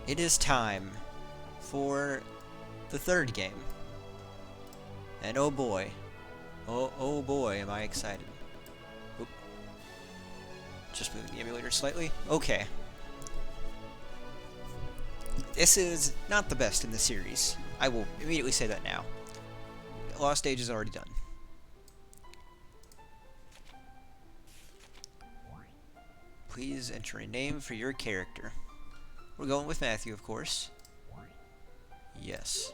It is time for the third game. And oh boy, am I excited. Oop. Just moving the emulator slightly. Okay. This is not the best in the series. I will immediately say that now. Lost Stage is already done. Please enter a name for your character. We're going with Matthew, of course. Yes.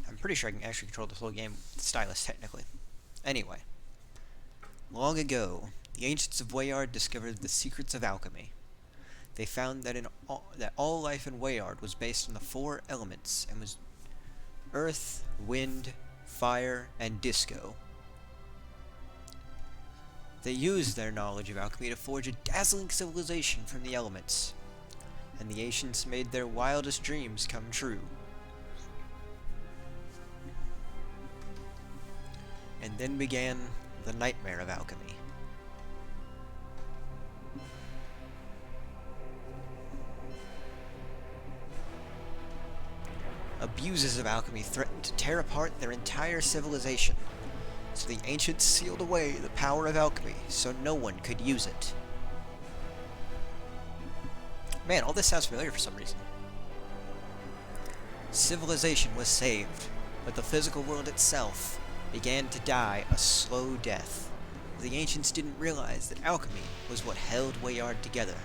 I'm pretty sure I can actually control the whole game with the stylus, technically. Anyway. Long ago, the ancients of Weyard discovered the secrets of alchemy. They found that all life in Weyard was based on the four elements and was earth, wind, fire, and disco. They used their knowledge of alchemy to forge a dazzling civilization from the elements, and the ancients made their wildest dreams come true. And then began the nightmare of alchemy. Abuses of alchemy threatened to tear apart their entire civilization, so the ancients sealed away the power of alchemy so no one could use it. Man, all this sounds familiar for some reason. Civilization was saved, but the physical world itself began to die a slow death. The ancients didn't realize that alchemy was what held Weyard together.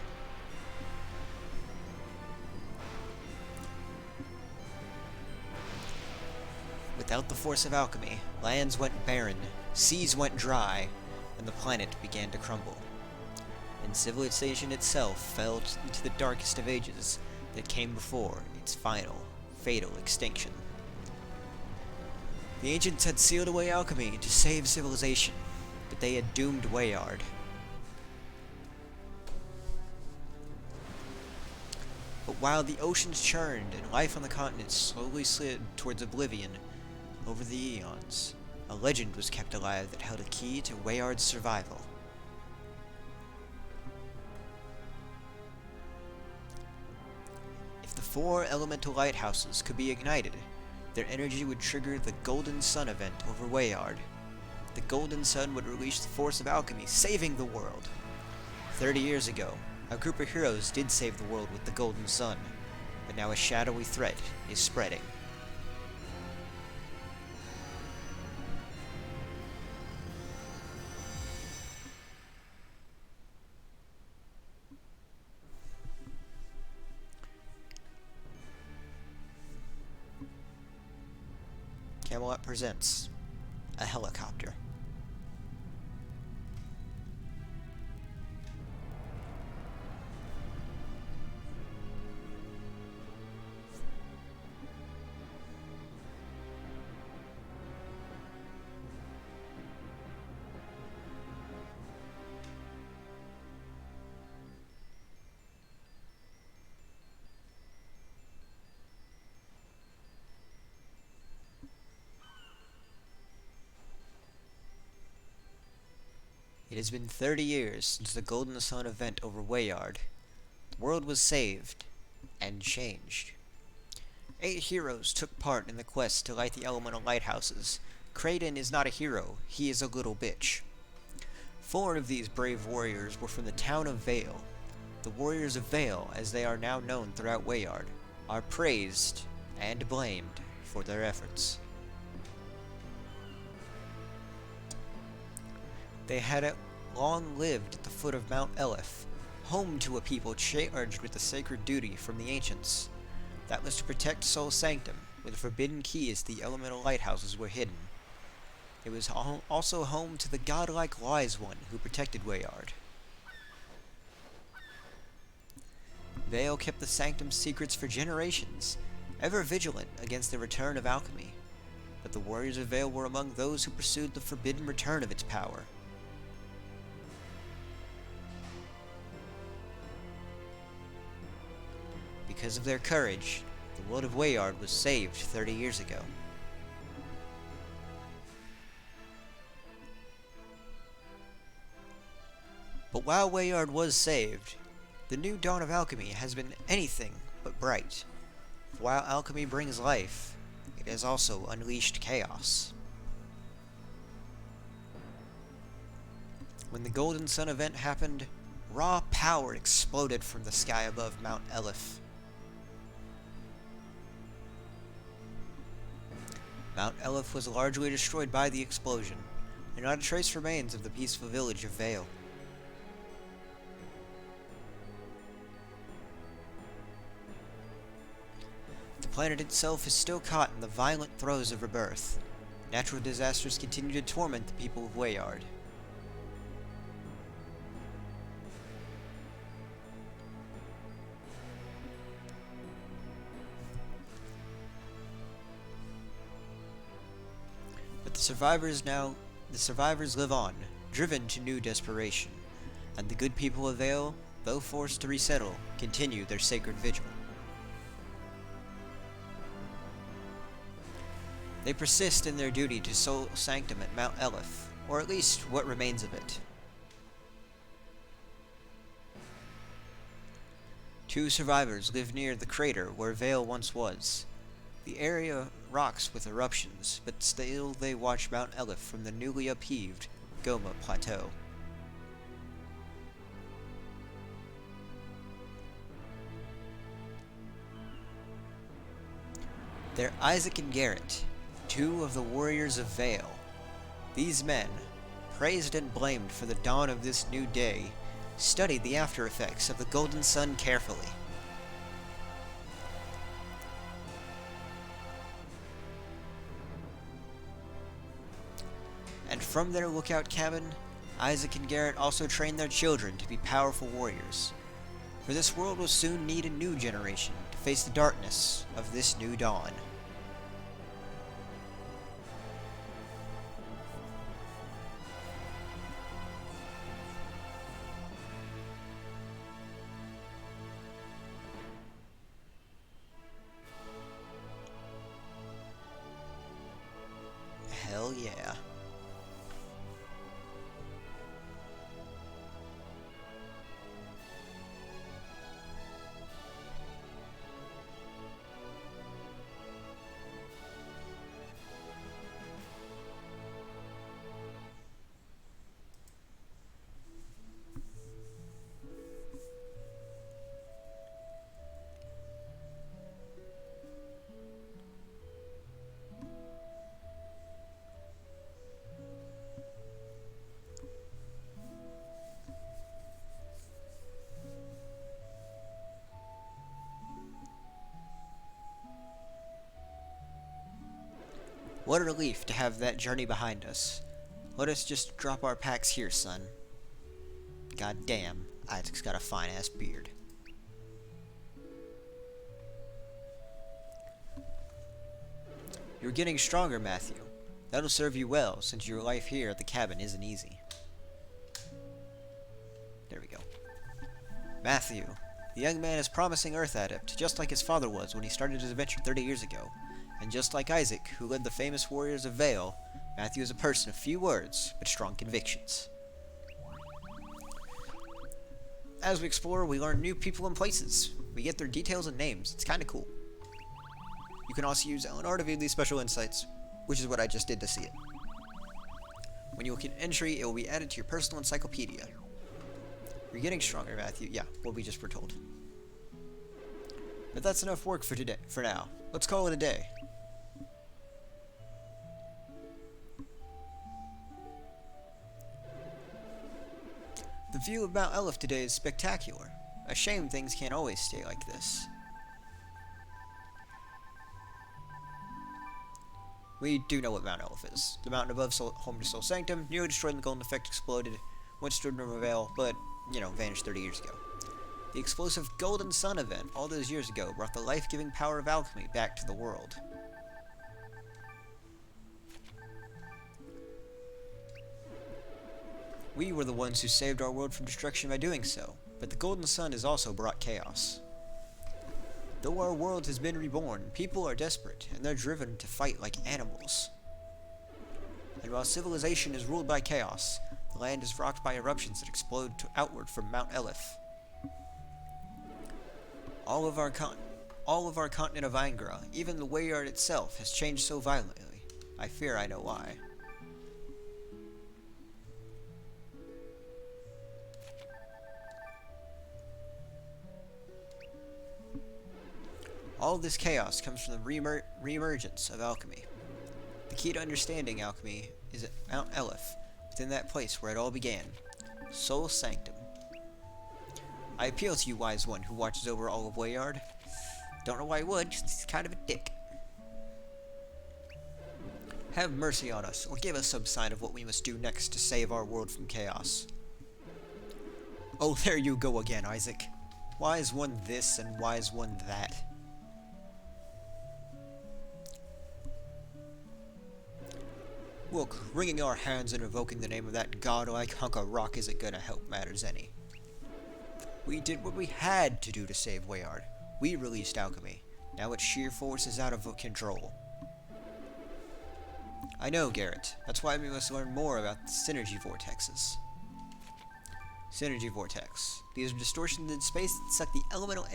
Without the force of alchemy, lands went barren, seas went dry, and the planet began to crumble. And civilization itself fell into the darkest of ages that came before its final, fatal extinction. The ancients had sealed away alchemy to save civilization, but they had doomed Weyard. But while the oceans churned and life on the continent slowly slid towards oblivion over the eons, a legend was kept alive that held a key to Weyard's survival. If the four elemental lighthouses could be ignited, their energy would trigger the Golden Sun event over Weyard. The Golden Sun would release the force of alchemy, saving the world. 30 years ago, a group of heroes did save the world with the Golden Sun, but now a shadowy threat is spreading. Camelot presents a helicopter. It has been 30 years since the Golden Sun event over Weyard. The world was saved and changed. 8 heroes took part in the quest to light the elemental lighthouses. Kraden is not a hero, he is a little bitch. 4 of these brave warriors were from the town of Vale. The Warriors of Vale, as they are now known throughout Weyard, are praised and blamed for their efforts. They had long lived at the foot of Mount Elef, home to a people charged with the sacred duty from the ancients. That was to protect Sol Sanctum, where the forbidden keys to the elemental lighthouses were hidden. It was also home to the godlike Wise One who protected Weyard. Vale kept the Sanctum's secrets for generations, ever vigilant against the return of alchemy. But the Warriors of Vale were among those who pursued the forbidden return of its power. Because of their courage, the world of Weyard was saved 30 years ago. But while Weyard was saved, The new dawn of alchemy has been anything but bright. While alchemy brings life, it has also unleashed chaos. When the Golden Sun event happened, raw power exploded from the sky above Mount Elif. Mount Elif was largely destroyed by the explosion, and not a trace remains of the peaceful village of Vale. The planet itself is still caught in the violent throes of rebirth. Natural disasters continue to torment the people of Weyard. But the survivors live on, driven to new desperation, and the good people of Vale, though forced to resettle, continue their sacred vigil. They persist in their duty to Sol Sanctum at Mount Elif, or at least what remains of it. Two survivors live near the crater where Vale once was. The area rocks with eruptions, but still they watch Mount Elif from the newly upheaved Goma Plateau. They're Isaac and Garrett, two of the warriors of Vale. These men, praised and blamed for the dawn of this new day, studied the after effects of the Golden Sun carefully. And from their lookout cabin, Isaac and Garrett also trained their children to be powerful warriors. For this world will soon need a new generation to face the darkness of this new dawn. Hell yeah. What a relief to have that journey behind us. Let us just drop our packs here, son. God damn, Isaac's got a fine-ass beard. You're getting stronger, Matthew. That'll serve you well, since your life here at the cabin isn't easy. There we go. Matthew, the young man is promising Earth adept, just like his father was when he started his adventure 30 years ago. And just like Isaac, who led the famous warriors of Vale, Matthew is a person of few words, but strong convictions. As we explore, we learn new people and places. We get their details and names. It's kinda cool. You can also use LNR to view these special insights, which is what I just did to see it. When you look at entry, it will be added to your personal encyclopedia. You're getting stronger, Matthew. Yeah, what we just were told. But that's enough work for today. For now, let's call it a day. The view of Mount Elif today is spectacular. A shame things can't always stay like this. We do know what Mount Elif is. The mountain above home to Sol Sanctum, nearly destroyed when the Golden Effect exploded, once stood in Vale, but, vanished 30 years ago. The explosive Golden Sun event all those years ago brought the life-giving power of alchemy back to the world. We were the ones who saved our world from destruction by doing so, but the Golden Sun has also brought chaos. Though our world has been reborn, people are desperate, and they're driven to fight like animals. And while civilization is ruled by chaos, the land is rocked by eruptions that explode outward from Mount Elif. All of our all of our continent of Angra, even the Wayyard itself, has changed so violently. I fear I know why. All this chaos comes from the re-emergence of alchemy. The key to understanding alchemy is at Mount Elef, within that place where it all began, Sol Sanctum. I appeal to you, wise one, who watches over all of Wayyard. Don't know why I would, just he's kind of a dick. Have mercy on us, or give us some sign of what we must do next to save our world from chaos. Oh, there you go again, Isaac. Wise one this and wise one that. Look, wringing our hands and invoking the name of that godlike hunk of rock isn't gonna help matters any. We did what we had to do to save Wayyard. We released alchemy. Now its sheer force is out of control. I know, Garrett. That's why we must learn more about the synergy vortexes. Synergy vortex. These are distortions in space that suck the elemental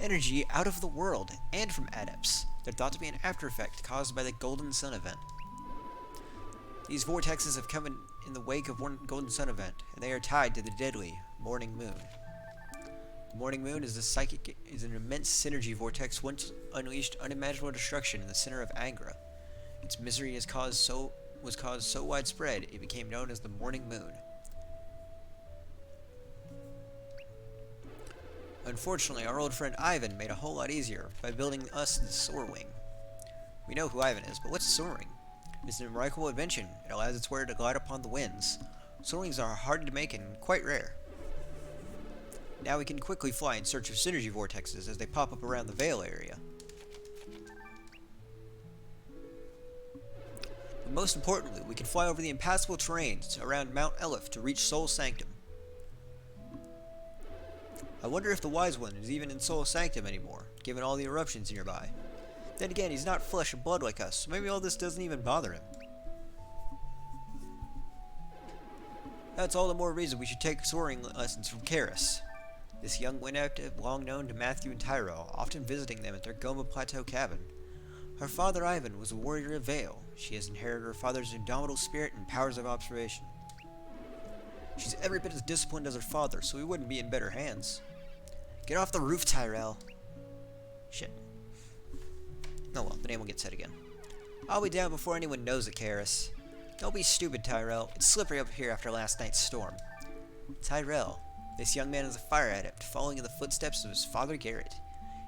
energy out of the world and from adepts. They're thought to be an after effect caused by the Golden Sun event. These vortexes have come in the wake of one Golden Sun event, and they are tied to the deadly Morning Moon. The Morning Moon is an immense synergy vortex once unleashed unimaginable destruction in the center of Angra. Its misery was caused so widespread it became known as the Morning Moon. Unfortunately, our old friend Ivan made a whole lot easier by building us the Soarwing. We know who Ivan is, but what's Soaring? It's an remarkable invention. It allows its wearer to glide upon the winds. Soarwings are hard to make and quite rare. Now we can quickly fly in search of synergy vortexes as they pop up around the Vale area. But most importantly, we can fly over the impassable terrains around Mount Elef to reach Sol Sanctum. I wonder if the Wise One is even in Sol Sanctum anymore, given all the eruptions nearby. Then again, he's not flesh and blood like us, so maybe all this doesn't even bother him. That's all the more reason we should take soaring lessons from Karis. This young wind active, long known to Matthew and Tyrell, often visiting them at their Goma Plateau cabin. Her father Ivan was a warrior of Vale. She has inherited her father's indomitable spirit and powers of observation. She's every bit as disciplined as her father, so we wouldn't be in better hands. Get off the roof, Tyrell. Shit. Oh well, the name will get said again. I'll be down before anyone knows it, Karis. Don't be stupid, Tyrell. It's slippery up here after last night's storm. Tyrell. This young man is a fire adept, following in the footsteps of his father Garrett.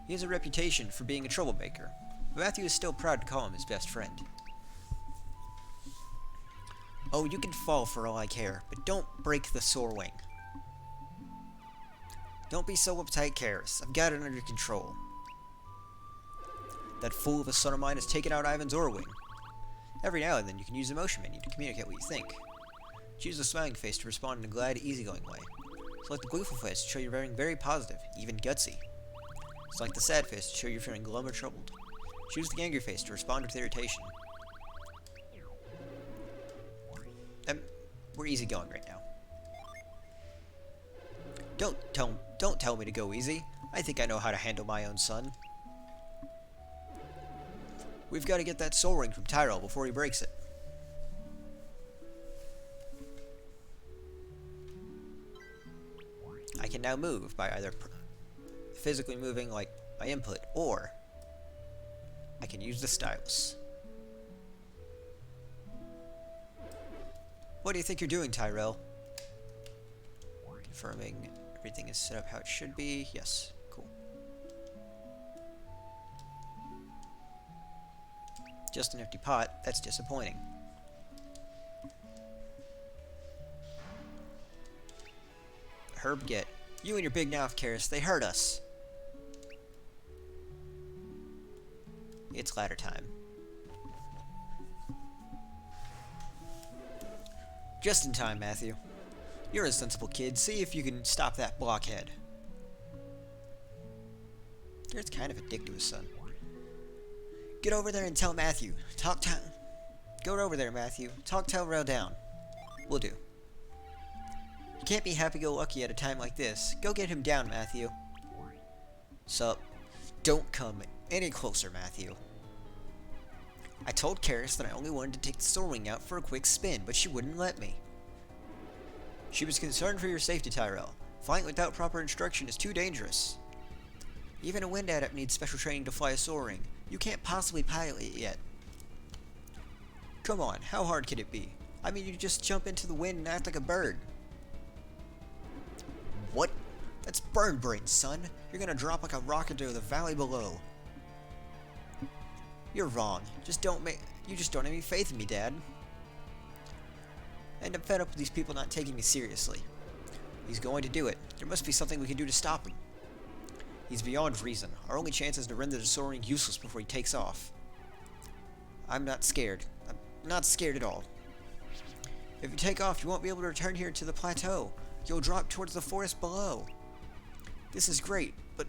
He has a reputation for being a troublemaker, but Matthew is still proud to call him his best friend. Oh, you can fall for all I care, but don't break the Soarwing. Don't be so uptight, Karis. I've got it under control. That fool of a son of mine has taken out Ivan's Orwing. Every now and then you can use the motion menu to communicate what you think. Choose the smiling face to respond in a glad, easygoing way. Select the gleeful face to show you're feeling very positive, even gutsy. Select the sad face to show you're feeling glum or troubled. Choose the angry face to respond with irritation. We're easygoing right now. Don't tell me to go easy. I think I know how to handle my own son. We've got to get that soul ring from Tyrell before he breaks it. I can now move by either physically moving like my input, or I can use the stylus. What do you think you're doing, Tyrell? Confirming everything is set up how it should be. Yes, cool. Just an empty pot. That's disappointing. Herb get. You and your big mouth, Karis. They hurt us. It's ladder time. Just in time, Matthew. You're a sensible kid. See if you can stop that blockhead. Garrett's kind of a dick to his son. Get over there and tell Matthew. Go over there, Matthew. Talk Tyrell down. Will do. You can't be happy-go-lucky at a time like this. Go get him down, Matthew. Sup? Don't come any closer, Matthew. I told Karis that I only wanted to take the Soaring out for a quick spin, but she wouldn't let me. She was concerned for your safety, Tyrell. Flying without proper instruction is too dangerous. Even a wind adept needs special training to fly a Soaring. You can't possibly pilot it yet. Come on, how hard could it be? I mean, you just jump into the wind and act like a bird. What? That's bird brain, son. You're gonna drop like a rocket to the valley below. You're wrong. You just don't have any faith in me, Dad. And I'm fed up with these people not taking me seriously. He's going to do it. There must be something we can do to stop him. He's beyond reason. Our only chance is to render the Soaring useless before he takes off. I'm not scared. I'm not scared at all. If you take off, you won't be able to return here to the plateau. You'll drop towards the forest below. This is great, but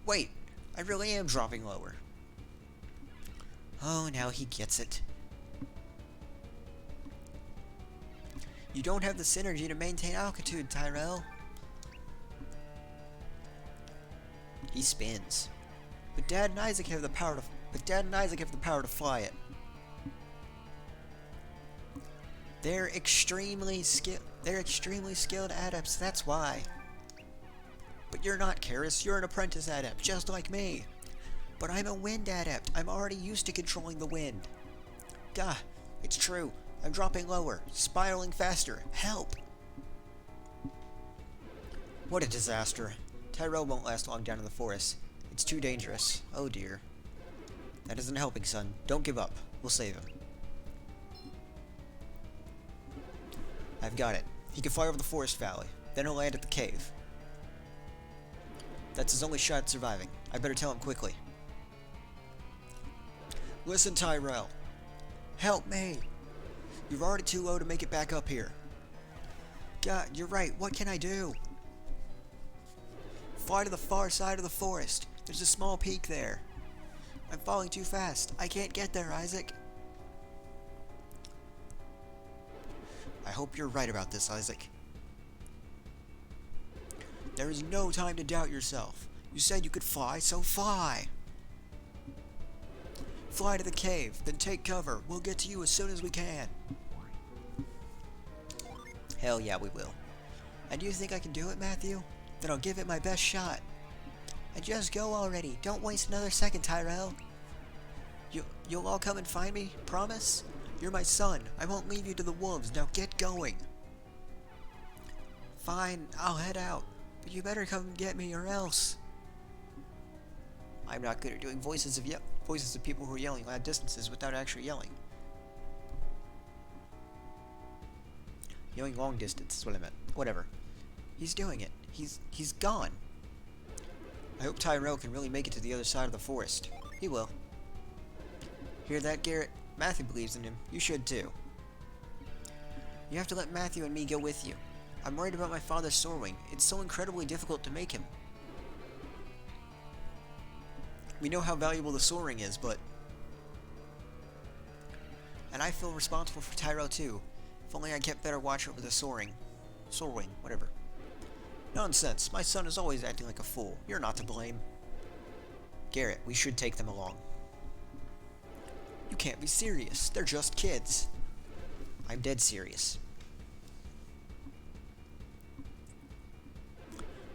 wait, I really am dropping lower. Oh, now he gets it. You don't have the synergy to maintain altitude, Tyrell. He spins. But Dad and Isaac have the power to fly it. They're extremely skilled adepts, that's why. But you're not, Karis. You're an apprentice adept, just like me. But I'm a wind adept. I'm already used to controlling the wind. Gah, it's true. I'm dropping lower, spiraling faster. Help! What a disaster. Tyrell won't last long down in the forest. It's too dangerous. Oh dear. That isn't helping, son. Don't give up. We'll save him. I've got it. He can fly over the forest valley. Then he'll land at the cave. That's his only shot at surviving. I better tell him quickly. Listen, Tyrell. Help me. You're already too low to make it back up here. God, you're right. What can I do? Fly to the far side of the forest. There's a small peak there. I'm falling too fast. I can't get there, Isaac. I hope you're right about this, Isaac. There is no time to doubt yourself. You said you could fly, so fly. Fly to the cave, then take cover. We'll get to you as soon as we can. Hell yeah, we will. And do you think I can do it, Matthew? Then I'll give it my best shot. And just go already. Don't waste another second, Tyrell. You'll all come and find me? Promise? You're my son. I won't leave you to the wolves. Now get going. Fine, I'll head out. But you better come and get me or else. I'm not good at doing voices of people who are yelling loud distances without actually yelling. Yelling long distance is what I meant. Whatever. He's doing it. He's gone. I hope Tyrell can really make it to the other side of the forest. He will. Hear that, Garrett? Matthew believes in him. You should too. You have to let Matthew and me go with you. I'm worried about my father's Soarwing. It's so incredibly difficult to make him. We know how valuable the Soarwing is, but... And I feel responsible for Tyrell too. If only I kept better watch over the Soarwing, whatever. Nonsense. My son is always acting like a fool. You're not to blame. Garrett, we should take them along. You can't be serious. They're just kids. I'm dead serious.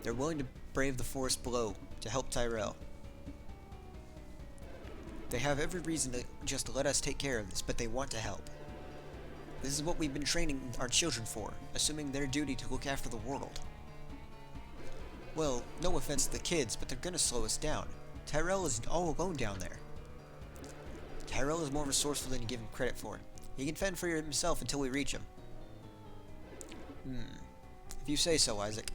They're willing to brave the forest below to help Tyrell. They have every reason to just let us take care of this, but they want to help. This is what we've been training our children for, assuming their duty to look after the world. Well, no offense to the kids, but they're gonna slow us down. Tyrell is all alone down there. Tyrell is more resourceful than you give him credit for. He can fend for himself until we reach him. If you say so, Isaac.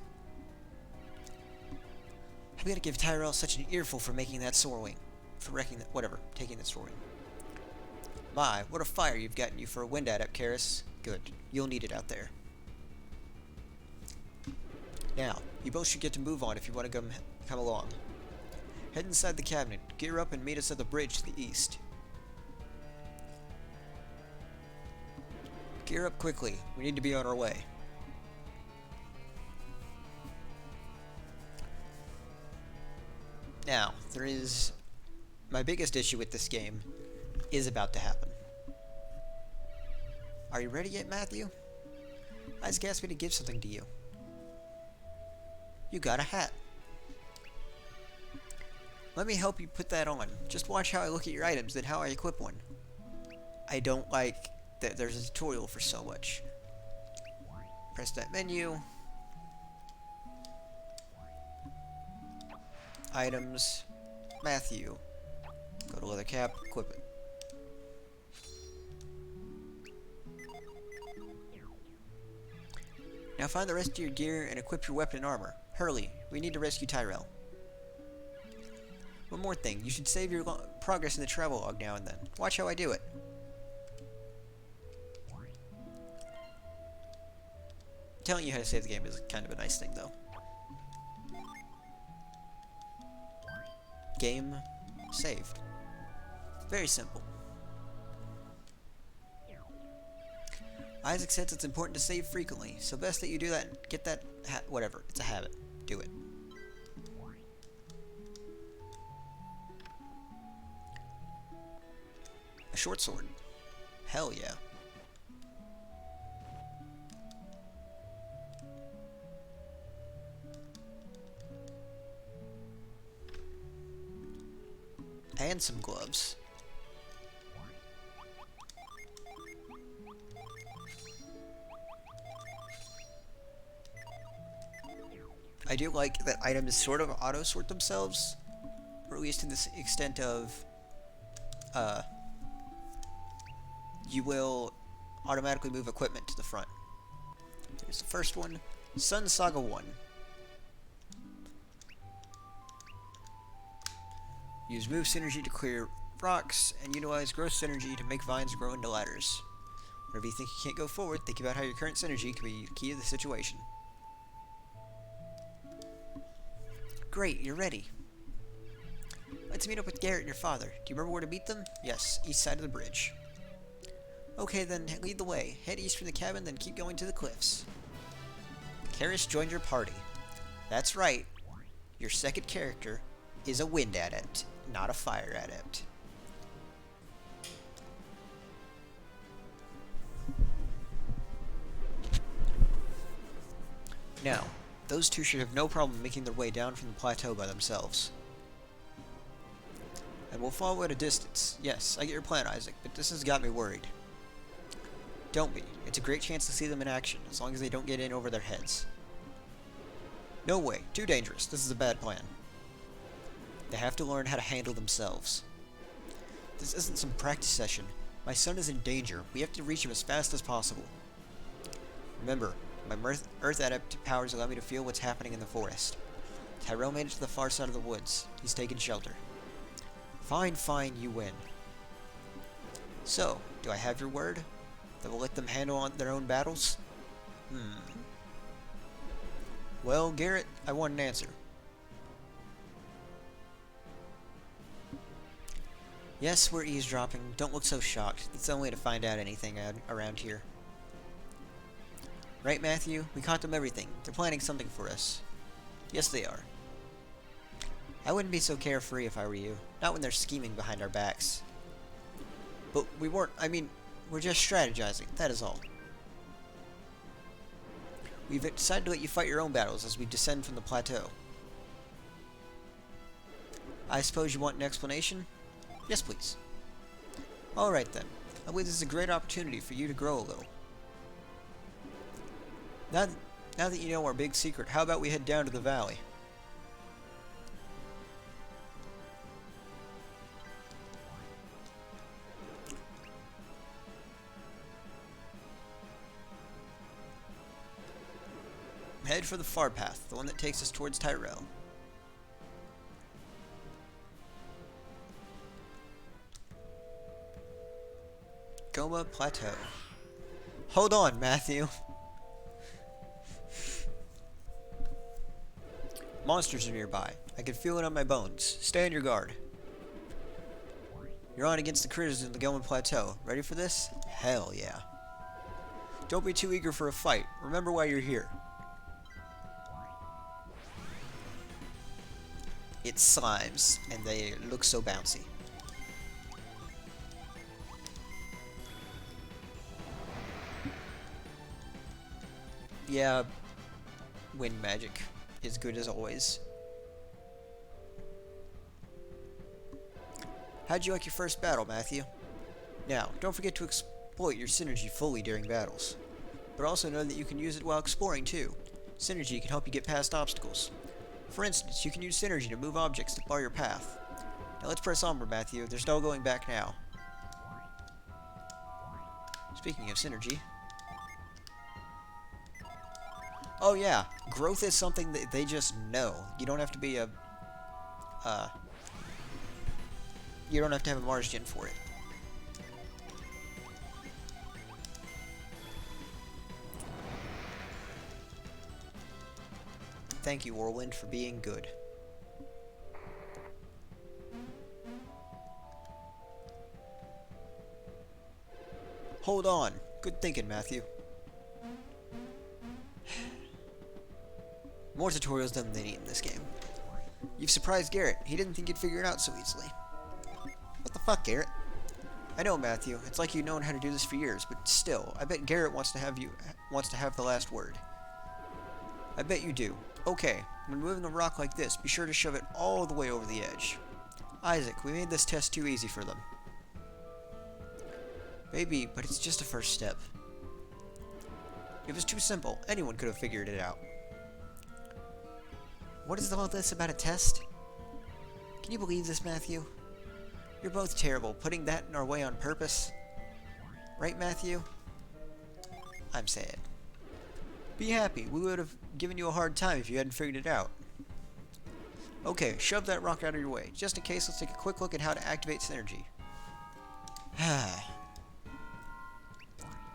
I'm gonna give Tyrell such an earful for making that Soarwing. For wrecking that, taking that Soarwing. My, what a fire you've gotten you for a wind adept, Karis. Good. You'll need it out there. Now, you both should get to move on if you want to come along. Head inside the cabinet, gear up, and meet us at the bridge to the east. Gear up quickly. We need to be on our way. Now, there is... My biggest issue with this game is about to happen. Are you ready yet, Matthew? Isaac asked me to give something to you. You got a hat. Let me help you put that on. Just watch how I look at your items, then how I equip one. I don't like that there's a tutorial for so much. Press that menu. Items. Matthew. Go to leather cap, equip it. Now find the rest of your gear and equip your weapon and armor. Hurley, we need to rescue Tyrell. One more thing, you should save your progress in the travel log now and then. Watch how I do it. Telling you how to save the game is kind of a nice thing, though. Game saved. Very simple. Isaac says it's important to save frequently, so best that you do that. Get that whatever. It's a habit. Do it. A short sword. Hell yeah. And some gloves. I do like that items sort of auto-sort themselves, or at least to the extent of, you will automatically move equipment to the front. Here's the first one, Sun Saga 1. Use move synergy to clear rocks, and utilize growth synergy to make vines grow into ladders. Whenever you think you can't go forward, think about how your current synergy can be key to the situation. Great, you're ready. Let's meet up with Garrett and your father. Do you remember where to meet them? Yes, east side of the bridge. Okay then, lead the way. Head east from the cabin, then keep going to the cliffs. Karis joined your party. That's right. Your second character is a wind adept, not a fire adept. Now, those two should have no problem making their way down from the plateau by themselves. And we'll follow at a distance. Yes, I get your plan, Isaac, but this has got me worried. Don't be. It's a great chance to see them in action, as long as they don't get in over their heads. No way. Too dangerous. This is a bad plan. They have to learn how to handle themselves. This isn't some practice session. My son is in danger. We have to reach him as fast as possible. Remember, my Earth Adept powers allow me to feel what's happening in the forest. Tyrell made it to the far side of the woods. He's taken shelter. Fine, fine, you win. So, do I have your word? That we'll let them handle their own battles? Well, Garrett, I want an answer. Yes, we're eavesdropping. Don't look so shocked. It's the only way to find out anything around here. Right, Matthew? We caught them everything. They're planning something for us. Yes, they are. I wouldn't be so carefree if I were you. Not when they're scheming behind our backs. But we weren't. I mean, we're just strategizing. That is all. We've decided to let you fight your own battles as we descend from the plateau. I suppose you want an explanation? Yes, please. Alright then. I believe this is a great opportunity for you to grow a little. Now that you know our big secret, how about we head down to the valley? Head for the far path, the one that takes us towards Tyrell. Goma Plateau. Hold on, Matthew. Monsters are nearby. I can feel it on my bones. Stay on your guard. You're on against the critters in the Goma Plateau. Ready for this? Hell yeah. Don't be too eager for a fight. Remember why you're here. It's slimes, and they look so bouncy. Yeah, wind magic is good as always. How'd you like your first battle, Matthew? Now, don't forget to exploit your synergy fully during battles. But also know that you can use it while exploring too. Synergy can help you get past obstacles. For instance, you can use synergy to move objects that bar your path. Now let's press onward, Matthew. There's no going back now. Speaking of synergy... Oh yeah, growth is something that they just know. You don't have to be a... you don't have to have a Mars Gen for it. Thank you, Whirlwind, for being good. Hold on. Good thinking, Matthew. More tutorials than they need in this game. You've surprised Garrett. He didn't think you'd figure it out so easily. What the fuck, Garrett? I know, Matthew. It's like you've known how to do this for years, but still, I bet Garrett wants to have the last word. I bet you do. Okay, when moving a rock like this, be sure to shove it all the way over the edge. Isaac, we made this test too easy for them. Maybe, but it's just a first step. It was too simple. Anyone could have figured it out. What is all this about a test? Can you believe this, Matthew? You're both terrible, putting that in our way on purpose. Right, Matthew? I'm sad. Be happy. We would have given you a hard time if you hadn't figured it out. Okay, shove that rock out of your way. Just in case, let's take a quick look at how to activate synergy.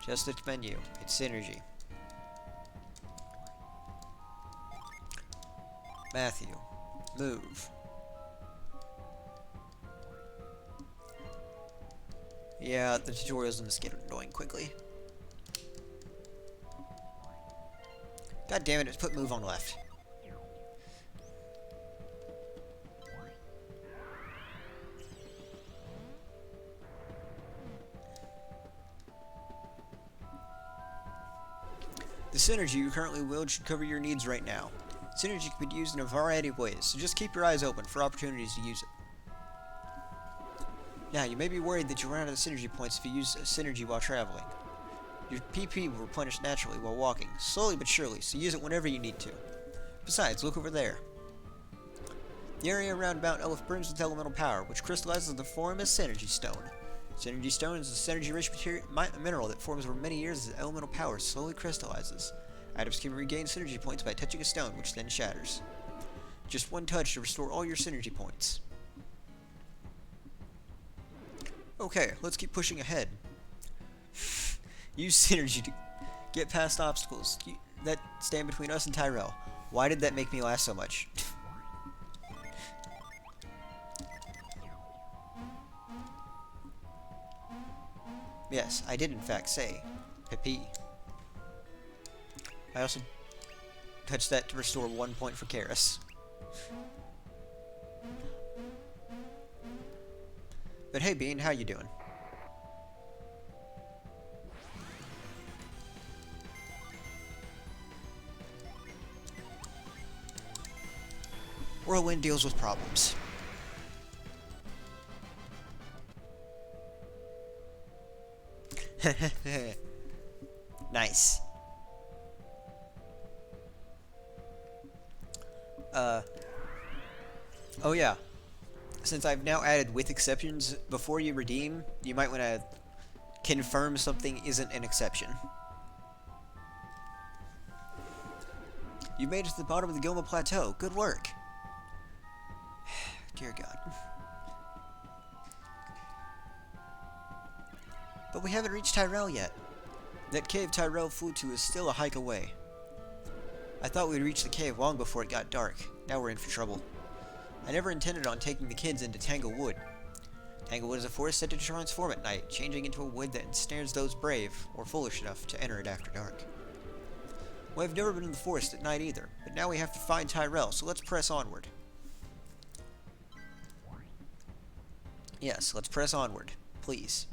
Just its menu. It's synergy. Matthew, move. Yeah, the tutorials in this get annoying quickly. God damn it, it's put move on left. The synergy you currently wield should cover your needs right now. Synergy can be used in a variety of ways, so just keep your eyes open for opportunities to use it. Now, you may be worried that you'll run out of synergy points if you use synergy while traveling. Your PP will replenish naturally while walking, slowly but surely, so use it whenever you need to. Besides, look over there. The area around Mount Elf brims with elemental power, which crystallizes in the form as Synergy Stone. Synergy Stone is a synergy-rich mineral that forms over many years as elemental power slowly crystallizes. Items can regain synergy points by touching a stone, which then shatters. Just one touch to restore all your synergy points. Okay, let's keep pushing ahead. Use synergy to get past obstacles that stand between us and Tyrell. Why did that make me laugh so much? Yes, I did in fact say Pippi. I also touched that to restore 1 point for Karis. But hey Bean, how you doing? Whirlwind deals with problems. Nice. Oh yeah. Since I've now added with exceptions, before you redeem, you might want to confirm something isn't an exception. You made it to the bottom of the Goma Plateau. Good work. Dear God. But we haven't reached Tyrell yet. That cave Tyrell flew to is still a hike away. I thought we'd reach the cave long before it got dark. Now we're in for trouble. I never intended on taking the kids into Tanglewood. Tanglewood is a forest said to transform at night, changing into a wood that ensnares those brave, or foolish enough, to enter it after dark. Well, I've never been in the forest at night either, but now we have to find Tyrell, so let's press onward. Yes, let's press onward, please.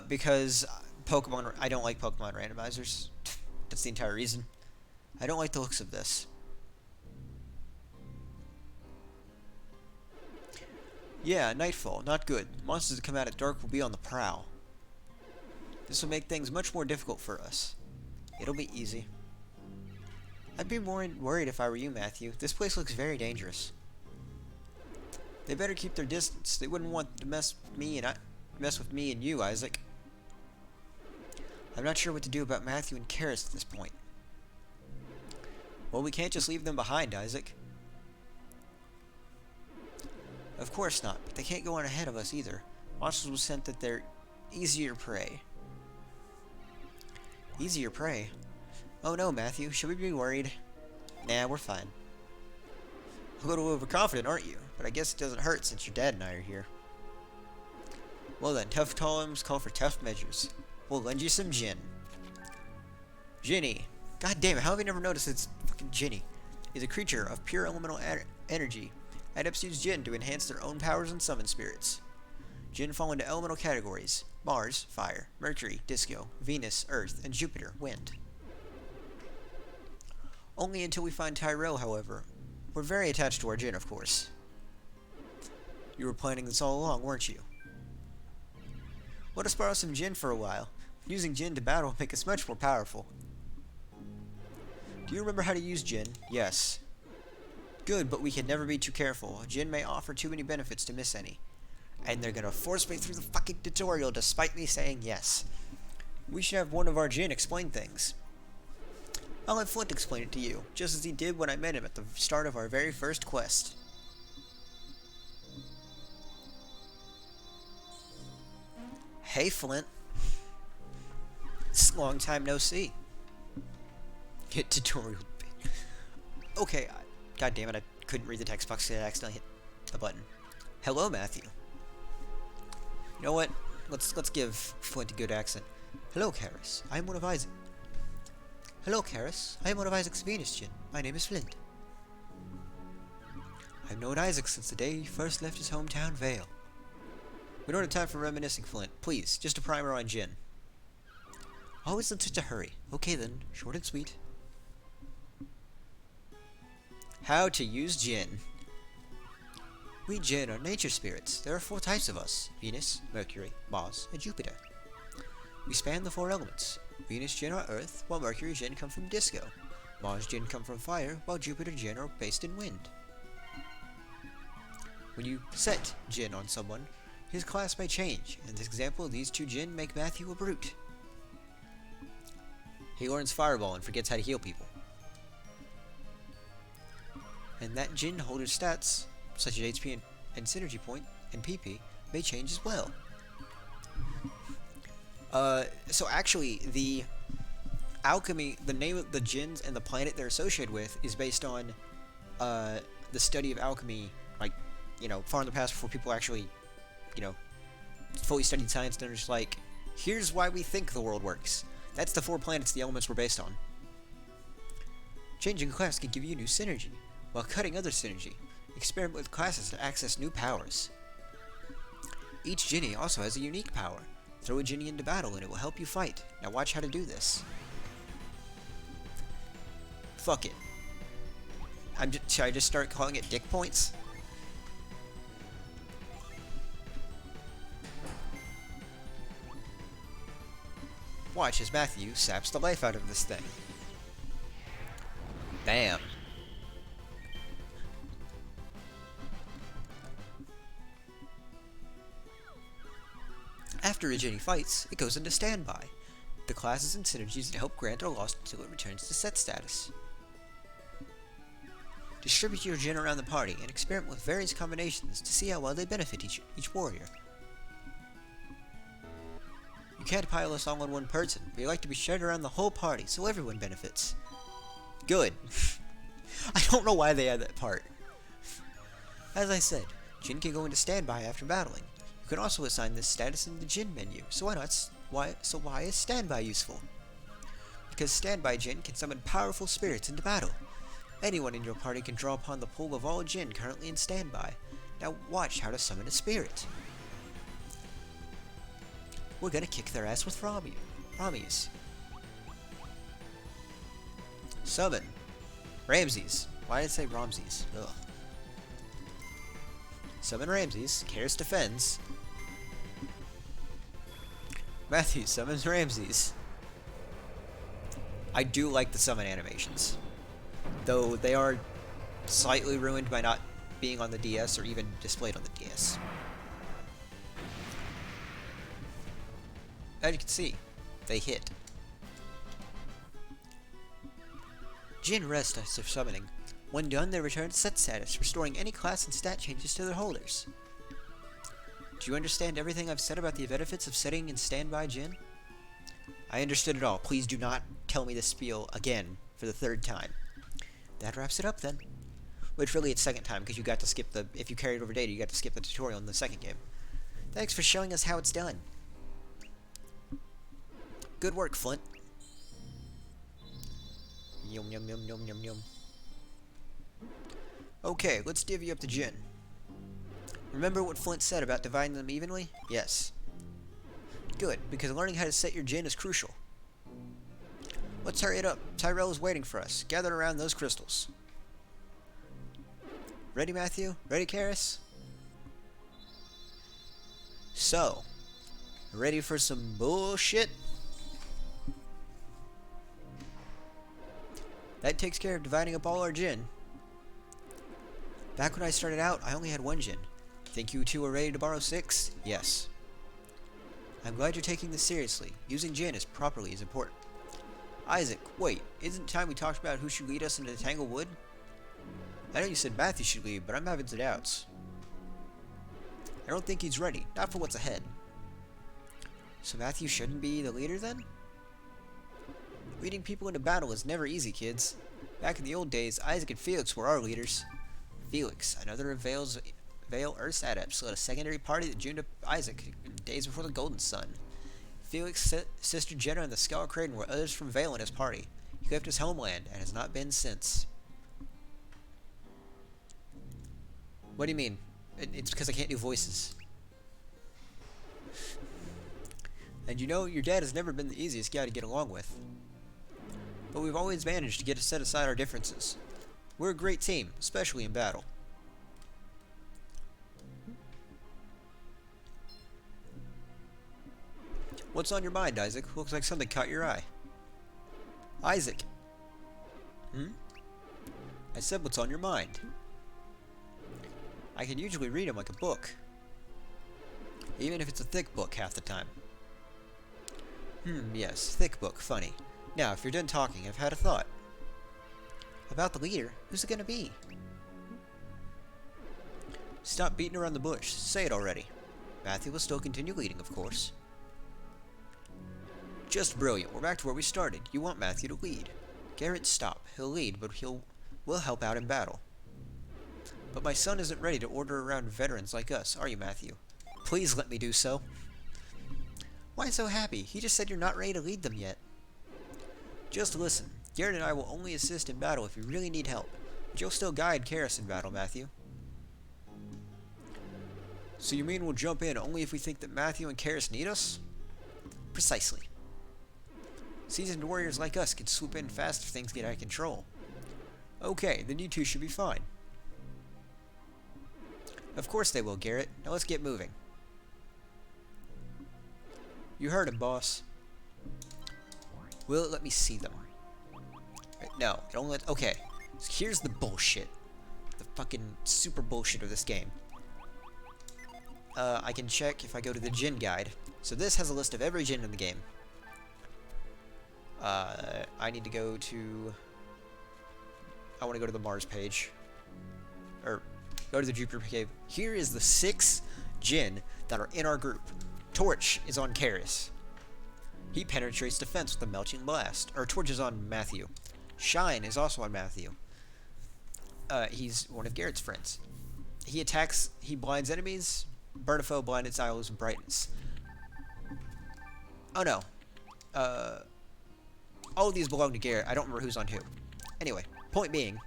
Because Pokemon, I don't like Pokemon randomizers. That's the entire reason. I don't like the looks of this. Yeah, Nightfall, not good. Monsters that come out at dark will be on the prowl. This will make things much more difficult for us. It'll be easy. I'd be more worried if I were you, Matthew. This place looks very dangerous. They better keep their distance. They wouldn't want to mess with me and you, Isaac. I'm not sure what to do about Matthew and Karis at this point. Well, we can't just leave them behind, Isaac. Of course not, but they can't go on ahead of us either. Monsters will sense that they're easier prey. Easier prey? Oh no, Matthew, should we be worried? Nah, we're fine. A little overconfident, aren't you? But I guess it doesn't hurt since your dad and I are here. Well then, tough times call for tough measures. We'll lend you some gin. Ginny. God damn it, how have I never noticed it's fucking Ginny? Is a creature of pure elemental energy. Adepts use Jinn to enhance their own powers and summon spirits. Jinn fall into elemental categories: Mars, fire; Mercury, disco; Venus, earth; and Jupiter, wind. Only until we find Tyrell, however. We're very attached to our Jinn, of course. You were planning this all along, weren't you? Let us borrow some Jinn for a while. Using Jinn to battle will make us much more powerful. Do you remember how to use Jinn? Yes. Good, but we can never be too careful. Jinn may offer too many benefits to miss any. And they're gonna force me through the fucking tutorial despite me saying yes. We should have one of our Jinn explain things. I'll let Flint explain it to you, just as he did when I met him at the start of our very first quest. Hey, Flint. It's a long time no see. Hit tutorial. Okay, god damn it, I couldn't read the text box because I accidentally hit a button. Hello, Matthew. You know what? Let's give Flint a good accent. Hello, Karis. I am one of Isaac. Hello, Karis. I am one of Isaac's Venus Jinn. My name is Flint. I've known Isaac since the day he first left his hometown, Vale. We don't have time for reminiscing, Flint. Please, just a primer on Jinn. Always in such a hurry. Okay then, short and sweet. How to use Jinn. We Jinn are nature spirits. There are 4 types of us: Venus, Mercury, Mars, and Jupiter. We span the 4 elements. Venus Jinn are earth, while Mercury Jinn come from disco. Mars Jinn come from fire, while Jupiter Jinn are based in wind. When you set Jinn on someone, his class may change. In this example, these 2 Jinn make Matthew a brute. He learns Fireball and forgets how to heal people. And that Jinn holder's stats, such as HP and Synergy Point and PP, may change as well. So actually, the alchemy, the name of the Jinns and the planet they're associated with is based on the study of alchemy, like, you know, far in the past before people actually, you know, fully studied science. They're just like, here's why we think the world works. That's the 4 planets the elements were based on. Changing a class can give you new synergy, while cutting other synergy. Experiment with classes to access new powers. Each Jinny also has a unique power. Throw a Jinny into battle and it will help you fight. Now watch how to do this. Fuck it. Should I just start calling it dick points? Watch as Matthew saps the life out of this thing. Bam. After a Jinny fights, it goes into standby. The classes and synergies that help grant are lost until it returns to set status. Distribute your Jinn around the party and experiment with various combinations to see how well they benefit each warrior. You can't pile this all on one person, but you like to be shared around the whole party so everyone benefits. Good. I don't know why they add that part. As I said, Jinn can go into standby after battling. You can also assign this status in the Jinn menu, so why is standby useful? Because standby Jinn can summon powerful spirits into battle. Anyone in your party can draw upon the pool of all Jinn currently in standby. Now watch how to summon a spirit. We're gonna kick their ass with Ramies. Summon. Ramses. Why did I say Ramses? Ugh. Summon Ramses. Karis defends. Matthew summons Ramses. I do like the summon animations, though they are slightly ruined by not being on the DS or even displayed on the DS. As you can see, they hit. Jinn rest after summoning. When done, they return to set status, restoring any class and stat changes to their holders. Do you understand everything I've said about the benefits of setting in standby Jinn? I understood it all. Please do not tell me this spiel again for the third time. That wraps it up then. Which really it's second time, because you got to skip the... If you carried over data, you got to skip the tutorial in the second game. Thanks for showing us how it's done. Good work, Flint. Yum yum yum yum yum yum. Okay, let's divvy up the Jinn. Remember what Flint said about dividing them evenly? Yes. Good, because learning how to set your Jinn is crucial. Let's hurry it up. Tyrell is waiting for us. Gather around those crystals. Ready, Matthew? Ready, Karis? So, ready for some bullshit? That takes care of dividing up all our Jinn. Back when I started out, I only had one Jinn. Think you two are ready to borrow 6? Yes. I'm glad you're taking this seriously. Using Jinn as properly is important. Isaac, wait, isn't it time we talked about who should lead us into the Tanglewood? I know you said Matthew should lead, but I'm having some doubts. I don't think he's ready, not for what's ahead. So Matthew shouldn't be the leader then? Leading people into battle is never easy, kids. Back in the old days, Isaac and Felix were our leaders. Felix, another of Vale Earth's adepts, led a secondary party that joined up Isaac in days before the Golden Sun. Felix's sister Jenna and the Skull Kraden were others from Vale in his party. He left his homeland and has not been since. What do you mean? It's because I can't do voices. And you know, your dad has never been the easiest guy to get along with. But we've always managed to get to set aside our differences. We're a great team, especially in battle. What's on your mind, Isaac? Looks like something caught your eye. Isaac! I said what's on your mind. I can usually read them like a book. Even if it's a thick book half the time. Yes, thick book, funny. Now, if you're done talking, I've had a thought. About the leader? Who's it gonna be? Stop beating around the bush. Say it already. Matthew will still continue leading, of course. Just brilliant. We're back to where we started. You want Matthew to lead. Garrett, stop. He'll lead, but we'll help out in battle. But my son isn't ready to order around veterans like us, are you, Matthew? Please let me do so. Why so happy? He just said you're not ready to lead them yet. Just listen. Garrett and I will only assist in battle if you really need help. But you'll still guide Karis in battle, Matthew. So you mean we'll jump in only if we think that Matthew and Karis need us? Precisely. Seasoned warriors like us can swoop in fast if things get out of control. Okay, then you two should be fine. Of course they will, Garrett. Now let's get moving. You heard him, boss. Will it let me see them? No, it only let... Okay, so here's the bullshit. The fucking super bullshit of this game. I can check if I go to the Jinn guide. So this has a list of every Jinn in the game. I need to go to... I want to go to the Mars page. Or, go to the Jupiter cave. Here is the 6 Jinn that are in our group. Torch is on Karis. He penetrates defense with a melting blast. Or Torch is on Matthew. Shine is also on Matthew. He's one of Garrett's friends. He attacks, he blinds enemies. Burn a foe, blind its eye, lose brightness. Oh no. All of these belong to Garrett. I don't remember who's on who. Anyway, point being,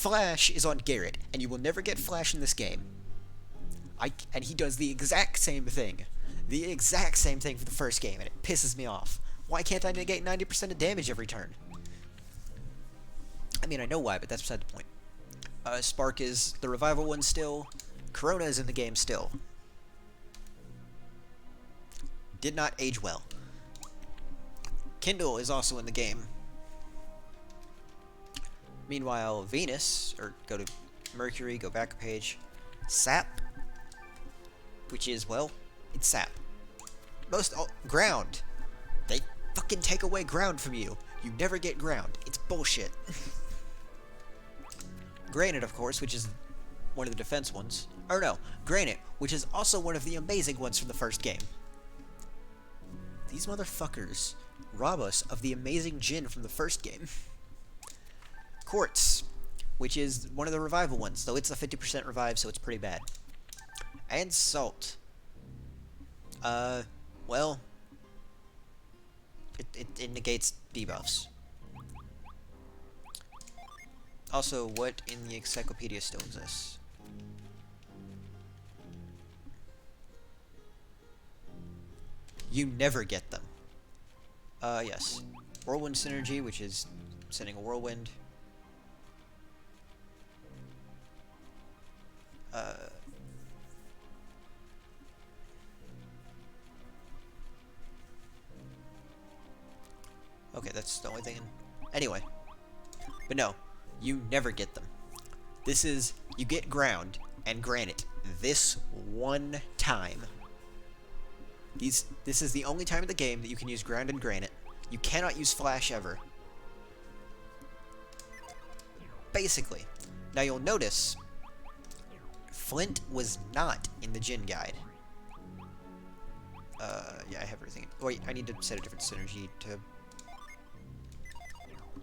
Flash is on Garrett, and you will never get Flash in this game. And he does the exact same thing. The exact same thing for the first game, and it pisses me off. Why can't I negate 90% of damage every turn? I mean, I know why, but that's beside the point. Spark is the revival one still. Corona is in the game still. Did not age well. Kindle is also in the game. Meanwhile, Venus, or go to Mercury, go back a page. Sap, which is, well, it's sap. Ground. They fucking take away ground from you. You never get ground. It's bullshit. Granite, of course, which is one of the defense ones. Or no, Granite, which is also one of the amazing ones from the first game. These motherfuckers rob us of the amazing Jin from the first game. Quartz, which is one of the revival ones, though it's a 50% revive, so it's pretty bad. And Salt. Well, it negates debuffs. Also, what in the encyclopedia still exists? You never get them. Yes. Whirlwind Synergy, which is sending a whirlwind. Okay, that's the only thing. Anyway. But no, you never get them. This is, you get ground and granite this one time. This is the only time in the game that you can use ground and granite. You cannot use flash ever. Basically. Now you'll notice, Flint was not in the Jin guide. Yeah, I have everything. Wait, I need to set a different synergy to...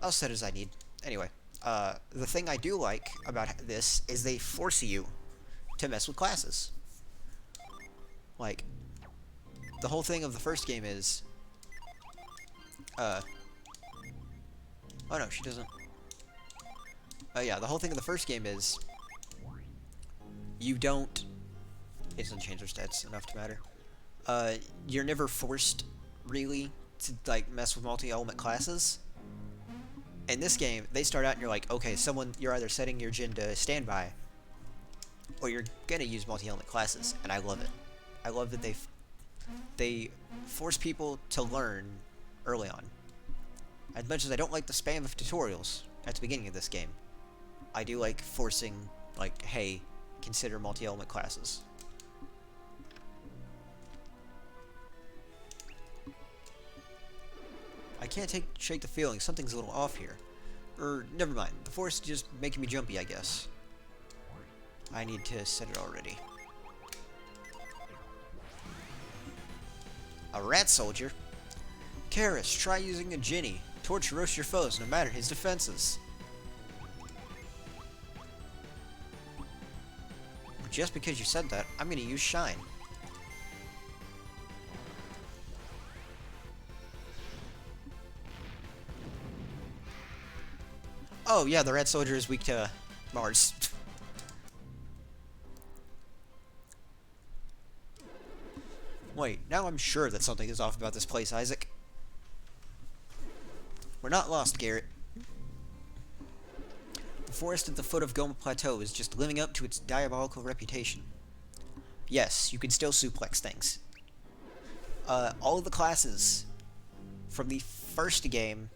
I'll set as I need. Anyway, the thing I do like about this is they force you to mess with classes. Like, the whole thing of the first game is... Oh no, she doesn't... yeah, the whole thing of the first game is... You don't... It doesn't change their stats enough to matter. You're never forced, really, to, like, mess with multi-element classes. In this game, they start out and you're like, okay, you're either setting your Jin to standby, or you're gonna use multi-element classes, and I love it. I love that they force people to learn early on. As much as I don't like the spam of tutorials at the beginning of this game, I do like forcing, like, hey, consider multi-element classes. I can't shake the feeling something's a little off here. Never mind. The force is just making me jumpy, I guess. I need to set it already. A rat soldier? Karis, try using a Jinny. Torch roast your foes, no matter his defenses. Just because you said that, I'm gonna use Shine. Oh yeah, the rat soldier is weak to Mars. Wait, now I'm sure that something is off about this place, Isaac. We're not lost, Garrett. The forest at the foot of Goma Plateau is just living up to its diabolical reputation. Yes, you can still suplex things. All of the classes from the first game,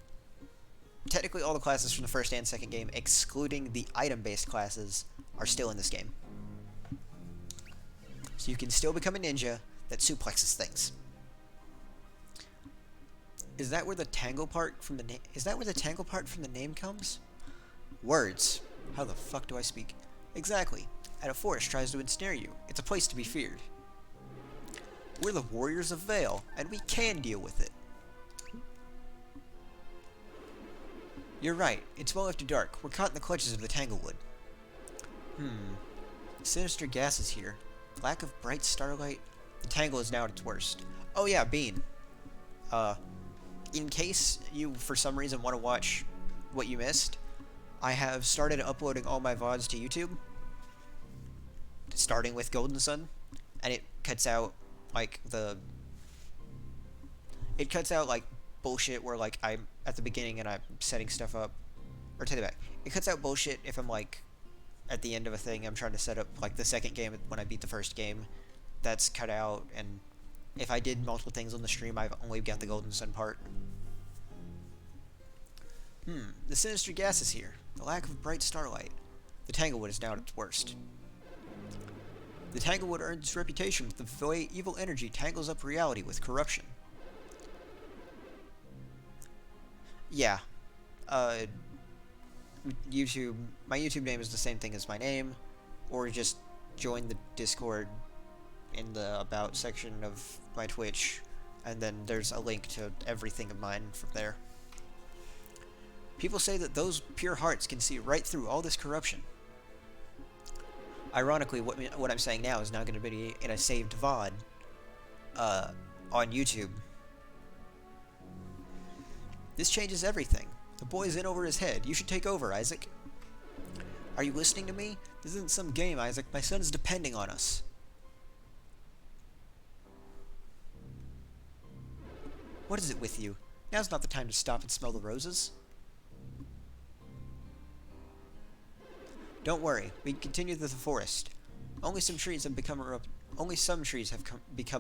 technically all the classes from the first and second game, excluding the item-based classes, are still in this game. So you can still become a ninja that suplexes things. Is that where the tangle part from the name? Is that where the tangle part from the name comes? Words. How the fuck do I speak? Exactly. And a forest tries to ensnare you. It's a place to be feared. We're the warriors of Vale, and we can deal with it. You're right. It's well after dark. We're caught in the clutches of the Tanglewood. Sinister gases here. Lack of bright starlight. The Tangle is now at its worst. Oh yeah, Bean. In case you, for some reason, want to watch what you missed, I have started uploading all my VODs to YouTube, starting with Golden Sun, and it cuts out like the it cuts out like bullshit where like I'm at the beginning and I'm setting stuff up, or take it back. It cuts out bullshit if I'm like at the end of a thing I'm trying to set up like the second game when I beat the first game. That's cut out, and if I did multiple things on the stream, I've only got the Golden Sun part. The sinister gas is here. The lack of bright starlight. The Tanglewood is now at its worst. The Tanglewood earned its reputation with the way evil energy tangles up reality with corruption. Yeah. YouTube. My YouTube name is the same thing as my name, or just join the Discord in the About section of my Twitch, and then there's a link to everything of mine from there. People say that those pure hearts can see right through all this corruption. Ironically, what I'm saying now is now going to be in a saved VOD on YouTube. This changes everything. The boy's in over his head. You should take over, Isaac. Are you listening to me? This isn't some game, Isaac. My son is depending on us. What is it with you? Now's not the time to stop and smell the roses. Don't worry, we can continue to the forest. Only some trees have become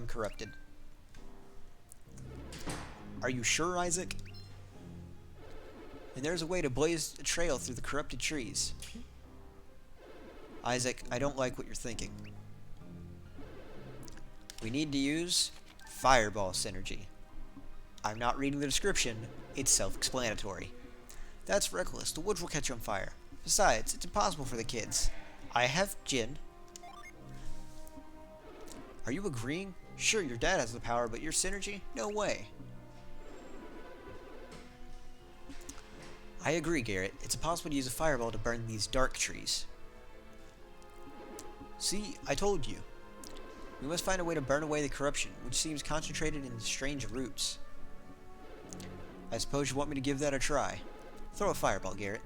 corrupted. Are you sure, Isaac? And there's a way to blaze a trail through the corrupted trees. Isaac, I don't like what you're thinking. We need to use Fireball Synergy. I'm not reading the description, it's self-explanatory. That's reckless, the woods will catch on fire. Besides, it's impossible for the kids. I have gin. Are you agreeing? Sure, your dad has the power, but your synergy? No way. I agree, Garrett. It's impossible to use a fireball to burn these dark trees. See, I told you. We must find a way to burn away the corruption, which seems concentrated in strange roots. I suppose you want me to give that a try. Throw a fireball, Garrett.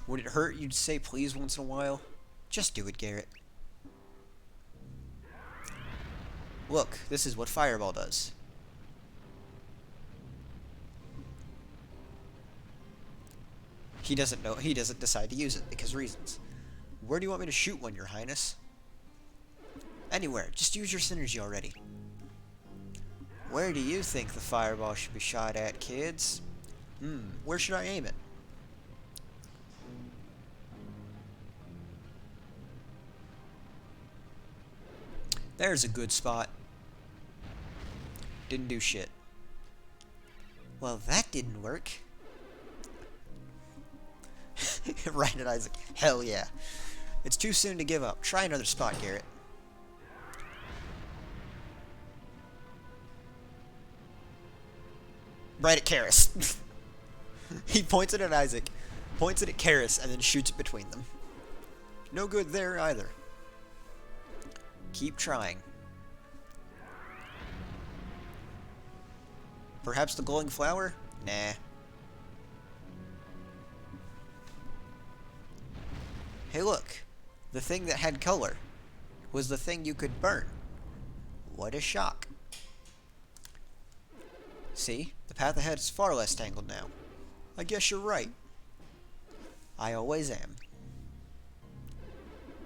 Would it hurt you to say please once in a while? Just do it, Garrett. Look, this is what Fireball does. He doesn't decide to use it because reasons. Where do you want me to shoot one, Your Highness? Anywhere, just use your synergy already. Where do you think the fireball should be shot at, kids? Where should I aim it? There's a good spot. Didn't do shit. Well, that didn't work. Right at Isaac. Hell yeah. It's too soon to give up. Try another spot, Garrett. Right at Karis. He points it at Isaac, points it at Karis, and then shoots it between them. No good there either. Keep trying. Perhaps the glowing flower? Nah. Hey look, the thing that had color was the thing you could burn. What a shock. See, the path ahead is far less tangled now. I guess you're right. I always am.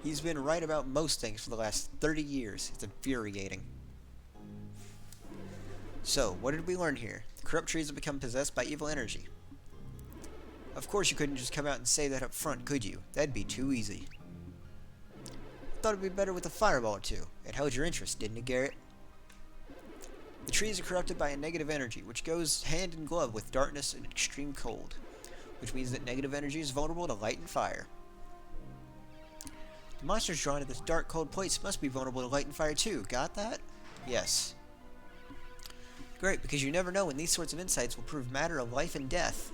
He's been right about most things for the last 30 years. It's infuriating. So, what did we learn here? The corrupt trees have become possessed by evil energy. Of course you couldn't just come out and say that up front, could you? That'd be too easy. I thought it'd be better with a fireball or two. It held your interest, didn't it, Garrett? The trees are corrupted by a negative energy, which goes hand in glove with darkness and extreme cold, which means that negative energy is vulnerable to light and fire. The monsters drawn to this dark, cold place must be vulnerable to light and fire too. Got that? Yes. Great, because you never know when these sorts of insights will prove matter of life and death.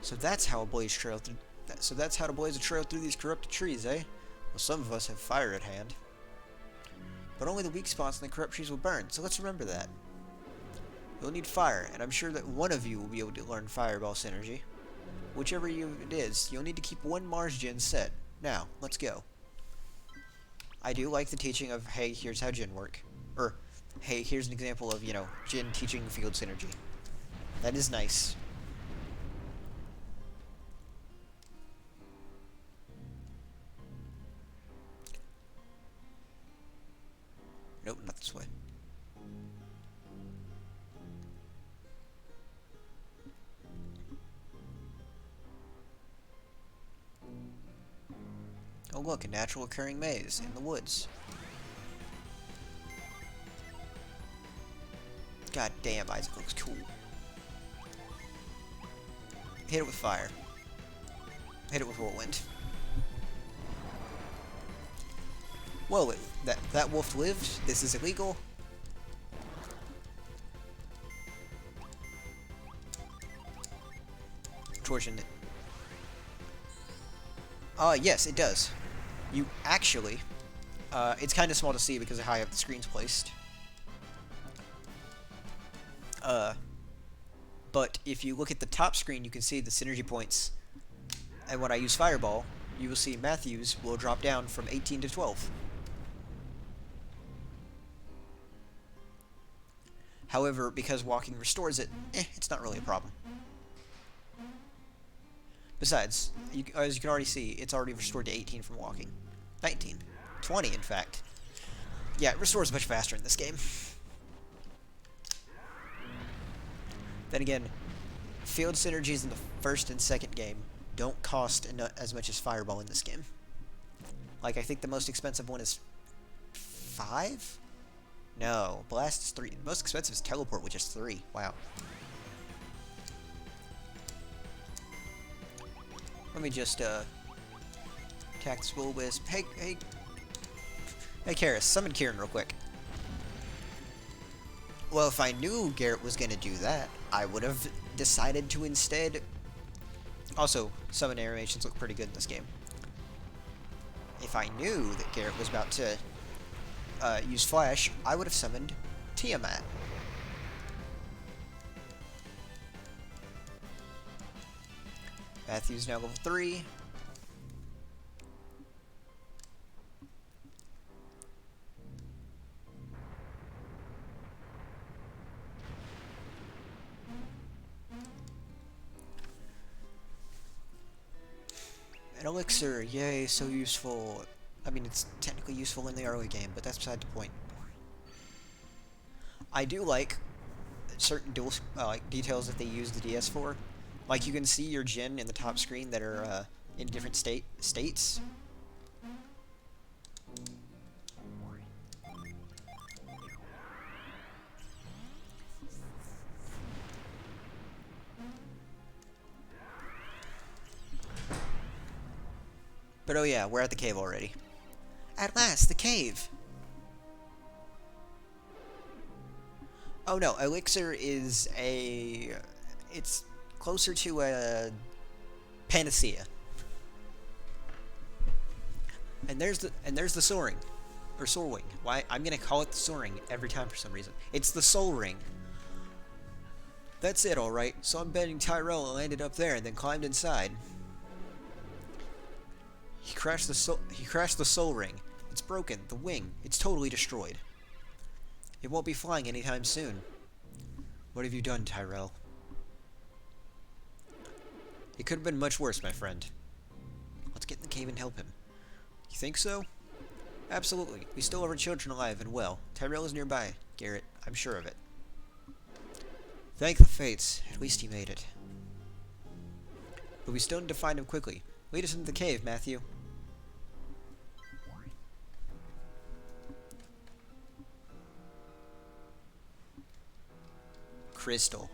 So that's how to blaze a trail through these corrupted trees, eh? Well, some of us have fire at hand. But only the weak spots in the corrupt trees will burn, so let's remember that. You'll need fire, and I'm sure that one of you will be able to learn Fireball Synergy. Whichever it is, you'll need to keep one Mars Gen set. Now, let's go. I do like the teaching of, hey, here's how Gen work. Or, hey, here's an example of, Gen teaching Field Synergy. That is nice. Nope, not this way. Oh look, a natural occurring maze in the woods. God damn, Isaac looks cool. Hit it with fire. Hit it with whirlwind. Whoa, that wolf lived? This is illegal? Torsion it. Yes, it does. You actually... it's kind of small to see because of how I have the screens placed. But if you look at the top screen, you can see the synergy points. And when I use Fireball, you will see Matthews will drop down from 18 to 12. However, because walking restores it, it's not really a problem. Besides, as you can already see, it's already restored to 18 from walking. 19. 20, in fact. Yeah, it restores much faster in this game. Then again, field synergies in the first and second game don't cost as much as Fireball in this game. Like, I think the most expensive one is 5? No, Blast is 3. The most expensive is Teleport, which is 3. Wow. Let me just, attack this Will-O-Wisp. Hey, Karis, summon Kieran real quick. Well, if I knew Garrett was gonna do that, I would have decided to instead... Also, summon animations look pretty good in this game. If I knew that Garrett was about to use Flash, I would have summoned Tiamat. Matthew's now level 3. An elixir, yay, so useful. I mean, it's technically useful in the early game, but that's beside the point. I do like certain dual details that they use the DS for. Like, you can see your gen in the top screen that are in different states. But oh yeah, we're at the cave already. At last, the cave! Oh no, Elixir is it's closer to a panacea. And there's the soaring. Or soar wing. Why I'm gonna call it the soaring every time for some reason. It's the soul ring. That's it, alright. So I'm betting Tyrell landed up there and then climbed inside. He crashed the soul ring. It's broken. The wing. It's totally destroyed. It won't be flying anytime soon. What have you done, Tyrell? It could have been much worse, my friend. Let's get in the cave and help him. You think so? Absolutely. We still have our children alive and well. Tyrell is nearby, Garrett. I'm sure of it. Thank the fates. At least he made it. But we still need to find him quickly. Lead us into the cave, Matthew. Crystal.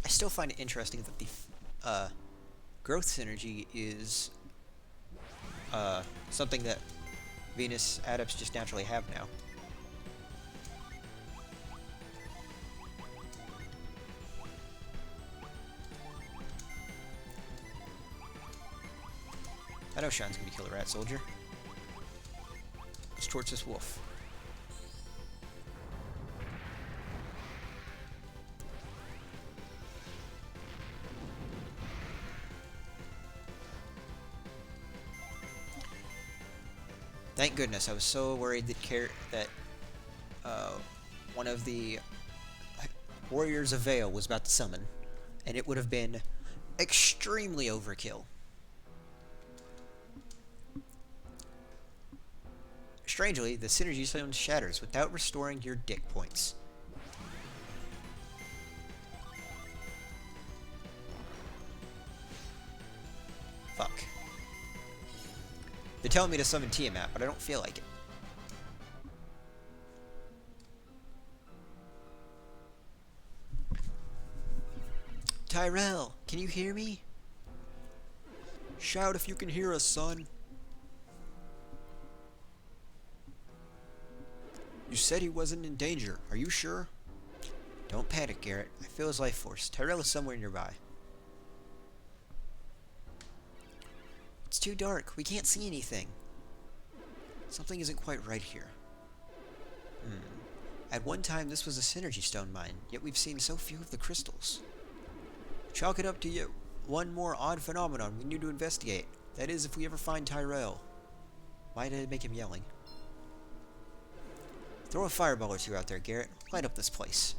I still find it interesting that the growth synergy is something that Venus adepts just naturally have now. I know Shine's gonna kill the rat soldier. Let's torch this wolf. Thank goodness, I was so worried that one of the Warriors of Vale was about to summon, and it would have been extremely overkill. Strangely, the synergy stone shatters without restoring your dick points. Fuck. They're telling me to summon Tiamat, but I don't feel like it. Tyrell, can you hear me? Shout if you can hear us, son. You said he wasn't in danger. Are you sure? Don't panic, Garrett. I feel his life force. Tyrell is somewhere nearby. It's too dark. We can't see anything. Something isn't quite right here. At one time, this was a synergy stone mine, yet we've seen so few of the crystals. Chalk it up to yet one more odd phenomenon we need to investigate. That is, if we ever find Tyrell. Why did it make him yelling? Throw a fireball or two out there, Garrett. Light up this place.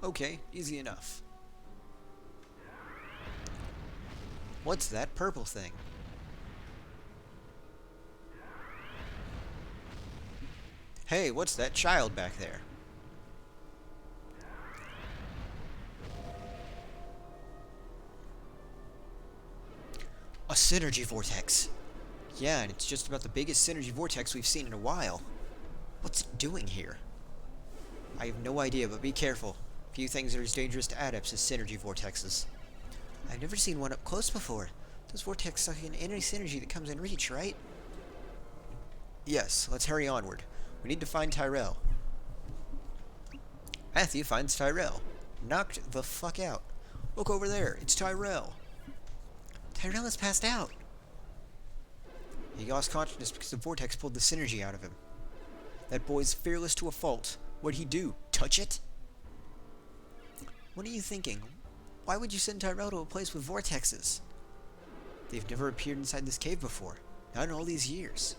Okay, easy enough. What's that purple thing? Hey, what's that child back there? A synergy vortex. Yeah, and it's just about the biggest synergy vortex we've seen in a while. What's it doing here? I have no idea, but be careful. Few things are as dangerous to adepts as synergy vortexes. I've never seen one up close before. Those vortex suck in any synergy that comes in reach, right? Yes, let's hurry onward. We need to find Tyrell. Matthew finds Tyrell. Knocked the fuck out. Look over there, it's Tyrell. Tyrell is passed out. He lost consciousness because the vortex pulled the synergy out of him. That boy's fearless to a fault. What'd he do? Touch it? What are you thinking? Why would you send Tyrell to a place with vortexes? They've never appeared inside this cave before. Not in all these years.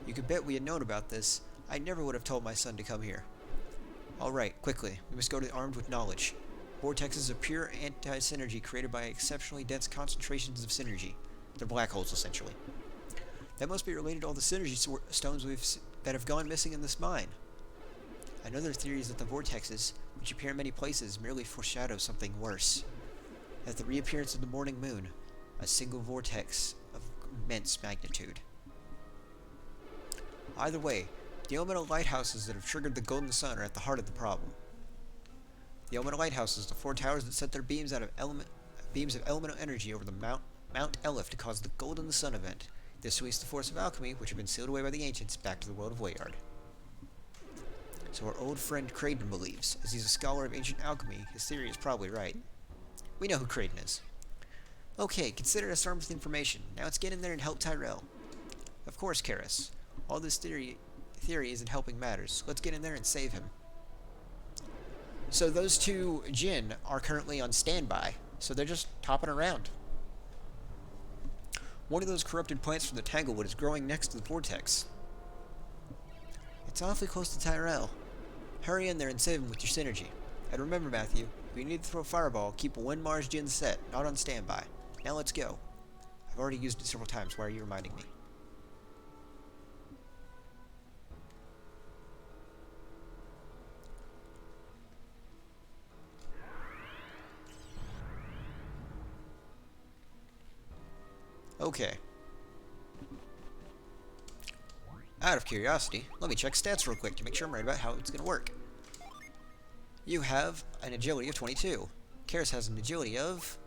You could bet we had known about this. I never would have told my son to come here. Alright, quickly. We must go to armed with knowledge. Vortexes are pure anti-synergy created by exceptionally dense concentrations of synergy. They're black holes, essentially. That must be related to all the synergy stones that have gone missing in this mine. Another theory is that the vortexes, which appear in many places, merely foreshadow something worse. That the reappearance of the morning moon, a single vortex of immense magnitude. Either way, the elemental lighthouses that have triggered the Golden Sun are at the heart of the problem. The elemental lighthouses, the 4 towers that set their beams of elemental energy over the Mount Elif to cause the Golden Sun event. This released the force of alchemy, which had been sealed away by the ancients, back to the world of Wayard. So our old friend Kraden believes. As he's a scholar of ancient alchemy, his theory is probably right. We know who Kraden is. Okay, consider us armed with information. Now let's get in there and help Tyrell. Of course, Karis. All this theory isn't helping matters. Let's get in there and save him. So those two Jinn are currently on standby, so they're just hopping around. One of those corrupted plants from the Tanglewood is growing next to the vortex. It's awfully close to Tyrell. Hurry in there and save him with your synergy. And remember, Matthew, if you need to throw a fireball, keep one Mars Jinn set, not on standby. Now let's go. I've already used it several times. Why are you reminding me? Okay. Out of curiosity, let me check stats real quick to make sure I'm right about how it's going to work. You have an agility of 22. Karis has an agility of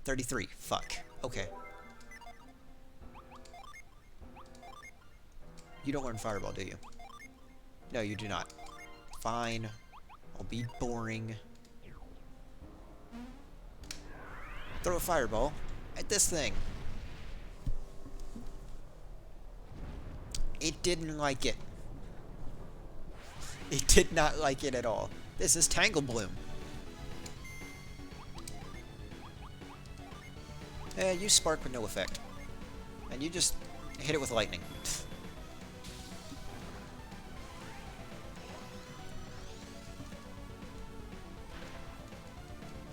33. Fuck. Okay. You don't learn Fireball, do you? No, you do not. Fine. I'll be boring. Throw a Fireball. at this thing. It didn't like it. It did not like it at all. This is Tangle Bloom. Use Spark with no effect. And you just hit it with lightning.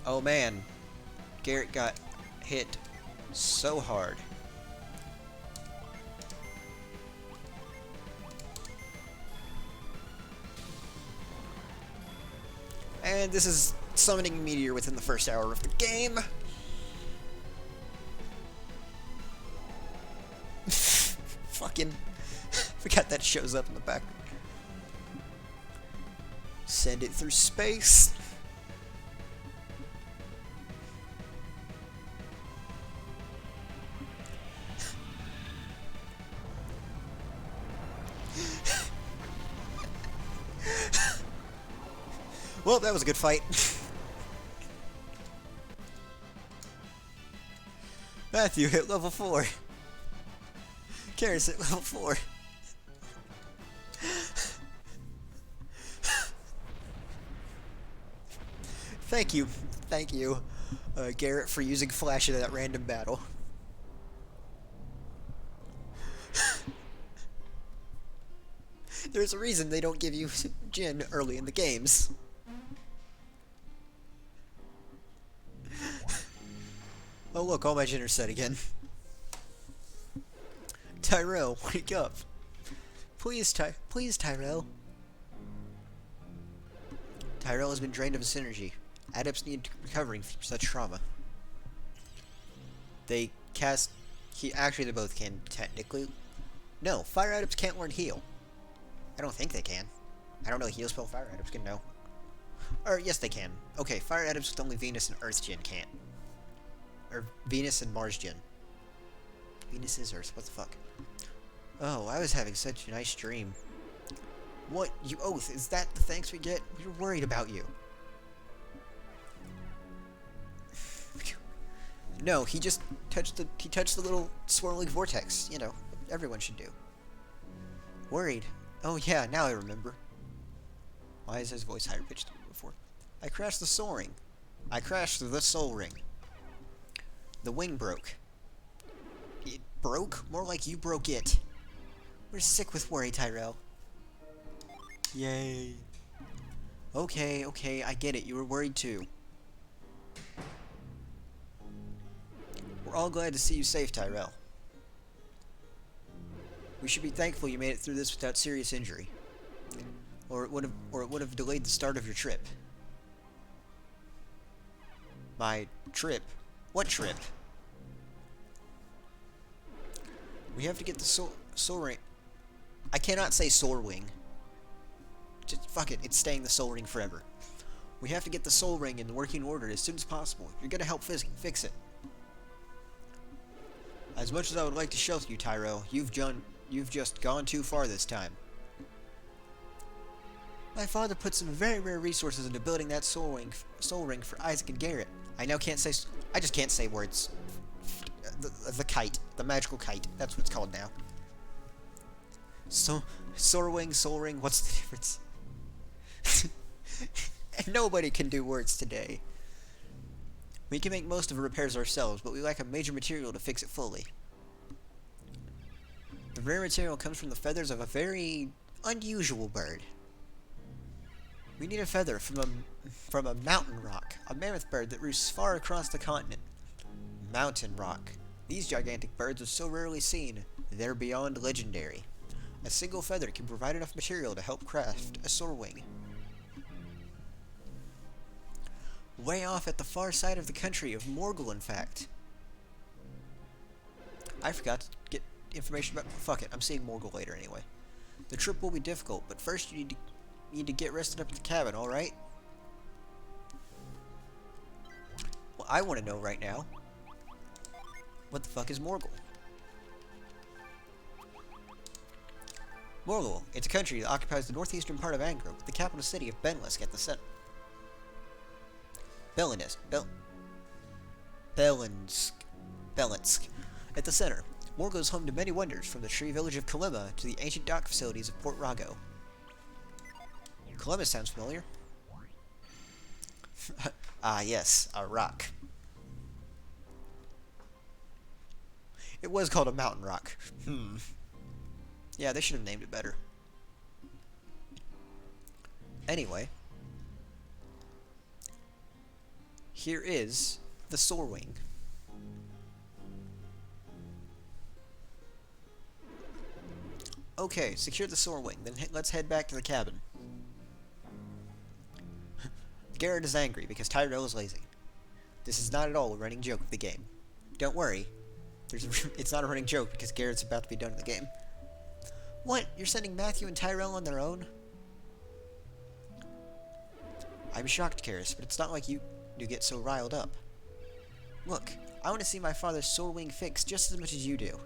Oh man. Garrett got hit so hard. And this is summoning Meteor within the first hour of the game. Fucking forgot that shows up in the back. Send it through space. Well, that was a good fight. Matthew hit level 4. Karis hit level 4. Thank you, Garrett, for using Flash in that random battle. There's a reason they don't give you Jin early in the games. Oh look, all my Jin are set again. Tyrell, wake up. Please, Tyrell. Tyrell has been drained of his energy. Adepts need recovering from such trauma. They cast... Actually, they both can, technically. No, Fire Adepts can't learn Heal. I don't think they can. I don't know Heal spell Fire Adepts can know. Or, yes they can. Okay, Fire Adepts with only Venus and Earth Jin can't. Or Venus and Mars Jin. Venus is Earth, what the fuck? Oh, I was having such a nice dream. What? You oath? Is that the thanks we get? We were worried about you. No, he just touched the little swirling vortex. You know, everyone should do. Worried? Oh yeah, now I remember. Why is his voice higher pitched than before? I crashed the Soul Ring. I crashed the Soul Ring. The wing broke. It broke? More like you broke it. We're sick with worry, Tyrell. Yay. Okay, I get it. You were worried too. We're all glad to see you safe, Tyrell. We should be thankful you made it through this without serious injury. Or it would have delayed the start of your trip. My trip? What trip? We have to get the soul ring. I cannot say Soul Wing. Just fuck it, it's staying the Soul Ring forever. We have to get the Soul Ring in working order as soon as possible. You're gonna help fix it. As much as I would like to shelter you, Tyrell, you've just gone too far this time. My father put some very rare resources into building that soul ring for Isaac and Garrett. I just can't say words. The kite, the magical kite. That's what it's called now. Soul ring. What's the difference? Nobody can do words today. We can make most of the repairs ourselves, but we lack a major material to fix it fully. The rare material comes from the feathers of a very unusual bird. We need a feather from a mountain rock, a mammoth bird that roosts far across the continent. Mountain rock. These gigantic birds are so rarely seen, they're beyond legendary. A single feather can provide enough material to help craft a soul wing. Way off at the far side of the country of Morgul, in fact. I forgot to get information about... Fuck it, I'm seeing Morgul later anyway. The trip will be difficult, but first you need to get rested up at the cabin, alright? Well, I want to know right now. What the fuck is Morgul? Morgul, it's a country that occupies the northeastern part of Angra, with the capital city of Benlisk at the center. Belensk. Belensk. At the center, Morgul is home to many wonders, from the tree village of Kalima to the ancient dock facilities of Port Rago. Kalima sounds familiar. Ah, yes, a rock. It was called a mountain rock. Yeah, they should have named it better. Anyway, here is the Sorwing. Okay, secure the Sorwing, then let's head back to the cabin. Garrett is angry because Tyrell is lazy. This is not at all a running joke of the game. Don't worry, it's not a running joke because Garrett's about to be done in the game. What? You're sending Matthew and Tyrell on their own? I'm shocked, Karis, but it's not like you get so riled up. Look, I want to see my father's Sorwing fixed just as much as you do.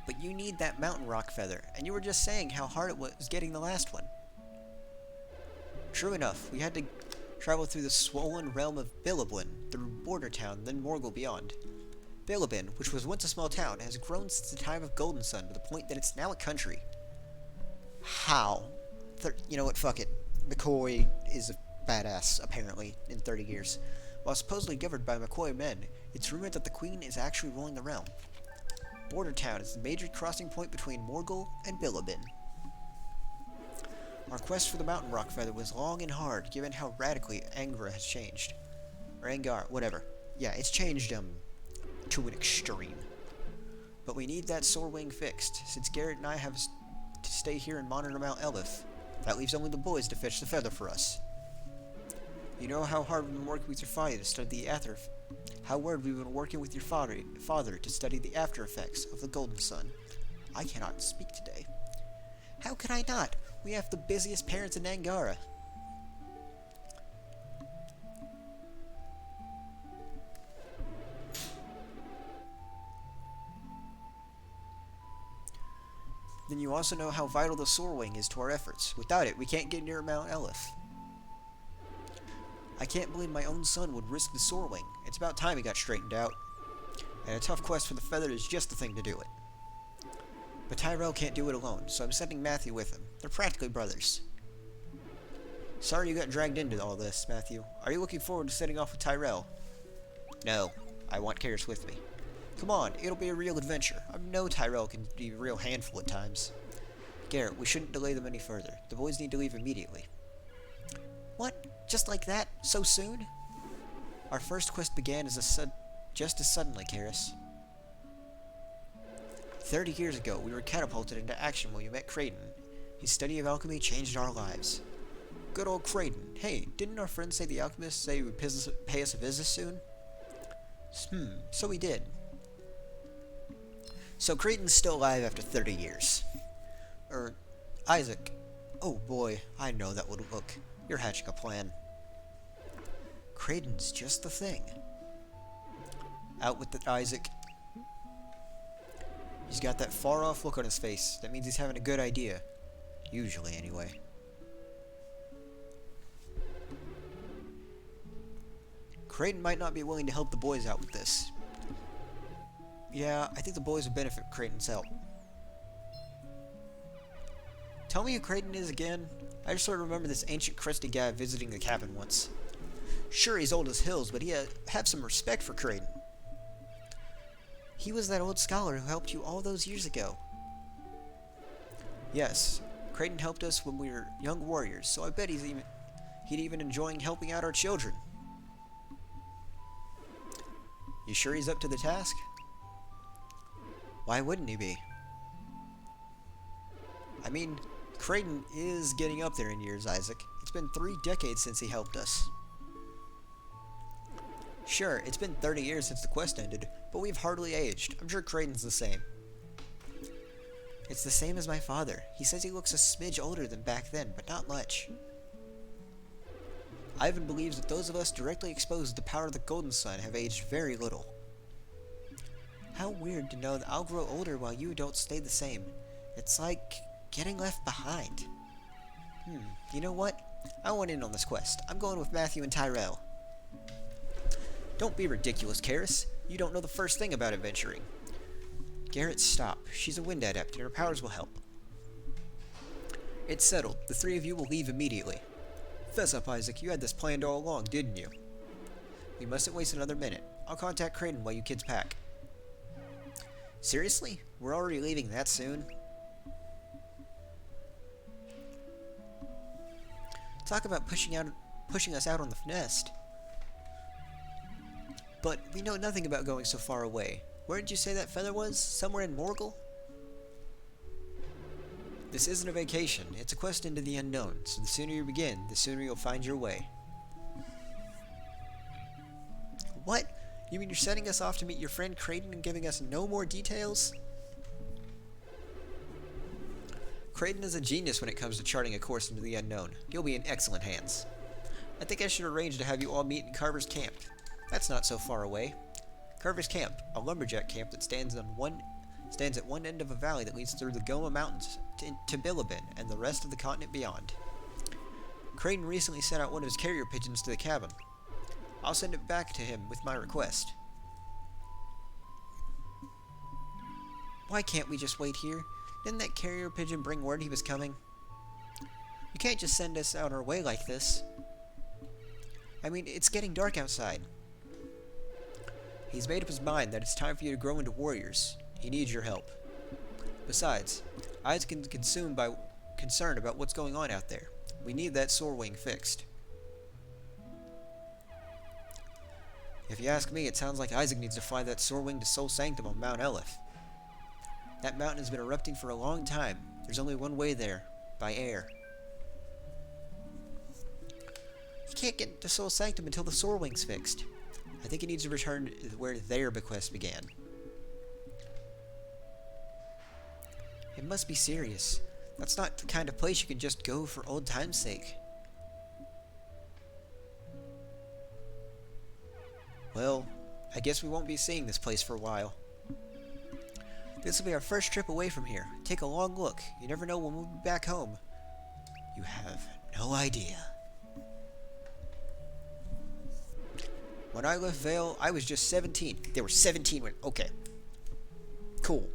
But you need that mountain rock feather, and you were just saying how hard it was getting the last one. True enough, we had to travel through the swollen realm of Bilibin, through Border Town, then Morgul beyond. Bilibin, which was once a small town, has grown since the time of Golden Sun to the point that it's now a country. How? You know what, fuck it. McCoy is a badass, apparently, in 30 years. While supposedly governed by McCoy men, it's rumored that the Queen is actually ruling the realm. Border Town is the major crossing point between Morgul and Bilibin. Our quest for the mountain rock feather was long and hard, given how radically Angra has changed. Or Angar, whatever. Yeah, it's changed, to an extreme. But we need that Sorwing fixed, since Garrett and I have to stay here and monitor Mount Elif. That leaves only the boys to fetch the feather for us. You know how hard we've been working with your father to study the father to study the after effects of the Golden Sun. I cannot speak today. How could I not? We have the busiest parents in Angara. Then you also know how vital the Sorwing is to our efforts. Without it, we can't get near Mount Elif. I can't believe my own son would risk the Sorwing. It's about time he got straightened out. And a tough quest for the feather is just the thing to do it. But Tyrell can't do it alone, so I'm sending Matthew with him. They're practically brothers. Sorry you got dragged into all this, Matthew. Are you looking forward to setting off with Tyrell? No. I want Karis with me. Come on, it'll be a real adventure. I know Tyrell can be a real handful at times. Garrett, we shouldn't delay them any further. The boys need to leave immediately. What? Just like that? So soon? Our first quest began just as suddenly, Karis. 30 years ago, we were catapulted into action when we met Kraden. His study of alchemy changed our lives. Good old Kraden. Hey, didn't our friend say the alchemist say he would pay us a visit soon? So he did. So Kraden's still alive after 30 years. Isaac. Oh boy, I know that would look. You're hatching a plan. Kraden's just the thing. Out with it, Isaac. He's got that far-off look on his face. That means he's having a good idea. Usually, anyway. Kraden might not be willing to help the boys out with this. Yeah, I think the boys would benefit Kraden's help. Tell me who Kraden is again? I just sort of remember this ancient crusty guy visiting the cabin once. Sure, he's old as hills, but have some respect for Kraden. He was that old scholar who helped you all those years ago. Yes, Kraden helped us when we were young warriors, so I bet he'd even enjoying helping out our children. You sure he's up to the task? Why wouldn't he be? I mean, Kraden is getting up there in years, Isaac. It's been 3 decades since he helped us. Sure, it's been 30 years since the quest ended, but we've hardly aged. I'm sure Kraden's the same. It's the same as my father. He says he looks a smidge older than back then, but not much. Ivan believes that those of us directly exposed to the power of the Golden Sun have aged very little. How weird to know that I'll grow older while you don't stay the same. It's like getting left behind. You know what? I want in on this quest. I'm going with Matthew and Tyrell. Don't be ridiculous, Karis. You don't know the first thing about adventuring. Garrett, stop. She's a wind adept, and her powers will help. It's settled. The three of you will leave immediately. Fess up, Isaac. You had this planned all along, didn't you? We mustn't waste another minute. I'll contact Kraden while you kids pack. Seriously? We're already leaving that soon? Talk about pushing us out on the nest. But we know nothing about going so far away. Where did you say that feather was? Somewhere in Morgul? This isn't a vacation. It's a quest into the unknown, so the sooner you begin, the sooner you'll find your way. What? You mean you're setting us off to meet your friend Kraden and giving us no more details? Kraden is a genius when it comes to charting a course into the unknown. You'll be in excellent hands. I think I should arrange to have you all meet in Carver's Camp. That's not so far away. Carver's Camp, a lumberjack camp that stands at one end of a valley that leads through the Goma Mountains to Bilibin and the rest of the continent beyond. Kraden recently sent out one of his carrier pigeons to the cabin. I'll send it back to him with my request. Why can't we just wait here? Didn't that carrier pigeon bring word he was coming? You can't just send us out our way like this. I mean, it's getting dark outside. He's made up his mind that it's time for you to grow into warriors. He needs your help. Besides, Isaac is consumed by concern about what's going on out there. We need that Sorwing fixed. If you ask me, it sounds like Isaac needs to fly that Sorwing to Sol Sanctum on Mount Elif. That mountain has been erupting for a long time. There's only one way there, by air. He can't get to Sol Sanctum until the Sorwing's fixed. I think he needs to return where their bequest began. It must be serious. That's not the kind of place you can just go for old time's sake. Well, I guess we won't be seeing this place for a while. This will be our first trip away from here. Take a long look. You never know when we'll be back home. You have no idea. When I left Vale, I was just 17. They were 17 when... Okay. Cool.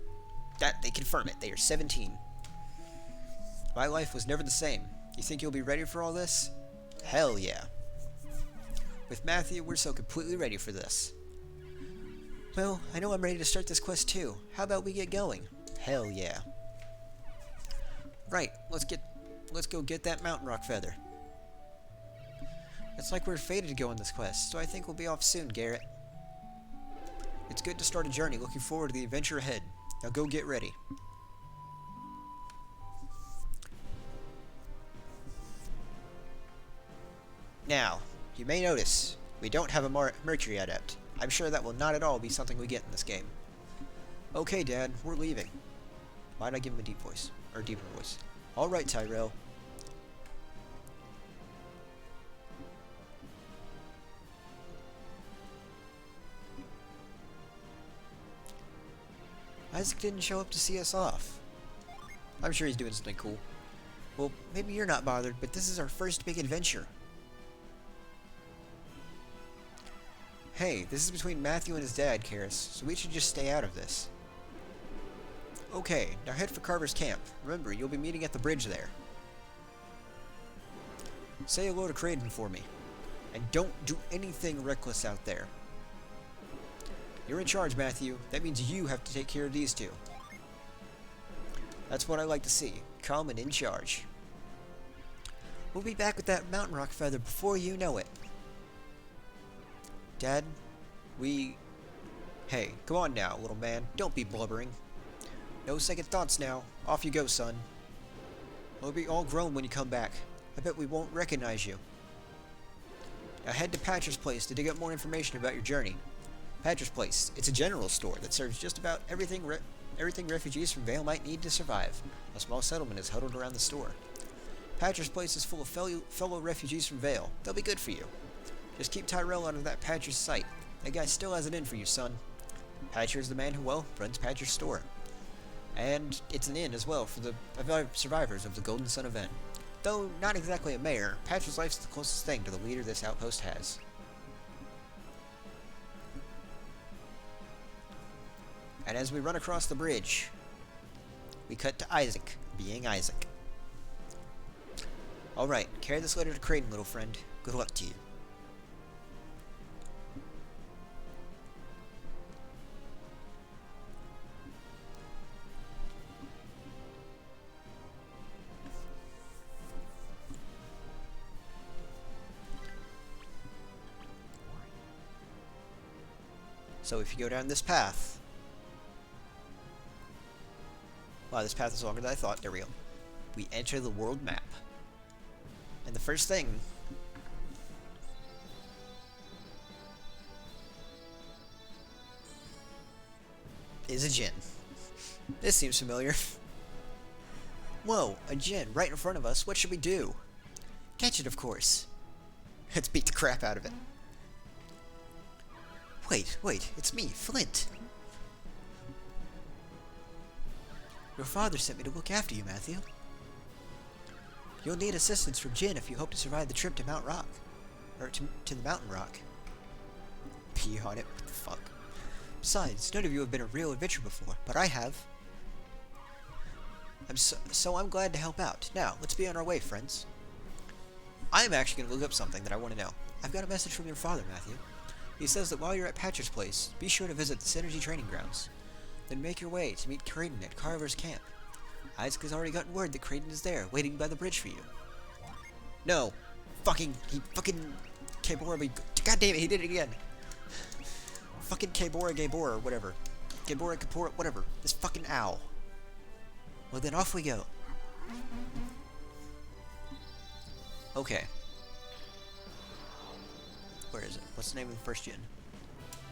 They confirm it. They are 17. My life was never the same. You think you'll be ready for all this? Hell yeah. With Matthew, we're so completely ready for this. Well, I know I'm ready to start this quest too. How about we get going? Hell yeah. Right, let's go get that mountain rock feather. It's like we're fated to go on this quest, so I think we'll be off soon, Garrett. It's good to start a journey, looking forward to the adventure ahead. Now go get ready. Now, you may notice, we don't have a Mercury Adept. I'm sure that will not at all be something we get in this game. Okay, Dad, we're leaving. Why'd I give him a deep voice? Or a deeper voice? Alright, Tyrell. Isaac didn't show up to see us off. I'm sure he's doing something cool. Well, maybe you're not bothered, but this is our first big adventure. Hey, this is between Matthew and his dad, Karis, so we should just stay out of this. Okay, now head for Carver's Camp. Remember, you'll be meeting at the bridge there. Say hello to Kraden for me. And don't do anything reckless out there. You're in charge, Matthew. That means you have to take care of these two. That's what I like to see. Calm and in charge. We'll be back with that mountain rock feather before you know it. Dad, Hey, come on now, little man. Don't be blubbering. No second thoughts now. Off you go, son. We'll be all grown when you come back. I bet we won't recognize you. Now head to Patcher's Place to dig up more information about your journey. Patcher's Place. It's a general store that serves just about everything refugees from Vale might need to survive. A small settlement is huddled around the store. Patcher's Place is full of fellow refugees from Vale. They'll be good for you. Just keep Tyrell out of that Patcher's sight. That guy still has it in for you, son. Patcher is the man who, well, runs Patcher's store. And it's an inn as well for the survivors of the Golden Sun event. Though not exactly a mayor, Patcher's Life's the closest thing to the leader this outpost has. And as we run across the bridge, we cut to Isaac, being Isaac. Alright, carry this letter to Kraden, little friend. Good luck to you. So if you go down this path... Wow, this path is longer than I thought. There we go. We enter the world map. And the first thing... is a Djinn. This seems familiar. Whoa, a Djinn right in front of us. What should we do? Catch it, of course. Let's beat the crap out of it. Wait, it's me, Flint. Your father sent me to look after you, Matthew. You'll need assistance from Djinn if you hope to survive the trip to Mount Rock. Or to the Mountain Rock. Pee on it, what the fuck. Besides, none of you have been a real adventurer before, but I have. So I'm glad to help out. Now, let's be on our way, friends. I'm actually going to look up something that I want to know. I've got a message from your father, Matthew. He says that while you're at Patcher's place, be sure to visit the Synergy training grounds. Then make your way to meet Kraden at Carver's camp. Isaac has already gotten word that Kraden is there, waiting by the bridge for you. No. He fucking... Kabora, God damn it, he did it again. Fucking Gabora, or whatever. Gabora, Kapora, whatever. This fucking owl. Well then, off we go. Okay. Where is it? What's the name of the first Djinn?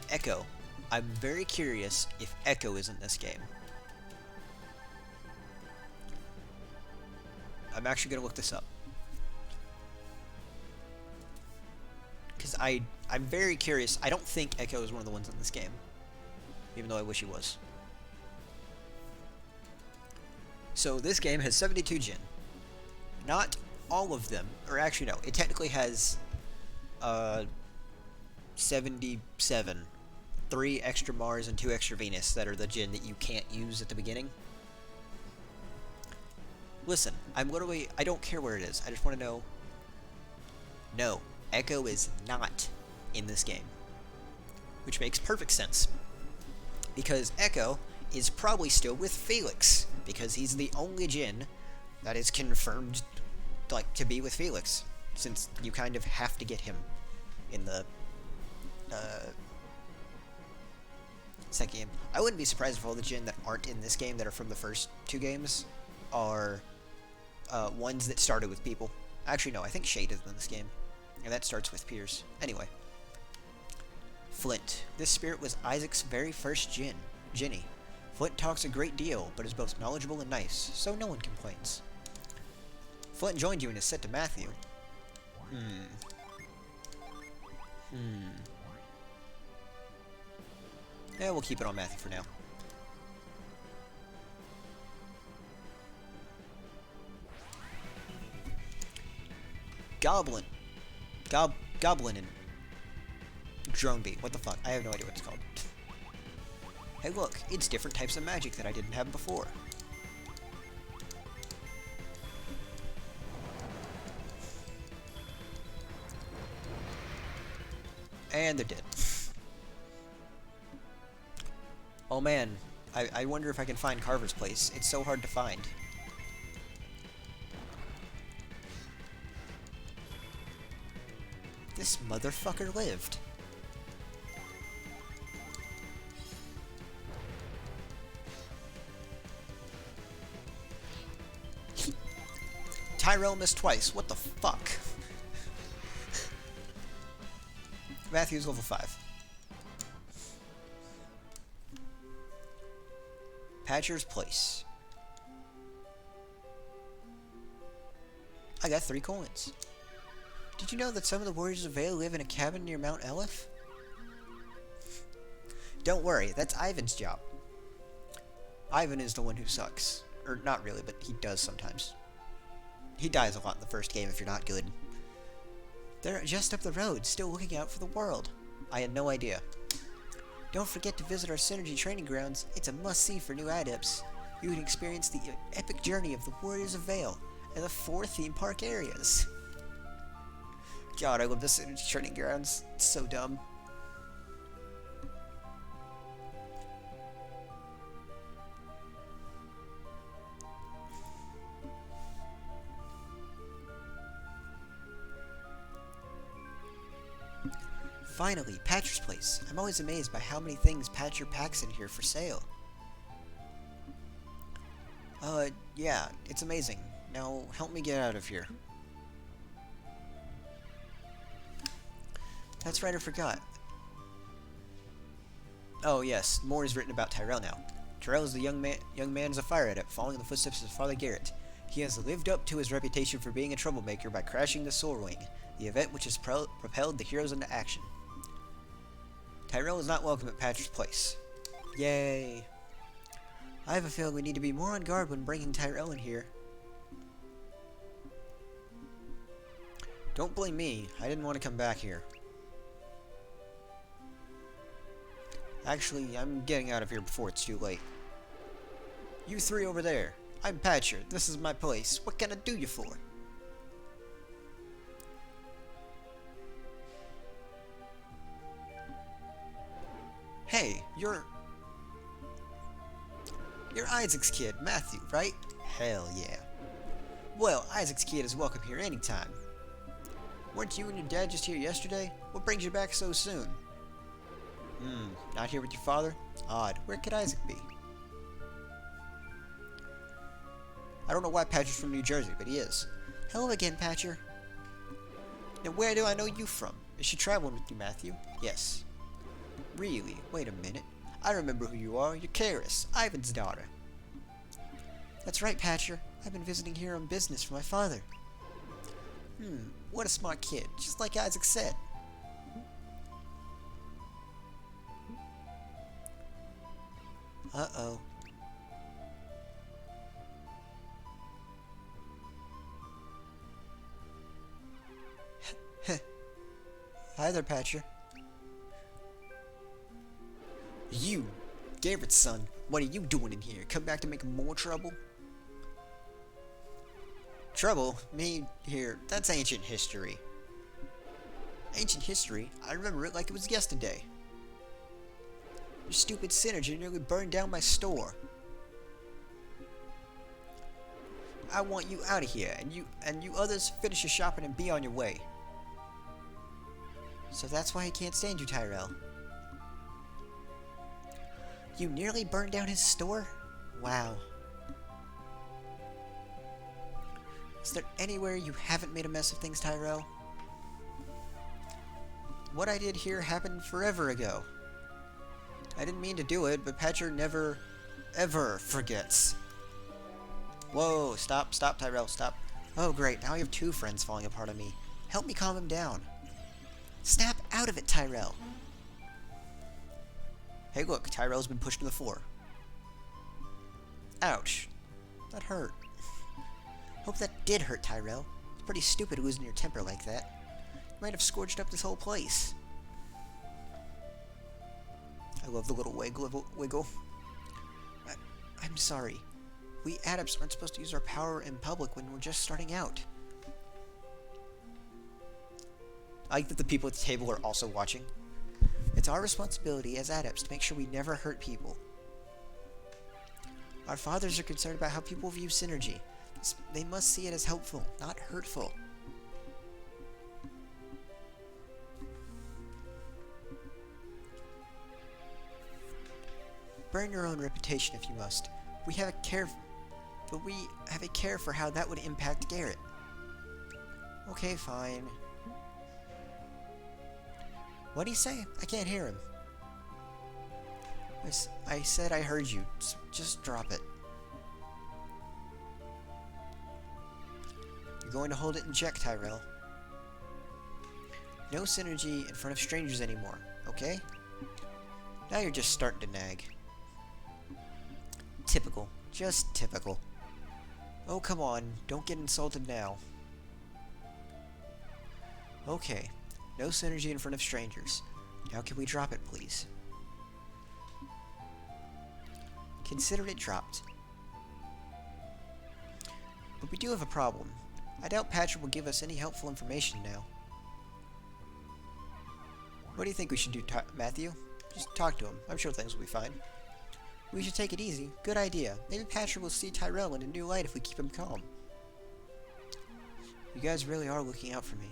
Echo. I'm very curious if Echo is in this game. I'm actually going to look this up. Because I'm very curious. I don't think Echo is one of the ones in this game. Even though I wish he was. So this game has 72 Djinn. Not all of them. Or actually no. It technically has... 77. 3 extra Mars and 2 extra Venus that are the Djinn that you can't use at the beginning. Listen, I don't care where it is. I just want to know. No, Echo is not in this game. Which makes perfect sense. Because Echo is probably still with Felix. Because he's the only Djinn that is confirmed, like, to be with Felix. Since you kind of have to get him in the second game. I wouldn't be surprised if all the Djinn that aren't in this game that are from the first 2 games are ones that started with people. Actually, no, I think Shade is in this game. And that starts with Pierce. Anyway. Flint. This spirit was Isaac's very first Djinni. Flint talks a great deal, but is both knowledgeable and nice, so no one complains. Flint joined you and is said to Matthew. Yeah, we'll keep it on Matthew for now. Goblin and Dronebeat. What the fuck? I have no idea what it's called. Hey look, it's different types of magic that I didn't have before. And they're dead. Oh man, I wonder if I can find Carver's place. It's so hard to find. This motherfucker lived. Tyrell missed twice. What the fuck? Matthew's level 5. Patcher's place. I got 3 coins. Did you know that some of the Warriors of Vale live in a cabin near Mount Elif? Don't worry, that's Ivan's job. Ivan is the one who sucks. Or not really, but he does sometimes. He dies a lot in the first game if you're not good. They're just up the road, still looking out for the world. I had no idea. Don't forget to visit our Synergy training grounds. It's a must-see for new adepts. You can experience the epic journey of the Warriors of Vale and the 4 theme park areas. God, I love the Synergy training grounds. It's so dumb. Finally, Patcher's Place. I'm always amazed by how many things Patcher packs in here for sale. Yeah, it's amazing. Now, help me get out of here. That's right, I forgot. Oh yes, more is written about Tyrell now. Tyrell is the young man as a fire adept, following in the footsteps of his father Garrett. He has lived up to his reputation for being a troublemaker by crashing the Soarwing, the event which has propelled the heroes into action. Tyrell is not welcome at Patcher's Place. Yay! I have a feeling we need to be more on guard when bringing Tyrell in here. Don't blame me. I didn't want to come back here. Actually, I'm getting out of here before it's too late. You 3 over there. I'm Patcher. This is my place. What can I do you for? Hey, you're Isaac's kid, Matthew, right? Hell yeah. Well, Isaac's kid is welcome here anytime. Weren't you and your dad just here yesterday? What brings you back so soon? Not here with your father? Odd. Where could Isaac be? I don't know why Patcher's from New Jersey, but he is. Hello again, Patcher. Now where do I know you from? Is she traveling with you, Matthew? Yes. Really? Wait a minute. I remember who you are. You're Karis, Ivan's daughter. That's right, Patcher. I've been visiting here on business for my father. What a smart kid. Just like Isaac said. Uh-oh. Hi there, Patcher. You, Garrett's son, what are you doing in here? Come back to make more trouble? Trouble? Me here? That's ancient history. Ancient history? I remember it like it was yesterday. Your stupid Synergy nearly burned down my store. I want you out of here, and you others finish your shopping and be on your way. So that's why he can't stand you, Tyrell. You nearly burned down his store? Wow. Is there anywhere you haven't made a mess of things, Tyrell? What I did here happened forever ago. I didn't mean to do it, but Patcher never, ever forgets. Whoa, stop, Tyrell, stop. Oh great, now I have 2 friends falling apart on me. Help me calm him down. Snap out of it, Tyrell. Hey look, Tyrell's been pushed to the floor. Ouch. That hurt. Hope that did hurt, Tyrell. It's pretty stupid losing your temper like that. You might have scorched up this whole place. I love the little wiggle. I'm sorry. We adepts aren't supposed to use our power in public when we're just starting out. I like that the people at the table are also watching. It's our responsibility as adepts to make sure we never hurt people. Our fathers are concerned about how people view Synergy. They must see it as helpful, not hurtful. Burn your own reputation if you must. We have a care for how that would impact Garrett. Okay, fine. What'd he say? I can't hear him. I said I heard you. Just drop it. You're going to hold it in check, Tyrell. No Synergy in front of strangers anymore, okay? Now you're just starting to nag. Typical. Just typical. Oh, come on. Don't get insulted now. Okay. No Synergy in front of strangers. Now can we drop it, please? Consider it dropped. But we do have a problem. I doubt Patrick will give us any helpful information now. What do you think we should do, Matthew? Just talk to him. I'm sure things will be fine. We should take it easy. Good idea. Maybe Patrick will see Tyrell in a new light if we keep him calm. You guys really are looking out for me.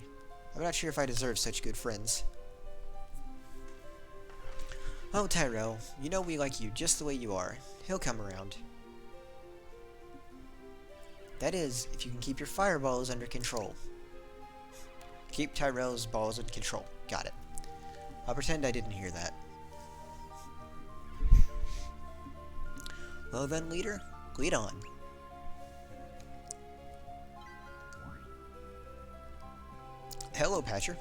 I'm not sure if I deserve such good friends. Oh, Tyrell, you know we like you just the way you are. He'll come around. That is, if you can keep your fireballs under control. Keep Tyrell's balls under control. Got it. I'll pretend I didn't hear that. Well then, leader, lead on. Hello, Patcher.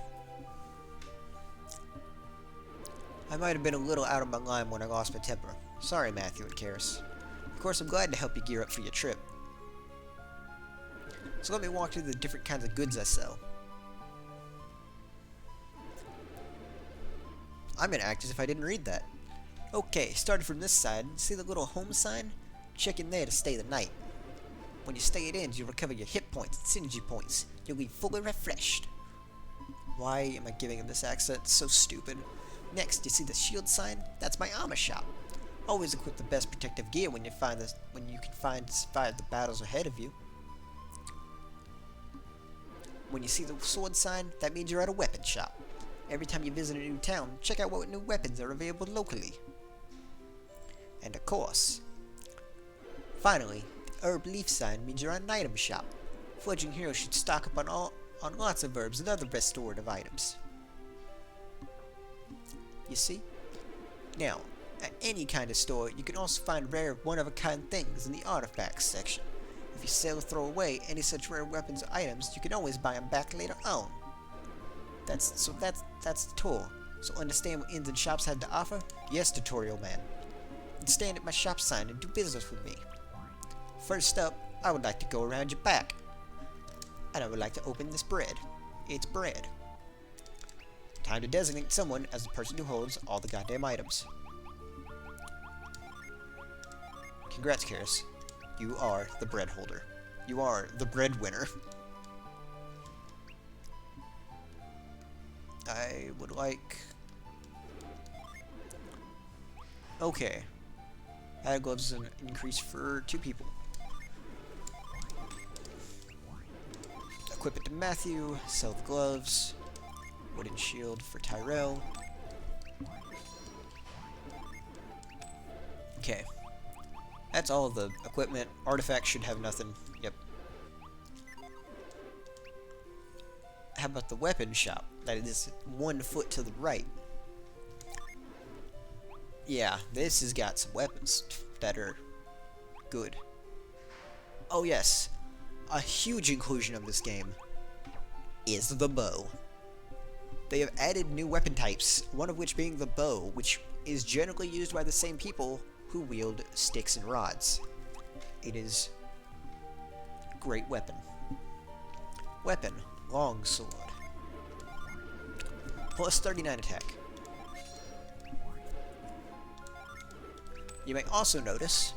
I might have been a little out of my line when I lost my temper. Sorry, Matthew and Karis. Of course, I'm glad to help you gear up for your trip. So let me walk through the different kinds of goods I sell. I'm gonna act as if I didn't read that. Okay, starting from this side, see the little home sign? Check in there to stay the night. When you stay at inns, you'll recover your hit points and synergy points. You'll be fully refreshed. Why am I giving him this accent? It's so stupid. Next, you see the shield sign? That's my armor shop. Always equip the best protective gear when you can find to survive the battles ahead of you. When you see the sword sign, that means you're at a weapon shop. Every time you visit a new town, check out what new weapons are available locally. And of course, finally, the herb leaf sign means you're at an item shop. Fledgling heroes should stock up on lots of herbs and other restorative items. You see? Now, at any kind of store, you can also find rare, one-of-a-kind things in the artifacts section. If you sell or throw away any such rare weapons or items, you can always buy them back later on. That's the tour. So understand what inns and shops have to offer? Yes, tutorial man. And stand at my shop sign and do business with me. First up, I would like to go around your back. And I would like to open this bread. It's bread. Time to designate someone as the person who holds all the goddamn items. Congrats, Karis. You are the bread holder. You are the breadwinner. I would like... Okay. Add gloves is an increase for 2 people. Equip it to Matthew. Sell the gloves. Wooden shield for Tyrell. Okay. That's all of the equipment. Artifacts should have nothing. Yep. How about the weapon shop? That is 1 foot to the right. Yeah, this has got some weapons that are good. Oh yes, a huge inclusion of this game is the bow. They have added new weapon types, one of which being the bow, which is generally used by the same people who wield sticks and rods. It is a great weapon. Weapon, long sword. Plus 39 attack. You may also notice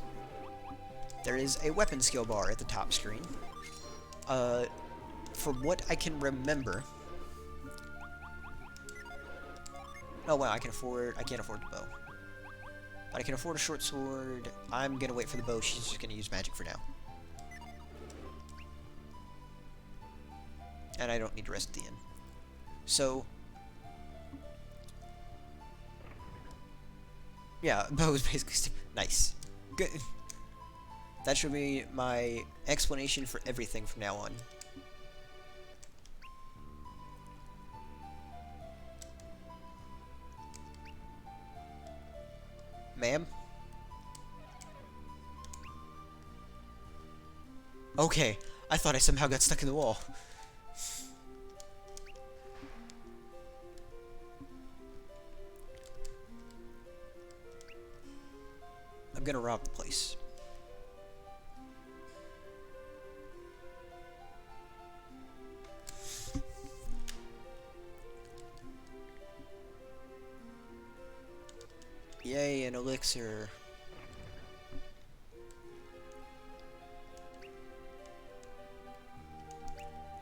there is a weapon skill bar at the top screen. From what I can remember... Oh well, I can't afford the bow. But I can afford a short sword. I'm gonna wait for the bow. She's just gonna use magic for now. And I don't need to rest at the inn. So... yeah, bow is basically... nice. Good. That should be my explanation for everything from now on. Ma'am? Okay, I thought I somehow got stuck in the wall. I'm gonna rob the place. Yay, an elixir.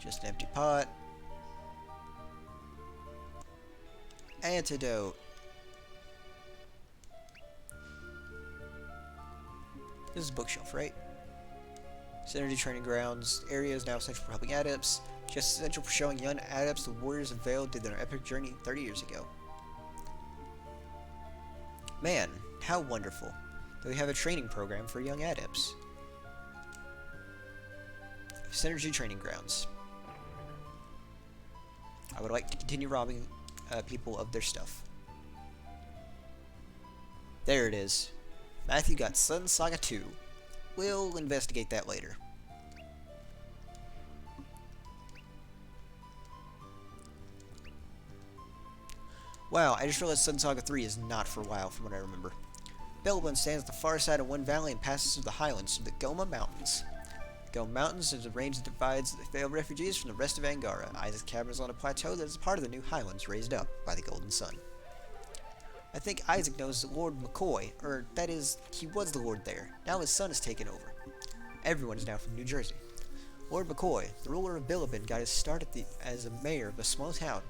Just an empty pot. Antidote. This is a bookshelf, right? Synergy Training Grounds. Area is now essential for helping adepts. Just essential for showing young adepts the Warriors of Vale did their epic journey 30 years ago. Man, how wonderful that we have a training program for young adepts. Synergy Training Grounds. I would like to continue robbing people of their stuff. There it is. Matthew got Sun Saga 2. We'll investigate that later. Wow, I just realized Sun Saga 3 is not for a while from what I remember. Belbun stands at the far side of one valley and passes through the highlands to the Goma Mountains. Goma Mountains is a range that divides the Vale refugees from the rest of Angara. Isaac's cabin is on a plateau that is part of the new highlands raised up by the Golden Sun. I think Isaac knows Lord McCoy, or that is, he was the lord there. Now his son has taken over. Everyone is now from New Jersey. Lord McCoy, the ruler of Bilibin, got his start as a mayor of a small town.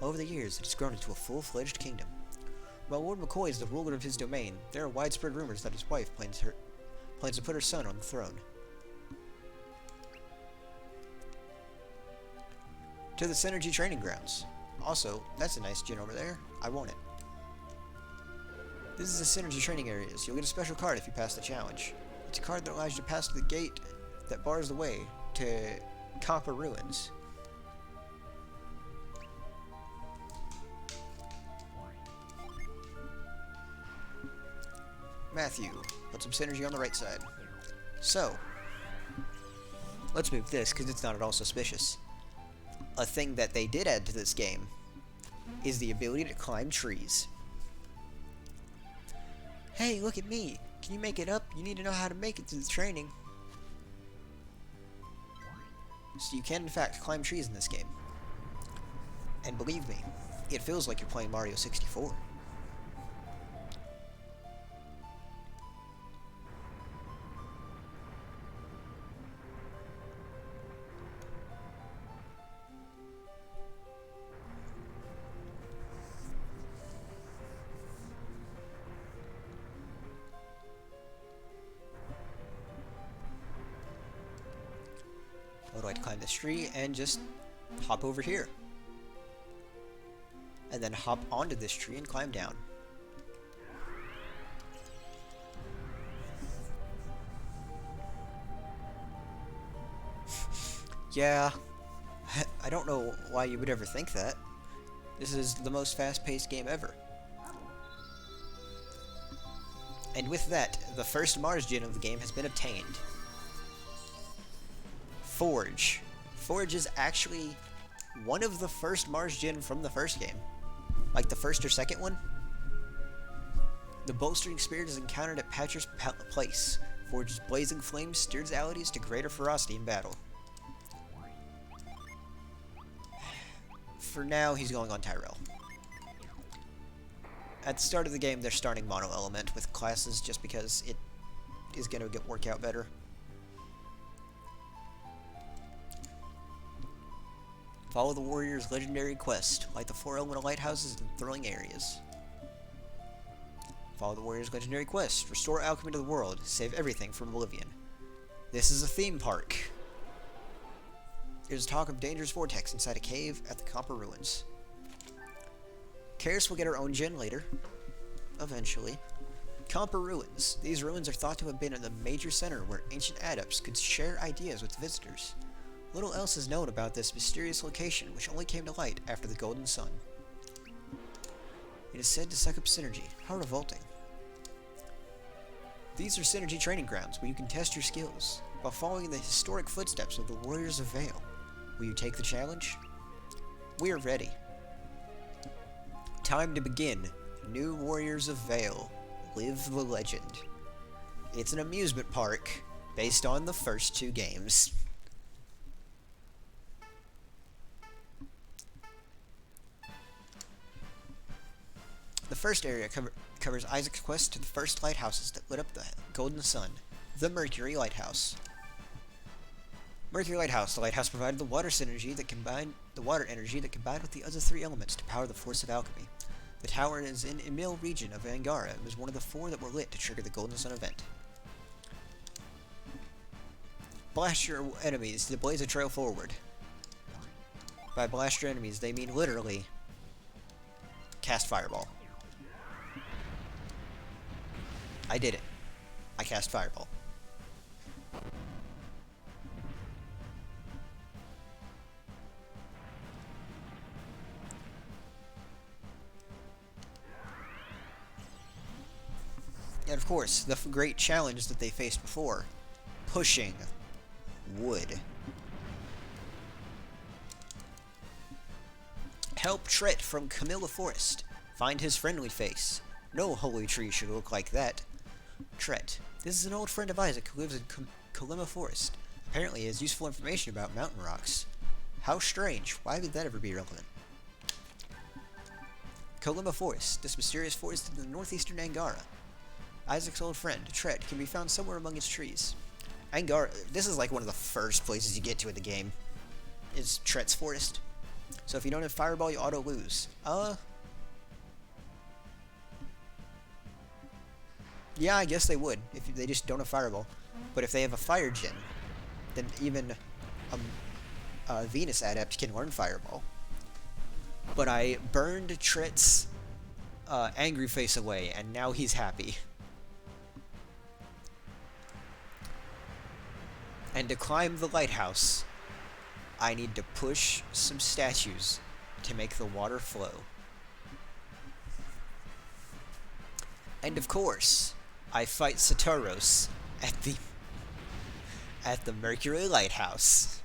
Over the years, it has grown into a full-fledged kingdom. While Lord McCoy is the ruler of his domain, there are widespread rumors that his wife plans to put her son on the throne. To the Synergy Training Grounds. Also, that's a nice gin over there. I want it. This is the Synergy Training Areas. You'll get a special card if you pass the challenge. It's a card that allows you to pass the gate that bars the way to Kampa Ruins. Matthew, put some synergy on the right side. So, let's move this because it's not at all suspicious. A thing that they did add to this game is the ability to climb trees. Hey, look at me. Can you make it up? You need to know how to make it through the training. So you can in fact climb trees in this game. And believe me, it feels like you're playing Mario 64. I would like to climb this tree and just hop over here. And then hop onto this tree and climb down. Yeah, I don't know why you would ever think that. This is the most fast-paced game ever. And with that, the first Mars Gin of the game has been obtained. Forge. Forge is actually one of the first Mars Gin from the first game. Like the first or second one. The bolstering spirit is encountered at Patcher's Place. Forge's blazing flame steers allies to greater ferocity in battle. For now, he's going on Tyrell. At the start of the game, they're starting Mono Element with classes just because it is going to work out better. Follow the warrior's legendary quest, light the 4 elemental lighthouses in thrilling areas. Follow the warrior's legendary quest, restore alchemy to the world, save everything from oblivion. This is a theme park. There's talk of dangerous vortex inside a cave at the Kampa Ruins. Karis will get her own gin later. Eventually. Kampa Ruins. These ruins are thought to have been in the major center where ancient adepts could share ideas with visitors. Little else is known about this mysterious location, which only came to light after the Golden Sun. It is said to suck up synergy. How revolting. These are Synergy Training Grounds, where you can test your skills, while following the historic footsteps of the Warriors of Vale. Will you take the challenge? We are ready. Time to begin. New Warriors of Vale. Live the legend. It's an amusement park, based on the first 2 games. The first area covers Isaac's quest to the first lighthouses that lit up the Golden Sun, the Mercury Lighthouse. Mercury Lighthouse. The lighthouse provided the water energy that combined with the other three elements to power the force of alchemy. The tower is in Emil region of Angara and was one of the 4 that were lit to trigger the Golden Sun event. Blast your enemies to blaze a trail forward. By blast your enemies, they mean literally cast Fireball. I did it. I cast Fireball. And of course, the great challenge that they faced before, pushing wood. Help Tret from Camilla Forest. Find his friendly face. No holy tree should look like that. Tret. This is an old friend of Isaac who lives in Kalima Forest. Apparently he has useful information about mountain rocks. How strange. Why would that ever be relevant? Kalima Forest. This mysterious forest in the northeastern Angara. Isaac's old friend, Tret, can be found somewhere among its trees. Angara, this is like one of the first places you get to in the game, is Tret's Forest. So if you don't have Fireball, you auto-lose. Yeah, I guess they would, if they just don't have Fireball. But if they have a Fire Gen, then even a Venus Adept can learn Fireball. But I burned Tret's angry face away, and now he's happy. And to climb the lighthouse, I need to push some statues to make the water flow. And of course, I fight Saturos at the Mercury Lighthouse.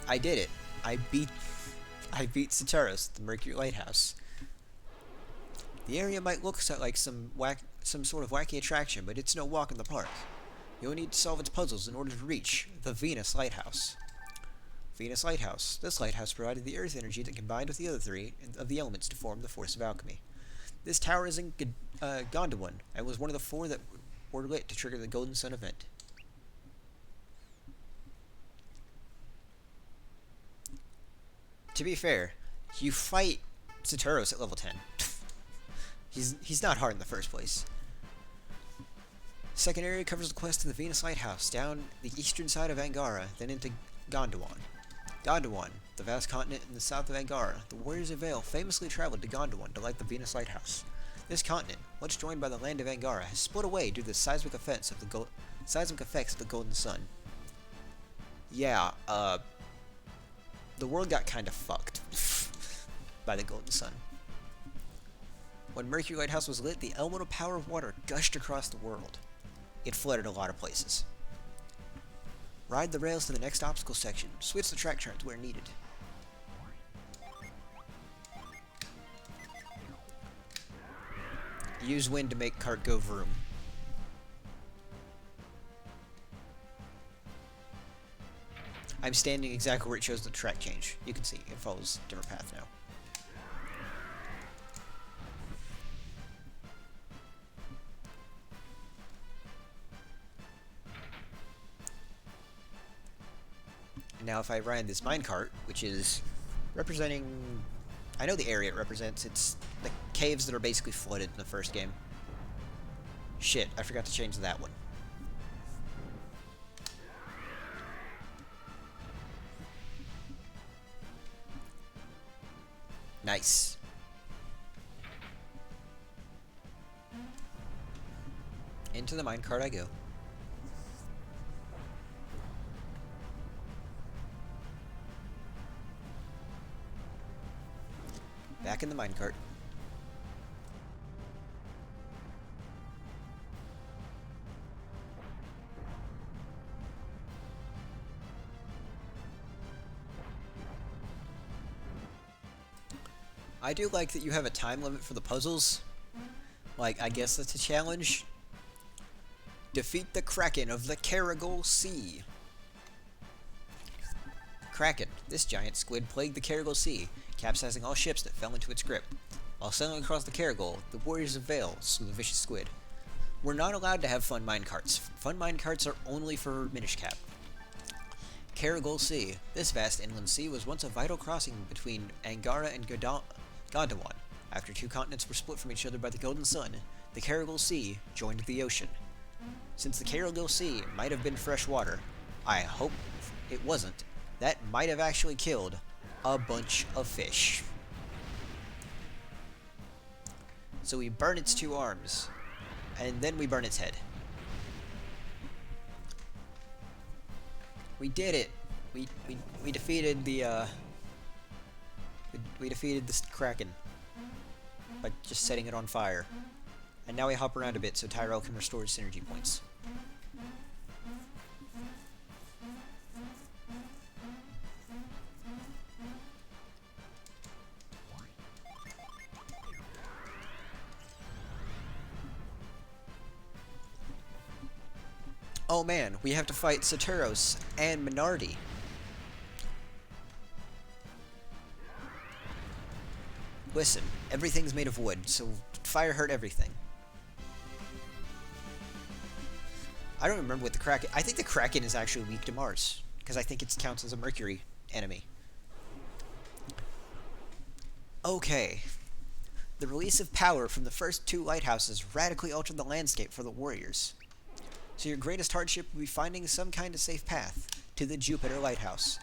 I did it. I beat Saturos at the Mercury Lighthouse. The area might look like some sort of wacky attraction, but it's no walk in the park. You'll need to solve its puzzles in order to reach the Venus Lighthouse. Venus Lighthouse. This lighthouse provided the earth energy that combined with the other 3 of the elements to form the force of alchemy. This tower is in Gondwan, and was one of the 4 that were lit to trigger the Golden Sun event. To be fair, you fight Saturos at level 10. He's not hard in the first place. Second area covers the quest to the Venus Lighthouse, down the eastern side of Angara, then into Gondwan. Gondwan, the vast continent in the south of Angara, the warriors of Vale famously traveled to Gondwan to light the Venus Lighthouse. This continent, once joined by the land of Angara, has split away due to the seismic effects of the Golden Sun. Yeah, the world got kind of fucked by the Golden Sun. When Mercury Lighthouse was lit, the elemental power of water gushed across the world. It flooded a lot of places. Ride the rails to the next obstacle section. Switch the track turns where needed. Use wind to make cart go vroom. I'm standing exactly where it shows the track change. You can see it follows a different path now. Now if I ran this minecart, which is representing... I know the area it represents. It's the caves that are basically flooded in the first game. Shit, I forgot to change that one. Nice. Into the minecart I go. Back in the minecart. I do like that you have a time limit for the puzzles. Like, I guess that's a challenge. Defeat the Kraken of the Caragol Sea. Kraken. This giant squid plagued the Caragol Sea, capsizing all ships that fell into its grip. While sailing across the Caragol, the warriors of Vale slew the vicious squid. We're not allowed to have fun minecarts. Fun minecarts are only for Minish Cap. Karagol Sea. This vast inland sea was once a vital crossing between Angara and Gondawan. After two continents were split from each other by the Golden Sun, the Karagol Sea joined the ocean. Since the Karagol Sea might have been fresh water, I hope it wasn't, that might have actually killed a bunch of fish. So we burn its two arms, and then we burn its head. We did it! We defeated the, we defeated this Kraken by just setting it on fire. And now we hop around a bit so Tyrell can restore his synergy points. Oh man, we have to fight Saturos and Minardi. Listen, everything's made of wood, so fire hurt everything. I don't remember what the Kraken... I think the Kraken is actually weak to Mars, because I think it counts as a Mercury enemy. Okay. The release of power from the first two lighthouses radically altered the landscape for the warriors. So your greatest hardship will be finding some kind of safe path to the Jupiter Lighthouse.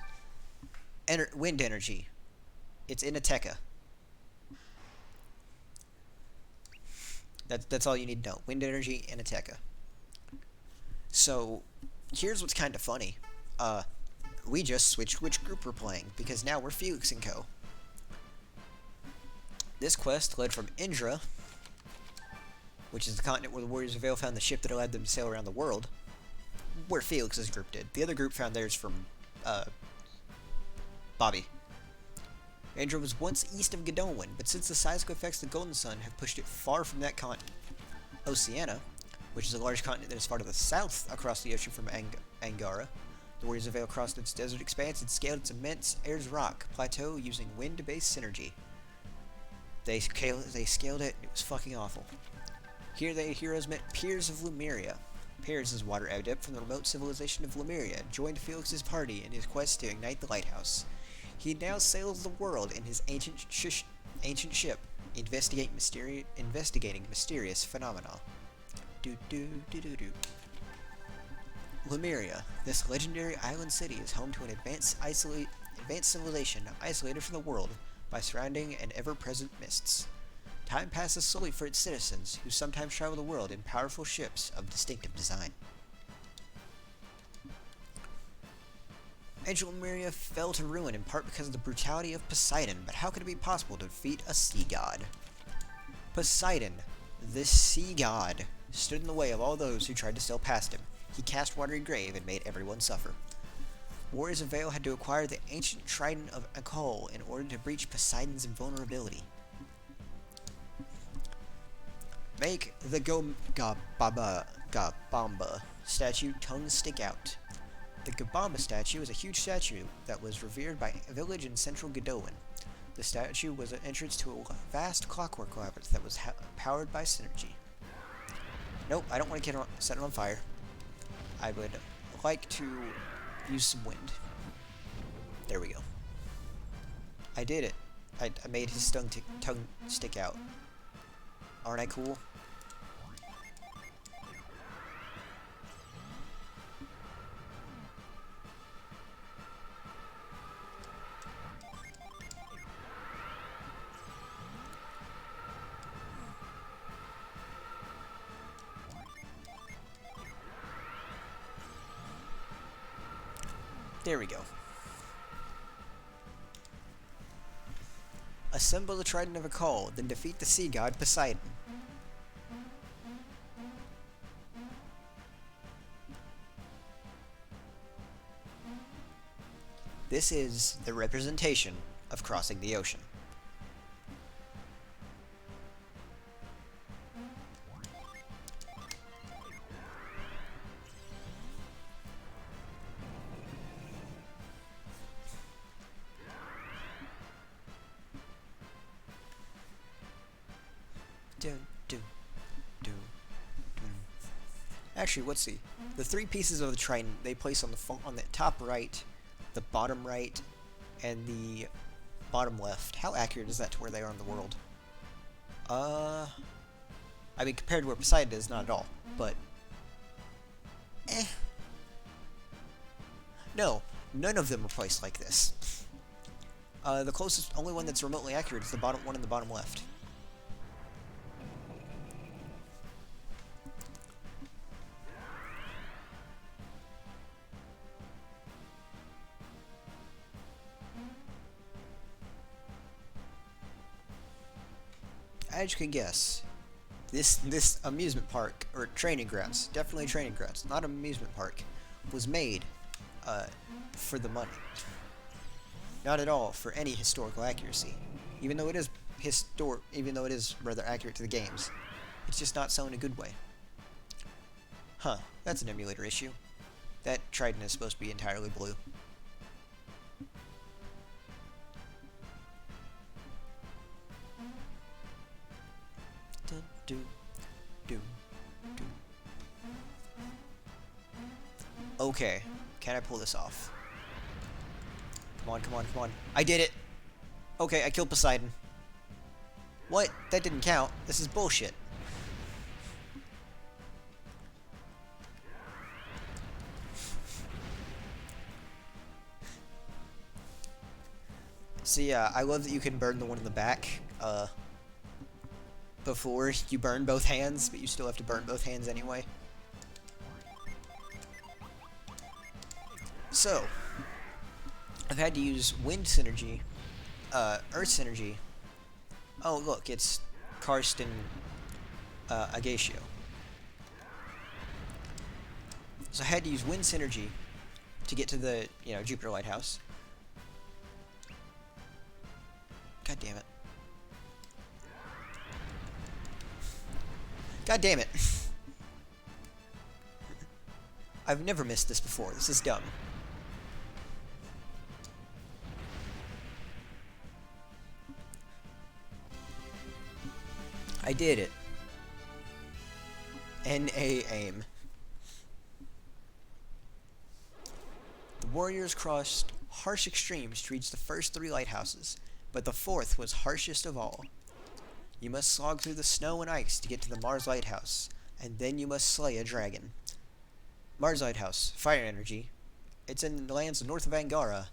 Wind energy. It's in Ateca. That's all you need to know. Wind energy in Ateca. So, here's what's kind of funny. We just switched which group we're playing, because now we're Felix & Co. This quest led from Indra, which is the continent where the Warriors of Vale found the ship that allowed them to sail around the world, where Felix's group did. The other group found theirs from, Bobby. Indra was once east of Godolwyn, but since the seismic effects of the Golden Sun have pushed it far from that continent, Oceania, which is a large continent that is far to the south across the ocean from Angara, the Warriors of Vale crossed its desert expanse and scaled its immense Ayers Rock plateau using wind-based synergy. They scaled it, and it was fucking awful. Here the heroes met Piers of Lemuria. Piers is water adept from the remote civilization of Lemuria and joined Felix's party in his quest to ignite the lighthouse. He now sails the world in his ancient ship, investigating mysterious phenomena. Lemuria. This legendary island city is home to an advanced civilization isolated from the world by surrounding and ever-present mists. Time passes slowly for its citizens, who sometimes travel the world in powerful ships of distinctive design. Ancient Lemuria fell to ruin in part because of the brutality of Poseidon, but how could it be possible to defeat a sea god? Poseidon, the sea god, stood in the way of all those who tried to sail past him. He cast Watery Grave and made everyone suffer. Warriors of Vale had to acquire the ancient trident of Akol in order to breach Poseidon's invulnerability. Make the Gabamba statue tongue stick out. The Gabamba statue is a huge statue that was revered by a village in central Godolwyn. The statue was an entrance to a vast clockwork labyrinth that was powered by synergy. Nope, I don't want to set it on fire. I would like to use some wind. There we go. I did it. I made his tongue stick out. Aren't I cool? There we go. Assemble the Trident of Akol, then defeat the sea god Poseidon. This is the representation of crossing the ocean. Actually, let's see. The three pieces of the trident they place on the top right, the bottom right, and the bottom left. How accurate is that to where they are in the world? I mean, compared to where Poseidon is, not at all. But, eh. No, none of them are placed like this. The closest, only one that's remotely accurate is the bottom one in the bottom left. As you can guess, this amusement park, or training grounds, definitely training grounds, not an amusement park, was made for the money. Not at all for any historical accuracy. Even though it is rather accurate to the games, it's just not so in a good way. Huh, that's an emulator issue. That trident is supposed to be entirely blue. Dun, dun, dun, dun. Okay, can I pull this off? Come on, come on, come on. I did it! Okay, I killed Poseidon. What? That didn't count. This is bullshit. So yeah, I love that you can burn the one in the back, before you burn both hands, but you still have to burn both hands anyway. So, I've had to use wind synergy, earth synergy. Oh look, it's Karst and Agatio. So I had to use wind synergy to get to the, Jupiter Lighthouse. God damn it. God damn it. I've never missed this before. This is dumb. I did it. N.A. aim. The warriors crossed harsh extremes to reach the first three lighthouses, but the fourth was harshest of all. You must slog through the snow and ice to get to the Mars Lighthouse, and then you must slay a dragon. Mars Lighthouse, fire energy. It's in the lands north of Angara.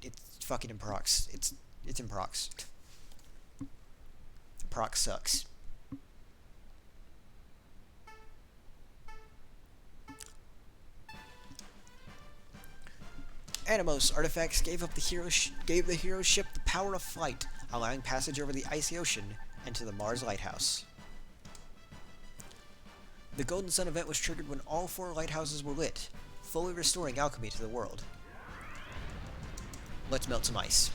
It's fucking in Prox. It's in Prox. Prox sucks. Animos artifacts gave the hero's ship the power of flight, allowing passage over the icy ocean and to the Mars Lighthouse. The Golden Sun event was triggered when all four lighthouses were lit, fully restoring alchemy to the world. Let's melt some ice.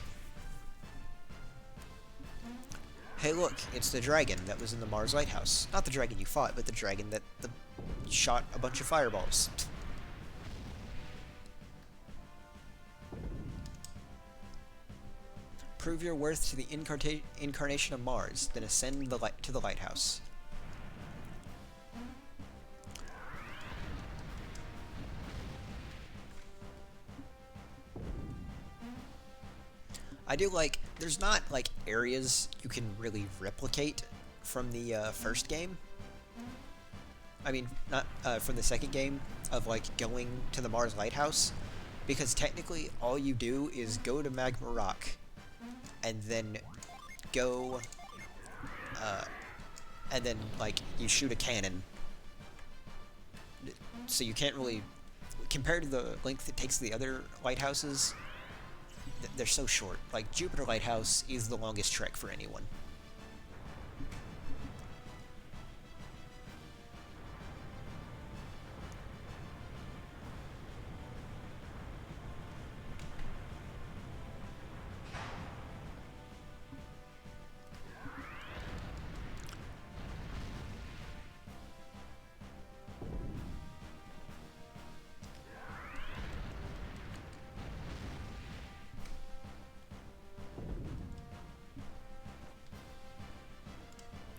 Hey look, it's the dragon that was in the Mars Lighthouse. Not the dragon you fought, but the dragon that shot a bunch of fireballs. Prove your worth to the incarnation of Mars, then ascend to the lighthouse. I do like, there's not like areas you can really replicate from the first game. I mean, not from the second game of like going to the Mars Lighthouse, because technically all you do is go to Magma Rock and then go, and then, like, you shoot a cannon. So you can't really, compared to the length it takes to the other lighthouses, they're so short. Like, Jupiter Lighthouse is the longest trek for anyone.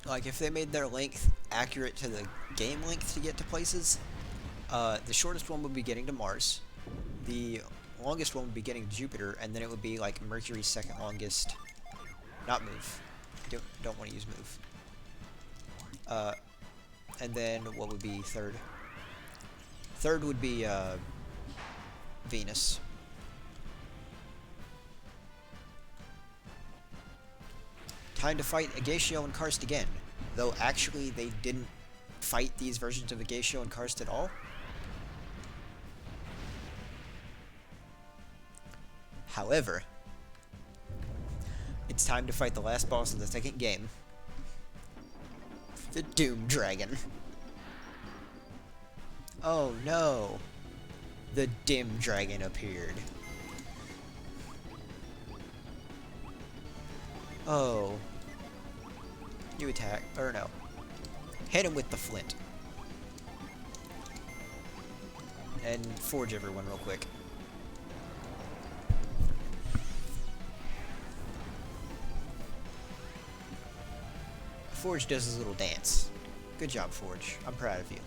Like, if they made their length accurate to the game length to get to places, the shortest one would be getting to Mars, the longest one would be getting to Jupiter, and then it would be like Mercury's second longest. Not move. Don't want to use move. And then what would be third? Third would be Venus. Time to fight Agatio and Karst again. Though actually they didn't fight these versions of Agatio and Karst at all. However, it's time to fight the last boss of the second game. The Doom Dragon. Oh no! The Dim Dragon appeared. Oh. You attack. Or no. Hit him with the flint. And forge everyone real quick. Forge does his little dance. Good job, Forge. I'm proud of you.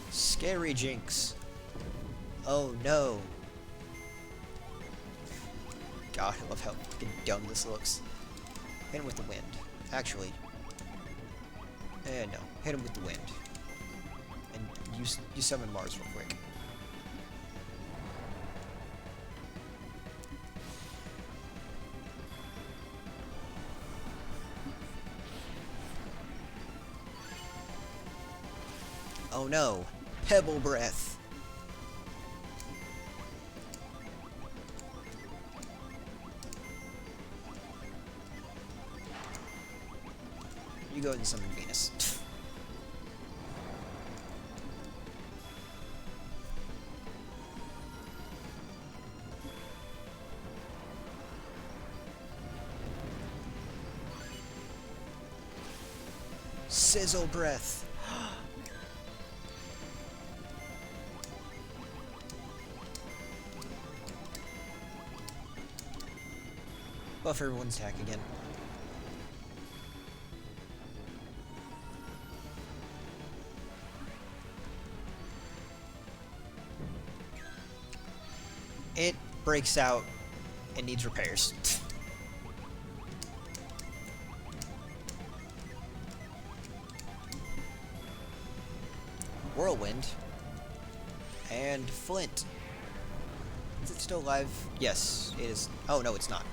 Scary Jinx. Oh no. God, I love how fucking dumb this looks. Hit him with the wind. Actually. No. Hit him with the wind. And you summon Mars real quick. Oh no. Pebble Breath. You go ahead and summon Venus. Sizzle Breath. Buff everyone's attack again. It breaks out and needs repairs. Whirlwind. And Flint. Is it still alive? Yes, it is. Oh, no, it's not.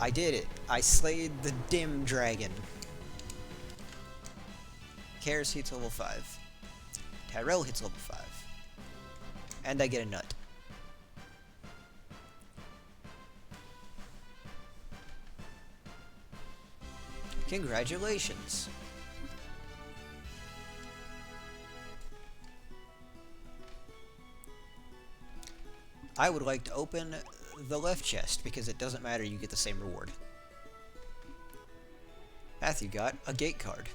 I did it. I slayed the Dim Dragon. Karis hits level 5. Tyrell hits level 5. And I get a nut. Congratulations. I would like to open the left chest, because it doesn't matter, you get the same reward. Matthew got a gate card.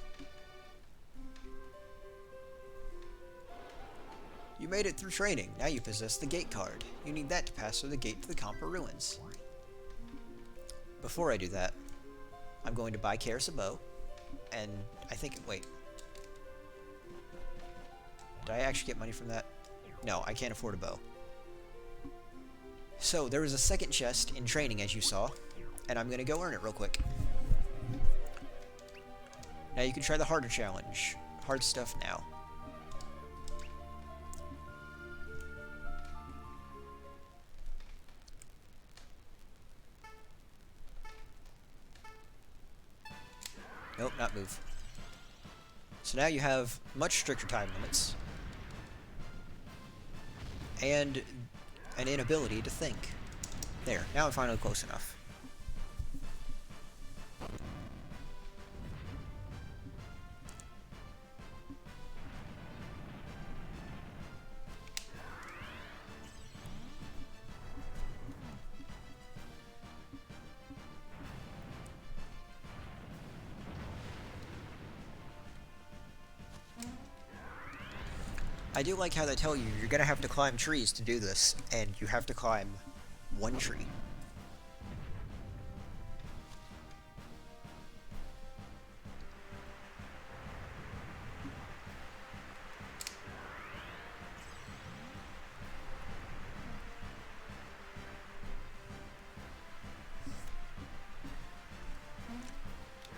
You made it through training. Now you possess the gate card. You need that to pass through the gate to the Compa Ruins. Before I do that, I'm going to buy Karis a bow, and I think... wait. Did I actually get money from that? No, I can't afford a bow. So, there was a second chest in training, as you saw, and I'm going to go earn it real quick. Now you can try the harder challenge. Hard stuff now. Nope, not move. So now you have much stricter time limits. And an inability to think. There, now I'm finally close enough. I do like how they tell you you're gonna have to climb trees to do this, and you have to climb one tree.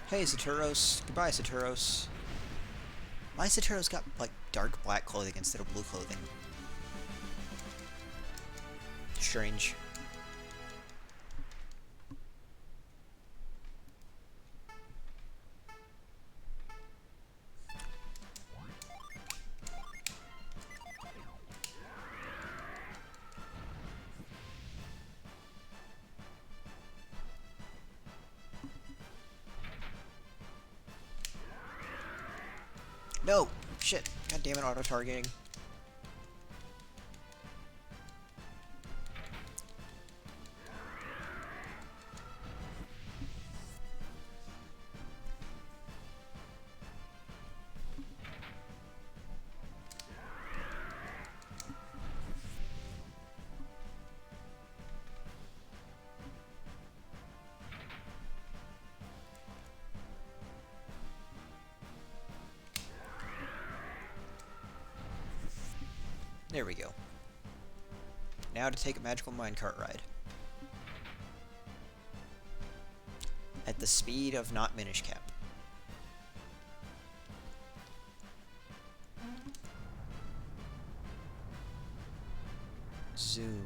Hey, Saturos. Goodbye, Saturos. Why Saturos got, like, dark black clothing instead of blue clothing? Strange. No! Shit. God damn it, auto-targeting. There we go. Now to take a magical minecart ride. At the speed of not Minish Cap. Zoom.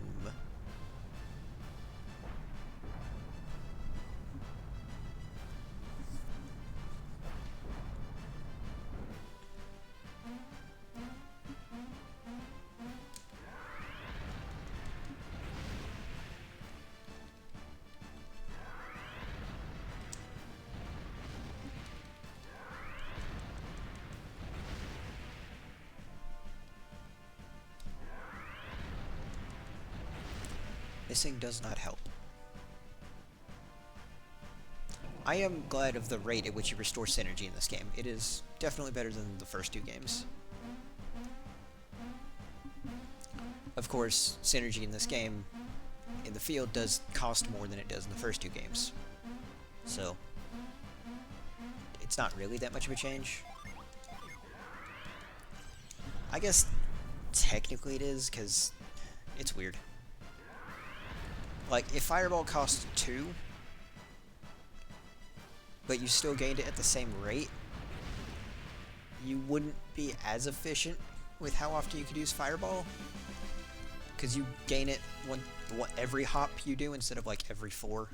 Missing does not help. I am glad of the rate at which you restore synergy in this game. It is definitely better than the first two games. Of course, synergy in this game, in the field, does cost more than it does in the first two games. So, it's not really that much of a change. I guess technically it is, because it's weird. Like, if Fireball cost 2, but you still gained it at the same rate, you wouldn't be as efficient with how often you could use Fireball. Because you gain it every hop you do instead of like every 4.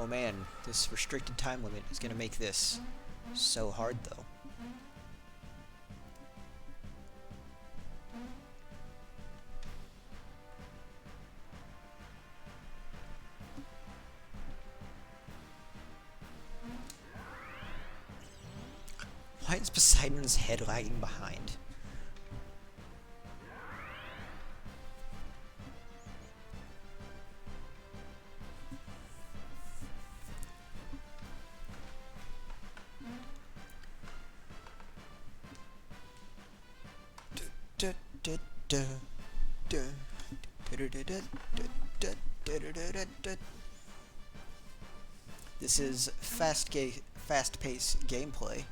Oh man, this restricted time limit is going to make this so hard though. Why is Poseidon's head lagging behind? This is fast-paced gameplay.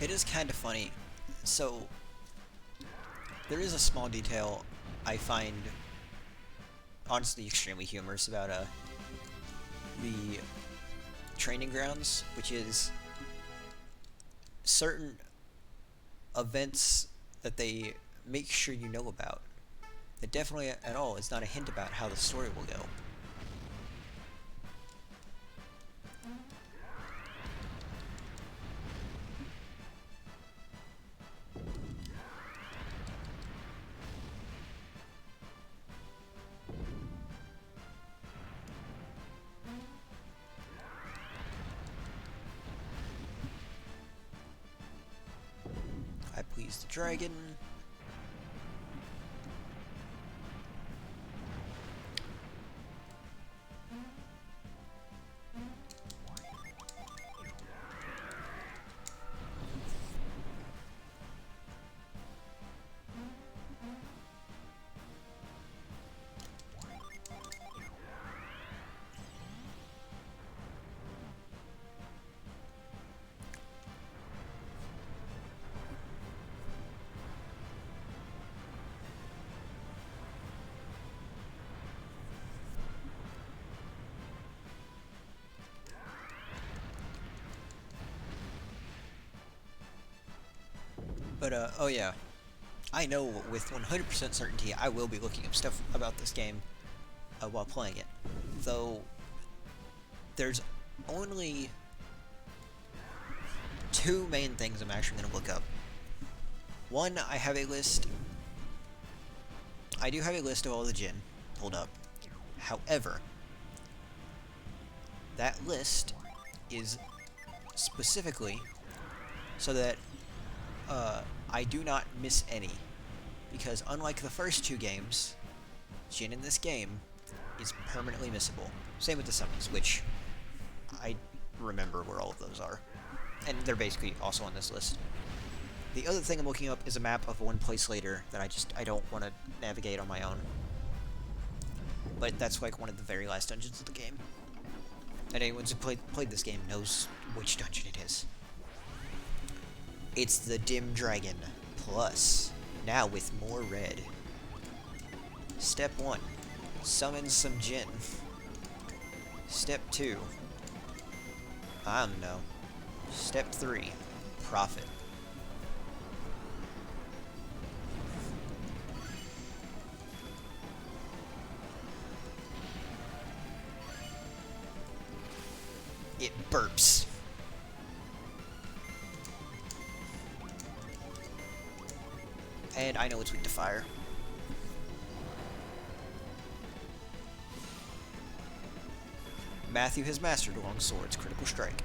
It is kind of funny. So, there is a small detail I find honestly extremely humorous about the training grounds, which is certain events that they make sure you know about. It definitely at all is not a hint about how the story will go. I please the dragon. But, oh yeah. I know with 100% certainty I will be looking up stuff about this game while playing it. Though, there's only two main things I'm actually going to look up. One, I have a list. I do have a list of all the Jin pulled up. However, that list is specifically so that I do not miss any. Because unlike the first two games, Jin in this game is permanently missable. Same with the summons, which I remember where all of those are. And they're basically also on this list. The other thing I'm looking up is a map of One Place Later that I don't want to navigate on my own. But that's like one of the very last dungeons of the game. And anyone who's played this game knows which dungeon it is. It's the Dim Dragon Plus, now with more red. Step 1, summon some Jin. Step 2, I don't know. Step 3, profit. It burps. And I know it's weak to fire. Matthew has mastered long swords, critical strike.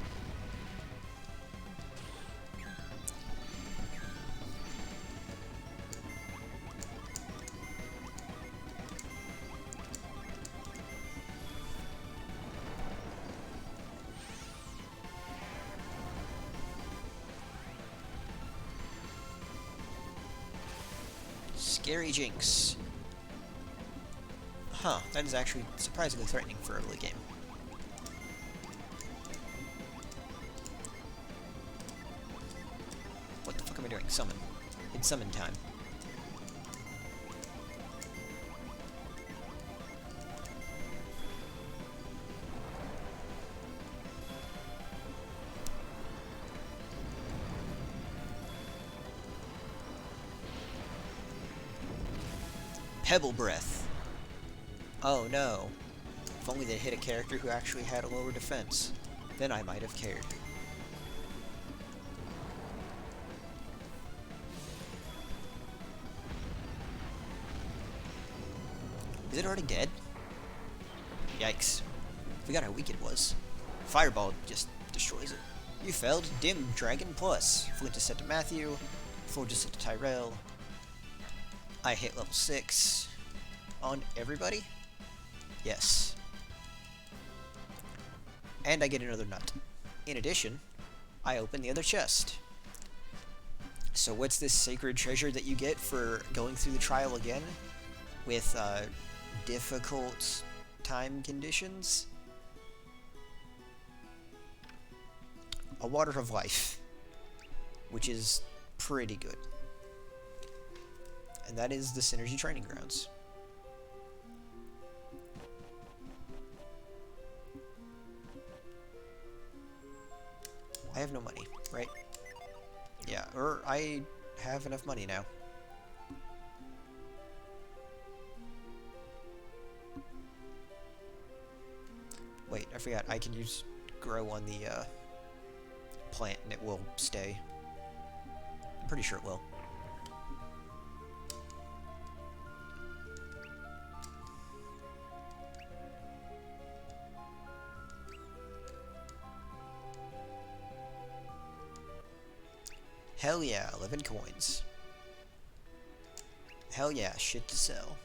Scary Jinx. Huh, that is actually surprisingly threatening for early game. What the fuck am I doing? Summon. It's summon time. Pebble Breath. Oh no. If only they hit a character who actually had a lower defense. Then I might have cared. Is it already dead? Yikes. Forgot how weak it was. Fireball just destroys it. You failed Dim Dragon Plus. Flint is set to Matthew. Forge is set to Tyrell. I hit level 6 on everybody? Yes. And I get another nut. In addition, I open the other chest. So what's this sacred treasure that you get for going through the trial again? With, difficult time conditions? A Water of Life. which is pretty good. And that is the Synergy Training Grounds. I have no money, right? Yeah, or I have enough money now. Wait, I forgot. I can use grow on the plant and it will stay. I'm pretty sure it will. Hell yeah, 11 coins. Hell yeah, shit to sell.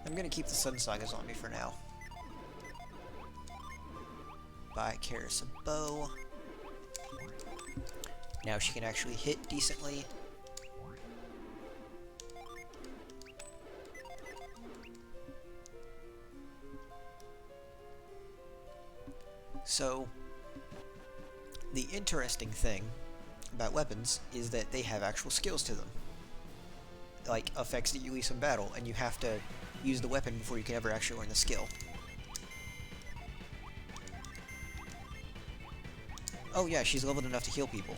I'm gonna keep the Sun Sagas on me for now. Buy Karis a bow. Now she can actually hit decently. So, the interesting thing about weapons is that they have actual skills to them. Like, effects that you release in battle, and you have to use the weapon before you can ever actually learn the skill. Oh yeah, she's leveled enough to heal people.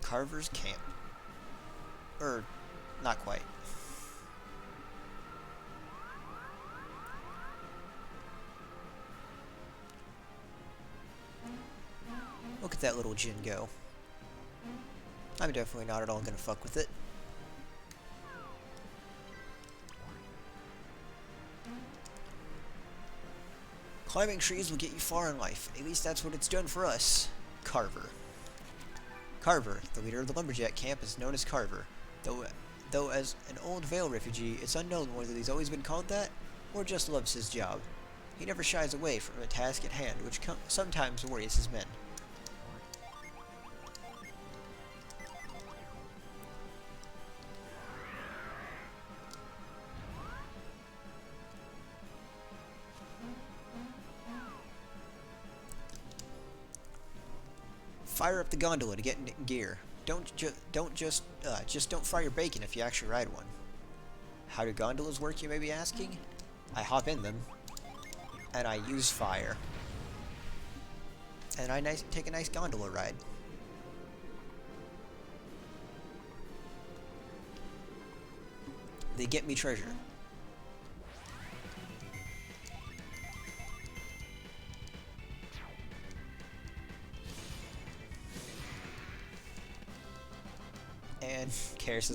Carver's Camp. Not quite. Look at that little Jin go. I'm definitely not at all gonna fuck with it. Climbing trees will get you far in life. At least that's what it's done for us. Carver. Carver, the leader of the lumberjack camp, is known as Carver. Though as an old Vale refugee, it's unknown whether he's always been called that, or just loves his job. He never shies away from a task at hand, which sometimes worries his men. Fire up the gondola to get in gear. Don't don't fry your bacon if you actually ride one. How do gondolas work, you may be asking? I hop in them, and I use fire, and I take a nice gondola ride. They get me treasure. And Karis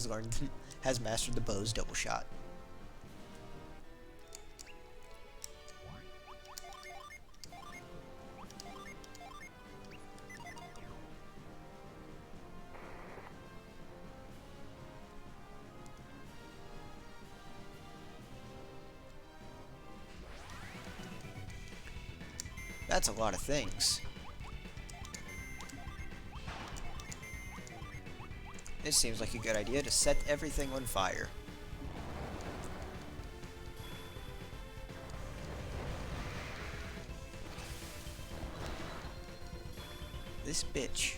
has mastered the bow's double shot. That's a lot of things. It seems like a good idea to set everything on fire. This bitch.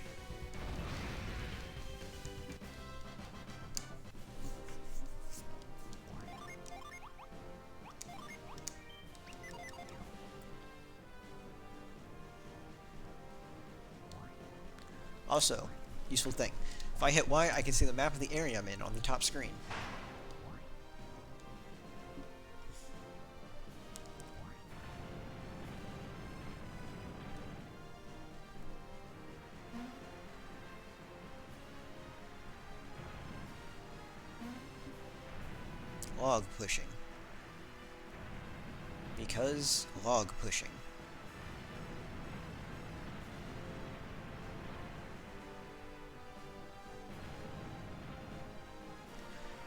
Also, useful thing. If I hit Y, I can see the map of the area I'm in on the top screen. log pushing. Because log pushing.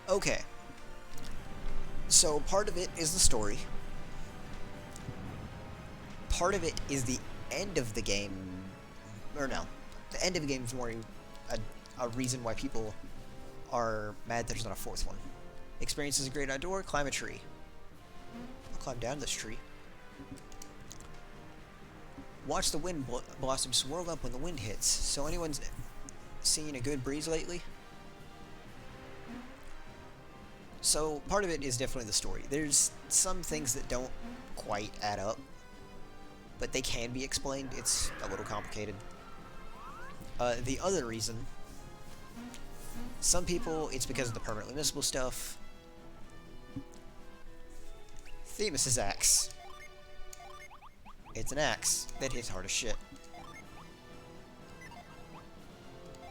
Okay. So part of it is the story. Part of it is the end of the game. Or no. The end of the game is more a reason why people are mad there's not a fourth one. Experiences a great outdoor, climb a tree. I'll climb down this tree. Watch the wind blossoms swirl up when the wind hits. So anyone's seen a good breeze lately? So part of it is definitely the story. There's some things that don't quite add up, but they can be explained. It's a little complicated. The other reason, some people, it's because of the permanently missable stuff. Themis' axe. It's an axe that hits hard as shit.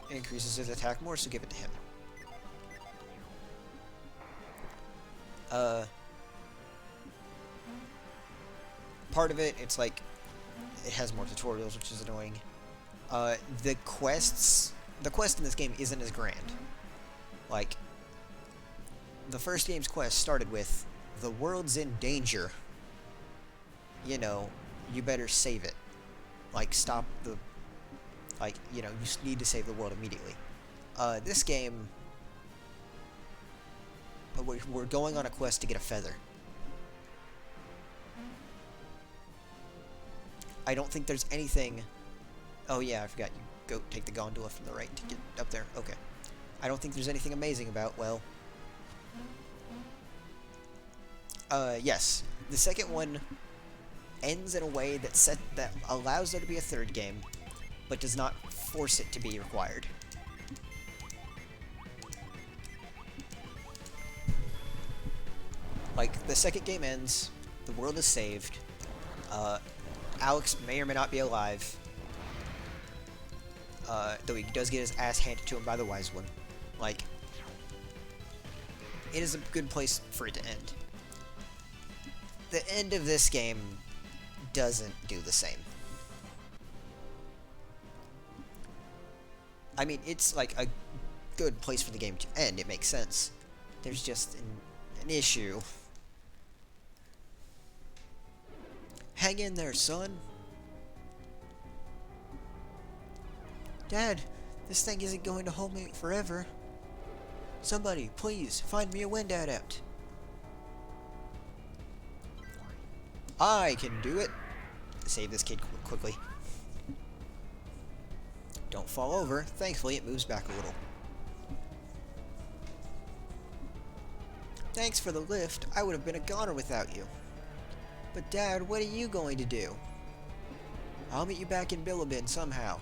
It increases his attack more, so give it to him. Part of it, it's like, it has more tutorials, which is annoying. The quest in this game isn't as grand. Like, the first game's quest started with, the world's in danger. You know, you better save it. Like, stop the... Like, you know, you need to save the world immediately. This game... We're going on a quest to get a feather. I don't think there's anything... Oh yeah, I forgot. You go take the gondola from the right to get up there. Okay. I don't think there's anything amazing about, well... yes. The second one ends in a way that allows there to be a third game, but does not force it to be required. Like, the second game ends, the world is saved, Alex may or may not be alive, though he does get his ass handed to him by the Wise One. Like, it is a good place for it to end. The end of this game doesn't do the same. I mean, it's like a good place for the game to end, it makes sense. There's just an issue. Hang in there, son. Dad, this thing isn't going to hold me forever. Somebody, please, find me a wind adept. I can do it. Save this kid quickly. Don't fall over. Thankfully, it moves back a little. Thanks for the lift. I would have been a goner without you. But Dad, what are you going to do? I'll meet you back in Bilibin somehow.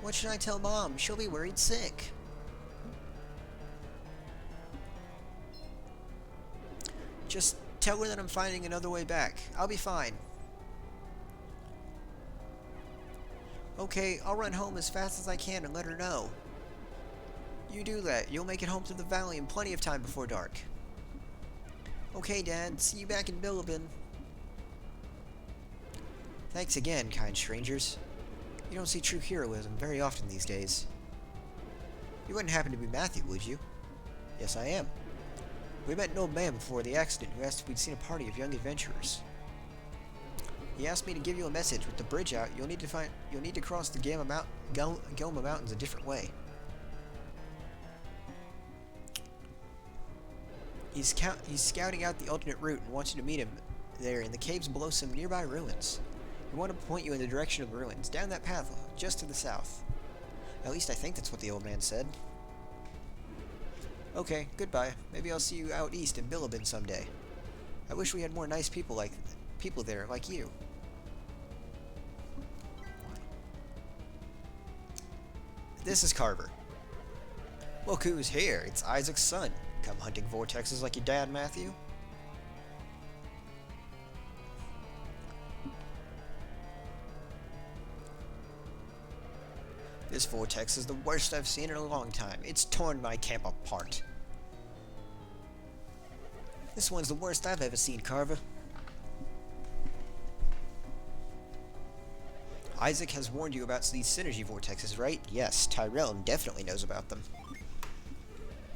What should I tell Mom? She'll be worried sick. Just tell her that I'm finding another way back. I'll be fine. Okay, I'll run home as fast as I can and let her know. You do that. You'll make it home through the valley in plenty of time before dark. Okay, Dad. See you back in Bilibin. Thanks again, kind strangers. You don't see true heroism very often these days. You wouldn't happen to be Matthew, would you? Yes, I am. We met an old man before the accident who asked if we'd seen a party of young adventurers. He asked me to give you a message. With the bridge out, you'll need to cross the Gelma Mountains a different way. He's scouting out the alternate route and wants you to meet him there in the caves below some nearby ruins. We want to point you in the direction of the ruins, down that path, just to the south. At least I think that's what the old man said. Okay, goodbye. Maybe I'll see you out east in Bilibin someday. I wish we had more nice people there like you. This is Carver. Look who's here. It's Isaac's son. Come hunting vortexes like your dad, Matthew? This vortex is the worst I've seen in a long time. It's torn my camp apart. This one's the worst I've ever seen, Carver. Isaac has warned you about these synergy vortexes, right? Yes, Tyrell definitely knows about them.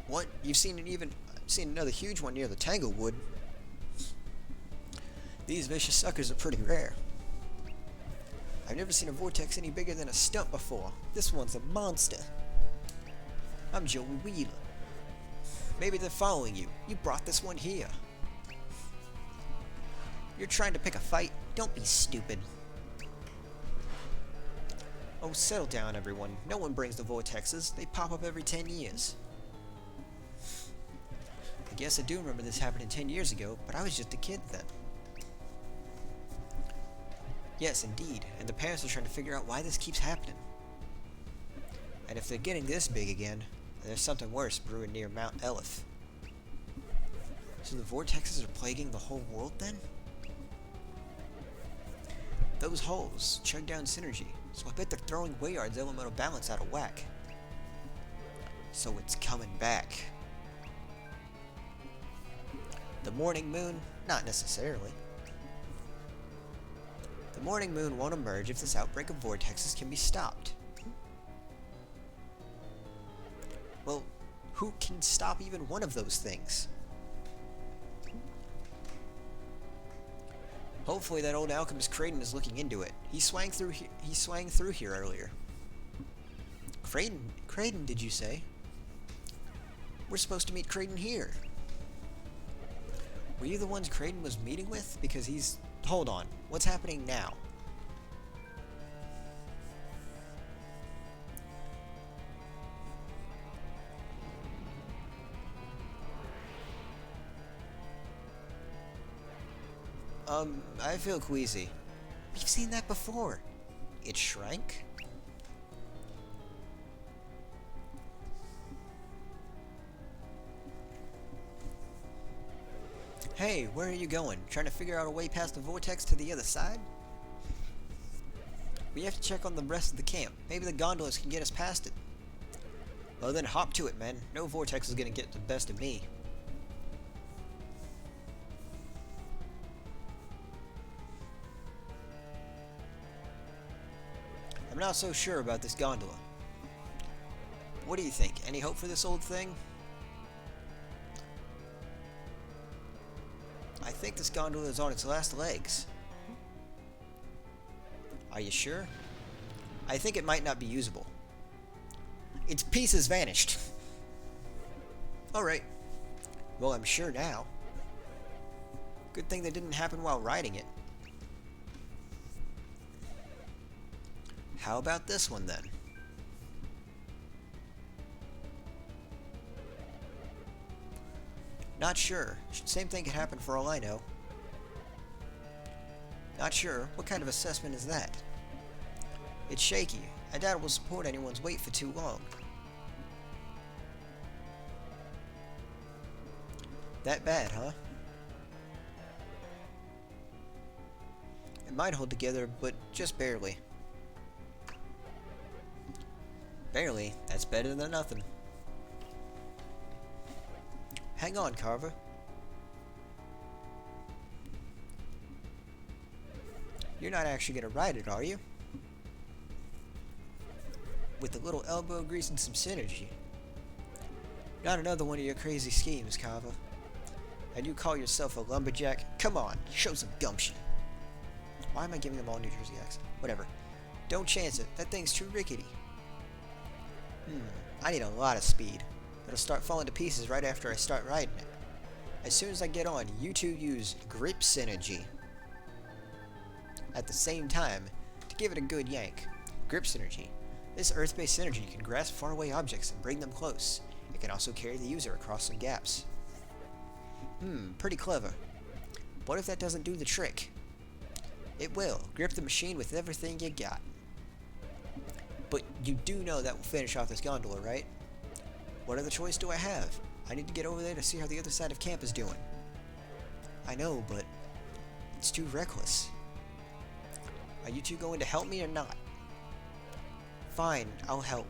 What? You've seen another huge one near the Tanglewood? These vicious suckers are pretty rare. I've never seen a vortex any bigger than a stump before. This one's a monster. I'm Joey Wheeler. Maybe they're following you. You brought this one here. You're trying to pick a fight? Don't be stupid. Oh, settle down, everyone. No one brings the vortexes. They pop up every 10 years. I guess I do remember this happening 10 years ago, but I was just a kid then. Yes, indeed, and the parents are trying to figure out why this keeps happening. And if they're getting this big again, then there's something worse brewing near Mount Elif. So the vortexes are plaguing the whole world then? Those holes chug down synergy, so I bet they're throwing Wayard's elemental balance out of whack. So it's coming back. The Morning Moon? Not necessarily. The Morning Moon won't emerge if this outbreak of vortexes can be stopped. Well, who can stop even one of those things? Hopefully that old alchemist Kraden is looking into it. He swang through here earlier. Kraden, did you say? We're supposed to meet Kraden here. Were you the ones Kraden was meeting with? Because he's... Hold on. What's happening now? I feel queasy. We've seen that before. It shrank? Hey, where are you going? Trying to figure out a way past the vortex to the other side? We have to check on the rest of the camp. Maybe the gondolas can get us past it. Well then, hop to it, man. No vortex is gonna get the best of me. I'm not so sure about this gondola. What do you think? Any hope for this old thing? I think this gondola is on its last legs. Are you sure? I think it might not be usable. Its piece has vanished. Alright. Well, I'm sure now. Good thing that didn't happen while riding it. How about this one then? Not sure. Same thing could happen for all I know. Not sure. What kind of assessment is that? It's shaky. I doubt it will support anyone's weight for too long. That bad, huh? It might hold together, but just barely. Barely. That's better than nothing. Hang on, Carver. You're not actually gonna ride it, are you? With a little elbow grease and some synergy. Not another one of your crazy schemes, Carver. And you call yourself a lumberjack? Come on, show some gumption. Why am I giving them all New Jersey accent? Whatever. Don't chance it. That thing's too rickety. I need a lot of speed. It'll start falling to pieces right after I start riding it. As soon as I get on, you two use grip synergy at the same time to give it a good yank. Grip synergy. This earth-based synergy can grasp faraway objects and bring them close. It can also carry the user across some gaps. Pretty clever. What if that doesn't do the trick? It will. Grip the machine with everything you got. But you do know that will finish off this gondola, right? What other choice do I have? I need to get over there to see how the other side of camp is doing. I know, but it's too reckless. Are you two going to help me or not? Fine, I'll help.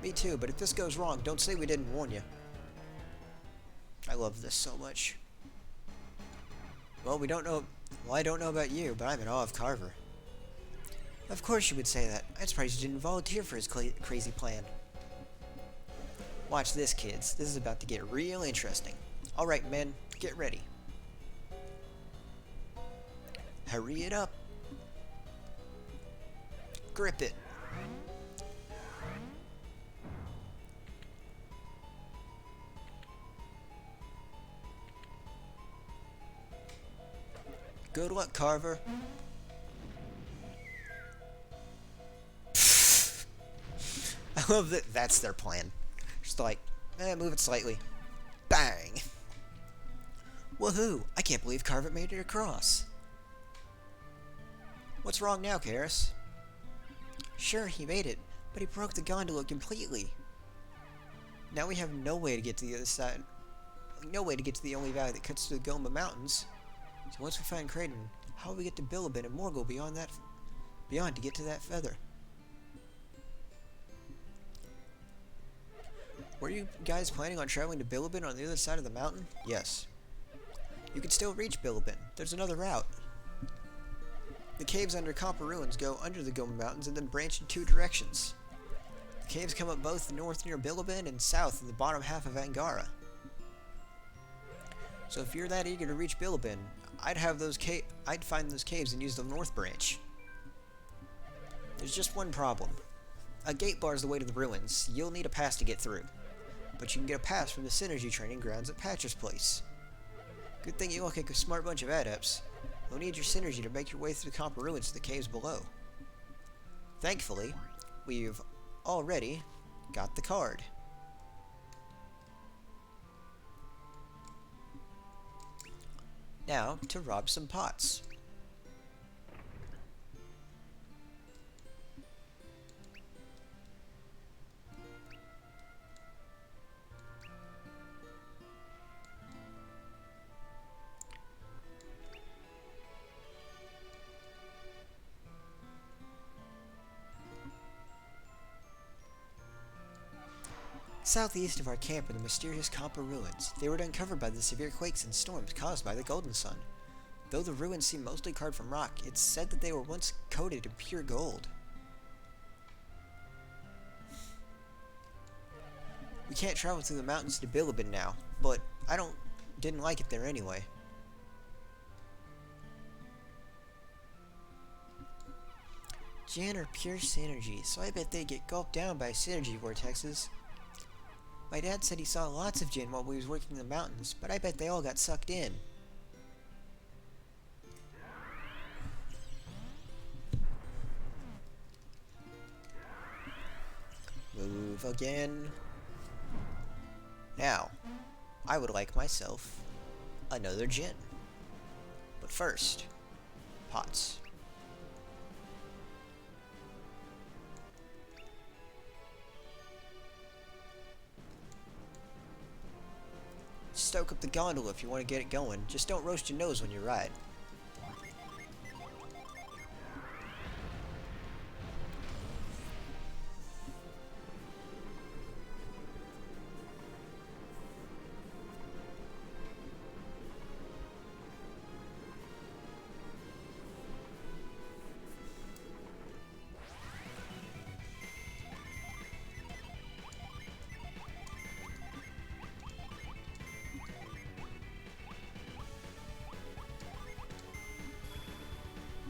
Me too, but if this goes wrong, don't say we didn't warn you. I love this so much. Well, we don't know. Well, I don't know about you, but I'm in awe of Carver. Of course you would say that. I'm surprised you didn't volunteer for his crazy plan. Watch this, kids. This is about to get real interesting. Alright, men, get ready. Hurry it up. Grip it. Good luck, Carver. I love that that's their plan. Just like, move it slightly. Bang! Woohoo! I can't believe Carver made it across. What's wrong now, Karis? Sure, he made it, but he broke the gondola completely. Now we have no way to get to the other side. No way to get to the only valley that cuts through the Goma Mountains. So once we find Kraden, how will we get to Bilibin and Morgul beyond to get to that feather? Were you guys planning on traveling to Bilibin on the other side of the mountain? Yes. You can still reach Bilibin. There's another route. The caves under Compa Ruins go under the Goma Mountains and then branch in two directions. The caves come up both north near Bilibin and south in the bottom half of Angara. So if you're that eager to reach Bilibin, I'd find those caves and use the north branch. There's just one problem. A gate bars the way to the ruins. You'll need a pass to get through. But you can get a pass from the Synergy training grounds at Patcher's Place. Good thing you look like a smart bunch of adepts. You'll need your Synergy to make your way through the Compa Ruins to the caves below. Thankfully, we've already got the card. Now, to rob some pots. Southeast of our camp are the mysterious Compa Ruins. They were uncovered by the severe quakes and storms caused by the Golden Sun. Though the ruins seem mostly carved from rock, it's said that they were once coated in pure gold. We can't travel through the mountains to Bilibin now, but I didn't like it there anyway. Jan are pure synergy, so I bet they get gulped down by synergy vortexes. My dad said he saw lots of Jinn while we was working in the mountains, but I bet they all got sucked in. Move again. Now, I would like myself another Jinn. But first, pots. Stoke up the gondola if you want to get it going. Just don't roast your nose when you ride.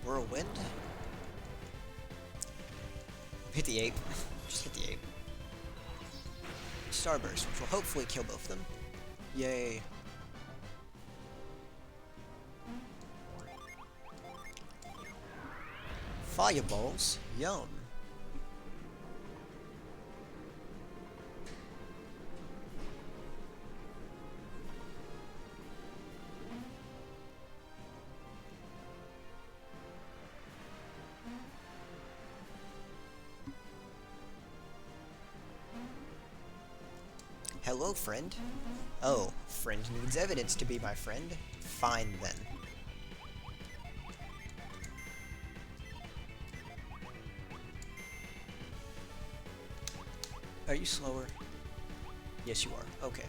Whirlwind. Hit the ape. Just hit the ape. Starburst, which will hopefully kill both of them. Yay. Fireballs. Yum. Hello, friend. Oh, friend needs evidence to be my friend. Fine, then. Are you slower? Yes, you are. Okay.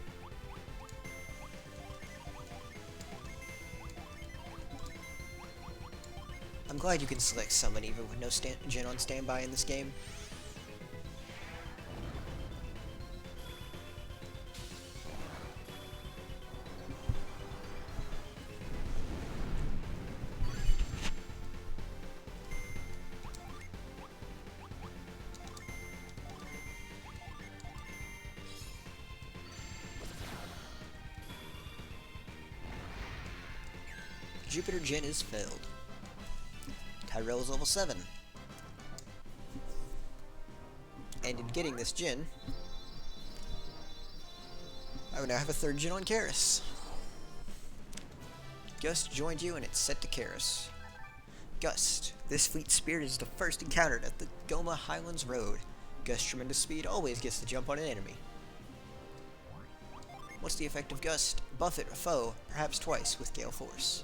I'm glad you can select summon even with no Jin on standby in this game. Jupiter Jin is filled. Tyrell is level 7. And in getting this Jin, I will now have a third Jin on Karis. Gust joined you and it's set to Karis. Gust. This fleet spirit is the first encountered at the Goma Highlands Road. Gust's tremendous speed always gets the jump on an enemy. What's the effect of Gust? Buff it a foe, perhaps twice, with Gale Force.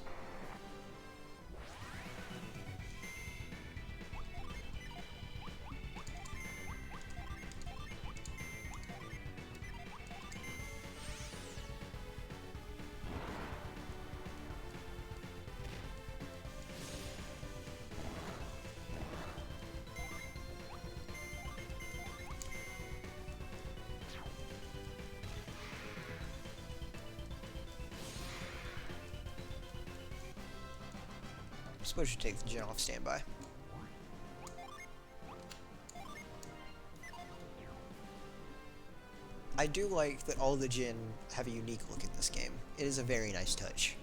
I suppose you take the Jin off standby. I do like that all the Jin have a unique look in this game. It is a very nice touch.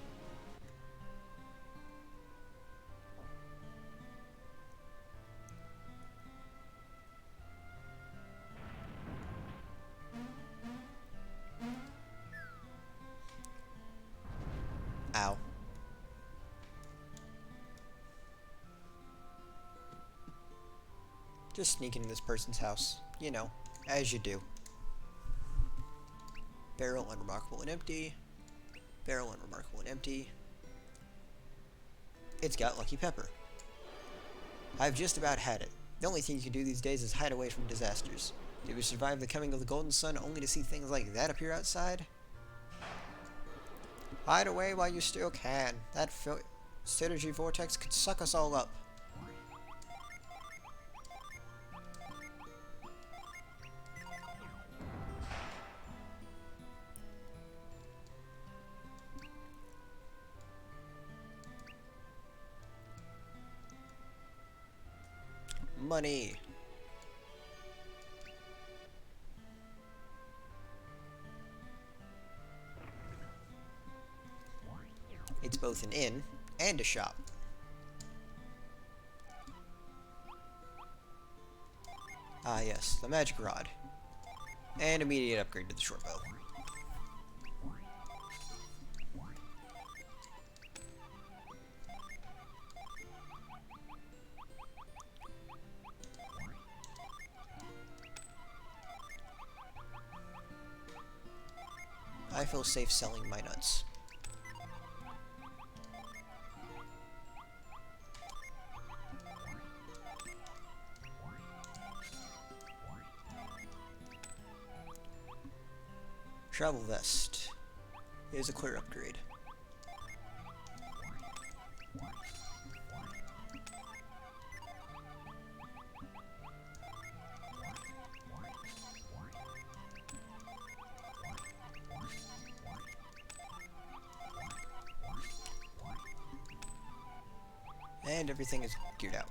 Ow. Just sneak into this person's house. You know, as you do. Barrel, unremarkable and empty. Barrel, unremarkable and empty. It's got Lucky Pepper. I've just about had it. The only thing you can do these days is hide away from disasters. Did we survive the coming of the Golden Sun only to see things like that appear outside? Hide away while you still can. That synergy vortex could suck us all up. Money. It's both an inn and a shop. Ah yes, the magic rod. And immediate upgrade to the short bow. I feel safe selling my nuts. Travel vest is a clear upgrade. And everything is geared out.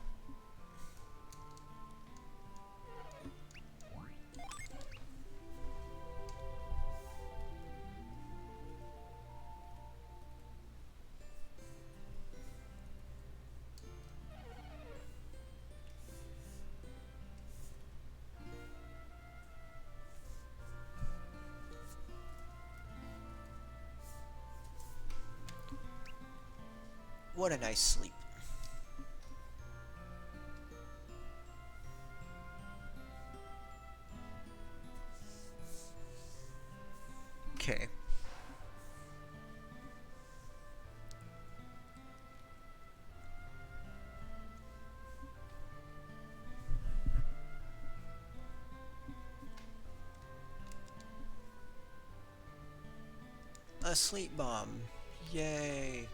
What a nice sleep. Okay. A sleep bomb. Yay.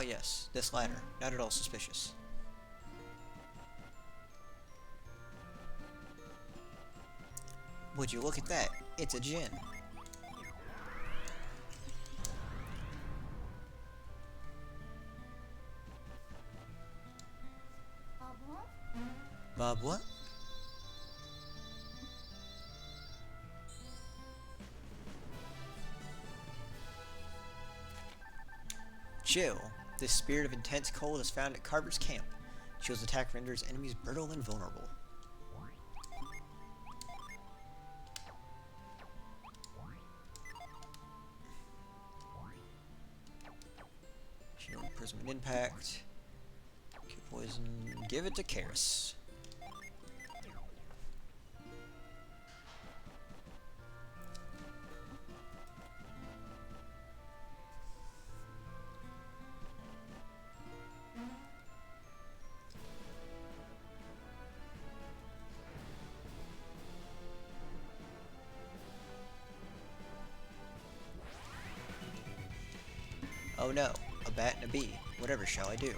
Oh yes, this ladder. Not at all suspicious. Would you look at that? It's a Djinn. Bob what? Chill. This spirit of intense cold is found at Carver's camp. Chill's attack renders enemies brittle and vulnerable. Shield, Prism, and Impact. Kill Poison. Give it to Karis. Oh no, a bat and a bee. Whatever shall I do?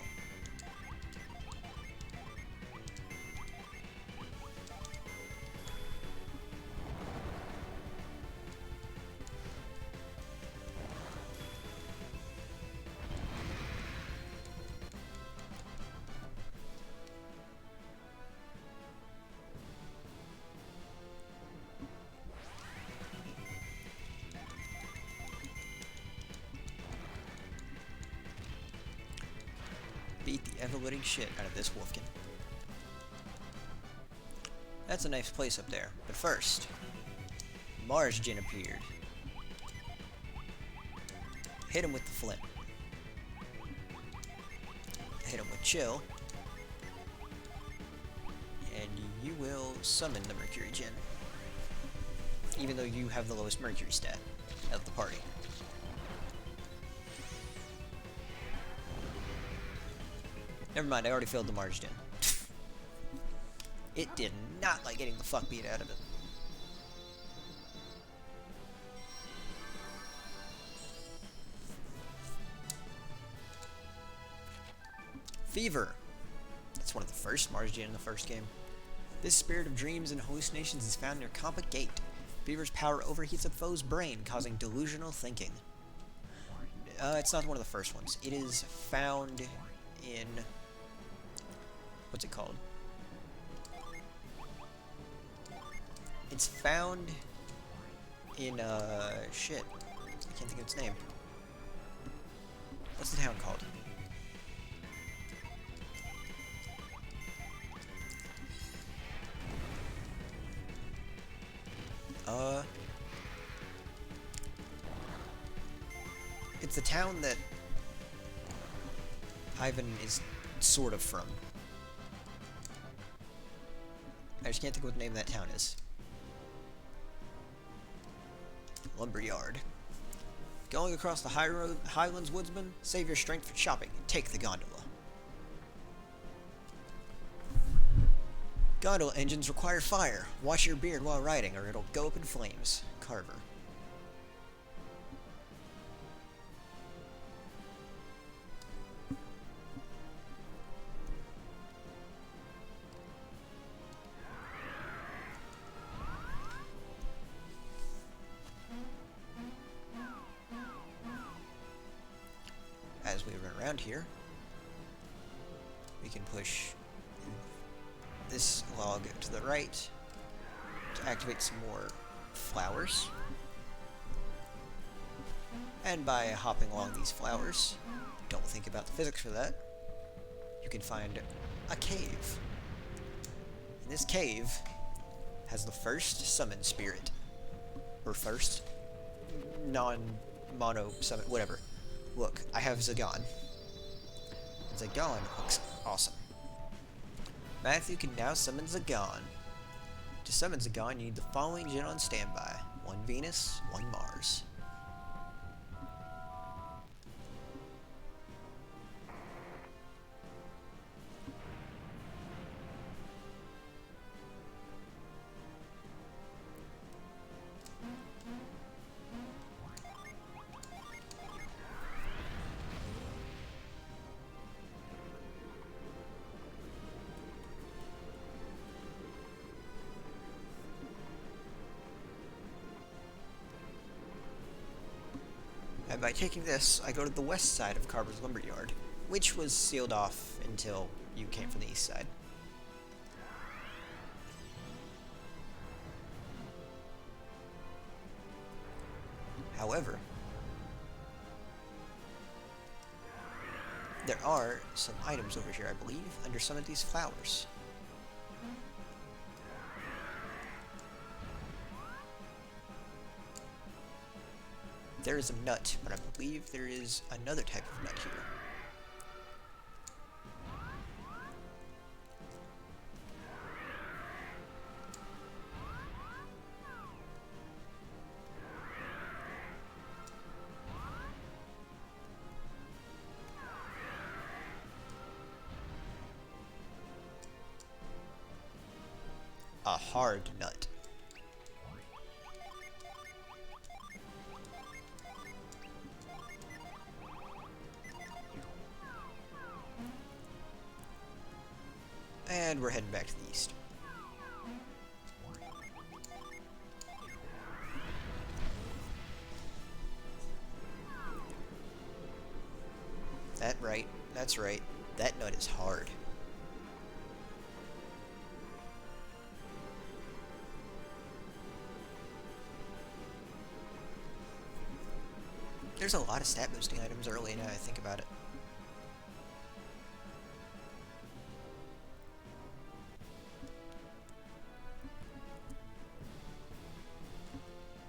Beat the ever-living shit out of this Wolfkin. That's a nice place up there. But first, Mars Djinn appeared. Hit him with the flint. Hit him with chill. And you will summon the Mercury Djinn. Even though you have the lowest Mercury stat of the party. Never mind, I already failed the Mars Djinn. It did not like getting the fuck beat out of it. Fever. That's one of the first Mars Djinn in the first game. This spirit of dreams and hallucinations is found near Compa Gate. Fever's power overheats a foe's brain, causing delusional thinking. It's not one of the first ones. It is found in... what's it called? It's found in, shit. I can't think of its name. What's the town called? It's the town that Ivan is sort of from. I just can't think of what the name of that town is. Lumberyard. Going across the high road, Highlands, Woodsman, save your strength for chopping and take the gondola. Gondola engines require fire. Watch your beard while riding or it'll go up in flames. Carver. As we run around here, we can push this log to the right to activate some more flowers. And by hopping along these flowers, don't think about the physics for that, you can find a cave. And this cave has the first summon spirit. Or first non-mono summon, whatever. Look, I have Zagan. Zagan looks awesome. Matthew can now summon Zagan. To summon Zagan, you need the following Djinn on standby. 1 Venus, 1 Mars. And by taking this, I go to the west side of Carver's Lumberyard, which was sealed off until you came from the east side. However, there are some items over here, I believe, under some of these flowers. There is a nut, but I believe there is another type of nut here. A hard nut. And we're heading back to the east. That's right. That nut is hard. There's a lot of stat boosting items early now I think about it.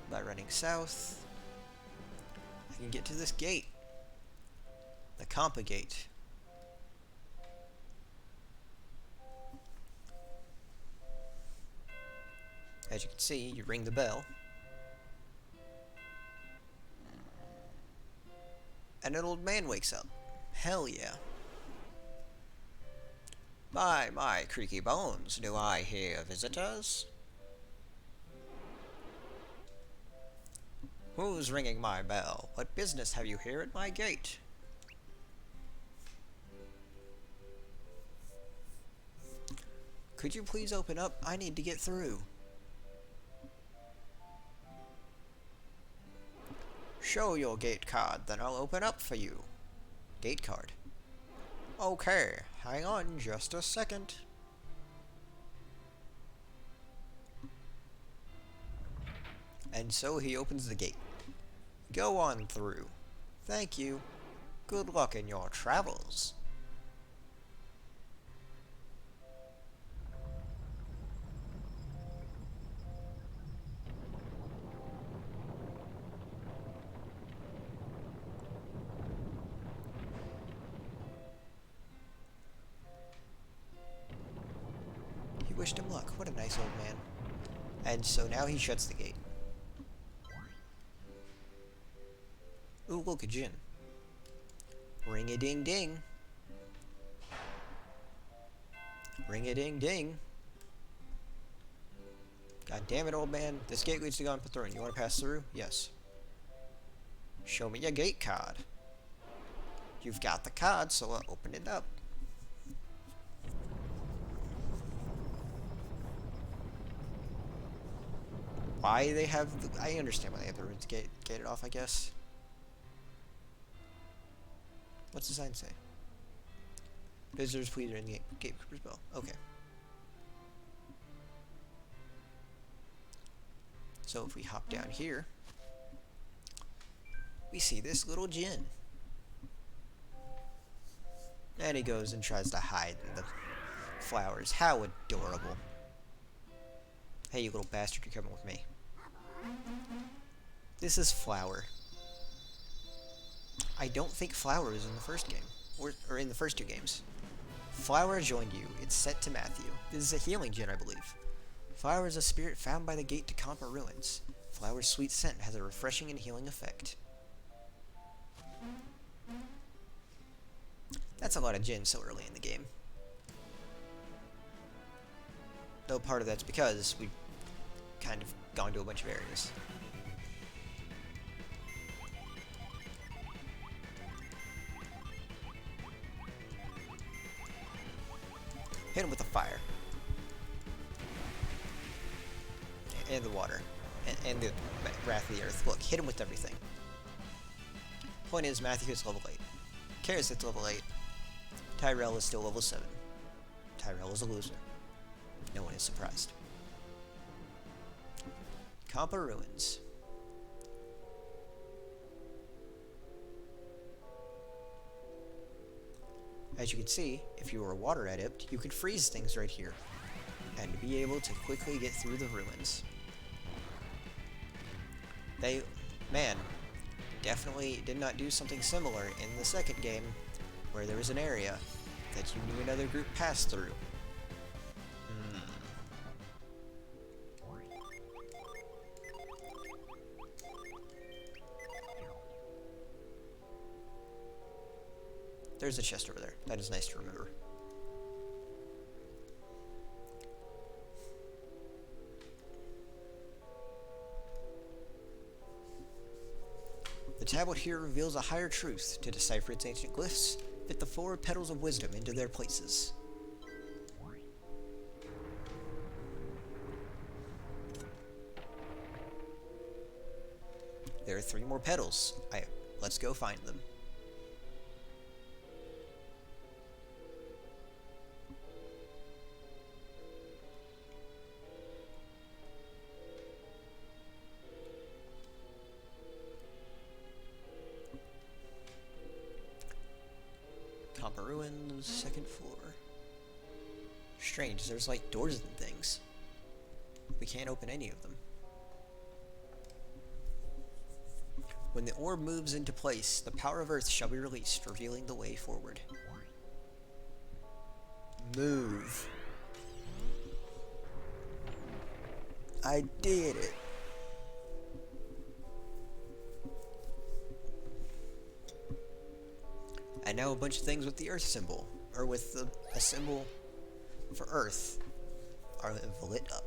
By running south, I can get to this gate. The Compa Gate. As you can see, you ring the bell. And an old man wakes up. Hell yeah. My creaky bones, do I hear visitors? Who's ringing my bell? What business have you here at my gate? Could you please open up? I need to get through. Show your gate card, then I'll open up for you. Gate card. Okay, hang on just a second. And so he opens the gate. Go on through. Thank you. Good luck in your travels. He wished him luck. What a nice old man. And so now he shuts the gate. Ooh, look, a Djinn. Ring-a-ding-ding. Ring-a-ding-ding. God damn it, old man. This gate leads to Gon Pathrune. You want to pass through? Yes. Show me your gate card. You've got the card, so I'll open it up. Why they have the... I understand why they have the runes gated off, I guess. What's the sign say? Visitors please ring the gatekeeper's bell. Okay. So if we hop down here, we see this little Djinn. And he goes and tries to hide in the flowers. How adorable. Hey, you little bastard, you're coming with me. This is Flower. I don't think Flower was in the first game. Or in the first two games. Flower joined you. It's set to Matthew. This is a healing Djinn, I believe. Flower is a spirit found by the gate to Compa Ruins. Flower's sweet scent has a refreshing and healing effect. That's a lot of Djinn so early in the game. Though part of that's because we've kind of gone to a bunch of areas. Hit him with the fire. And the water. And the wrath of the earth. Look, hit him with everything. Point is, Matthew is level 8. Karis is level 8. Tyrell is still level 7. Tyrell is a loser. No one is surprised. Kampa Ruins. As you can see, if you were a water adept, you could freeze things right here, and be able to quickly get through the ruins. They, man, definitely did not do something similar in the second game, where there was an area that you knew another group passed through. There's a chest over there. That is nice to remember. The tablet here reveals a higher truth. To decipher its ancient glyphs, fit the 4 petals of wisdom into their places. There are 3 more petals. Let's go find them. Kampa Ruins, 2nd floor. Strange, there's like doors and things. We can't open any of them. When the orb moves into place, the power of Earth shall be released, revealing the way forward. Move. I did it. And now a bunch of things with the Earth symbol, or with a symbol for Earth, are lit up.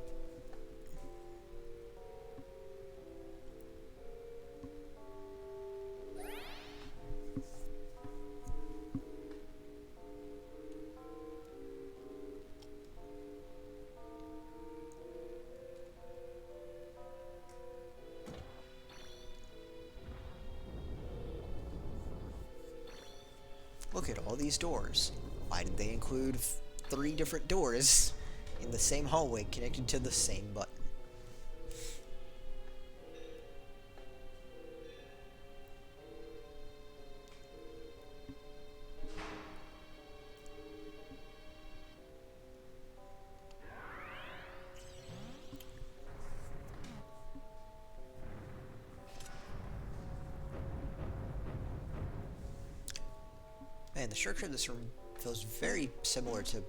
Look at all these doors. Why did they include 3 different doors in the same hallway connected to the same button? Man, the structure of this room feels very similar to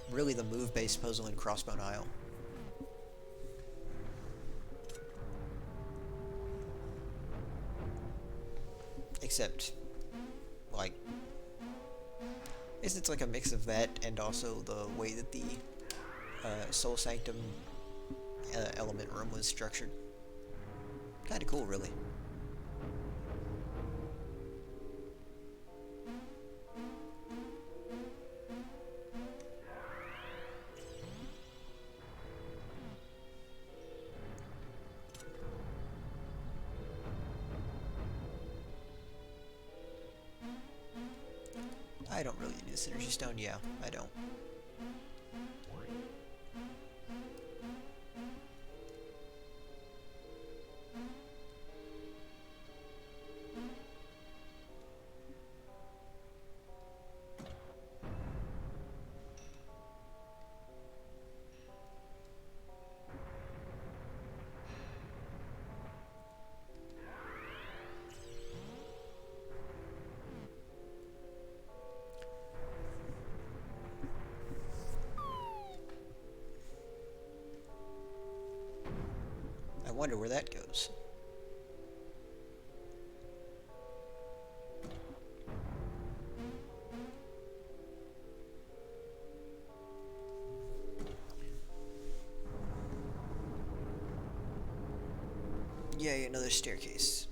really the move-based puzzle in Crossbone Isle. Except, like, it's like a mix of that and also the way that the Soul Sanctum element room was structured. Kinda cool, really. I don't really need a Synergy Stone, yeah, I don't. I wonder where that goes. Yay, another staircase.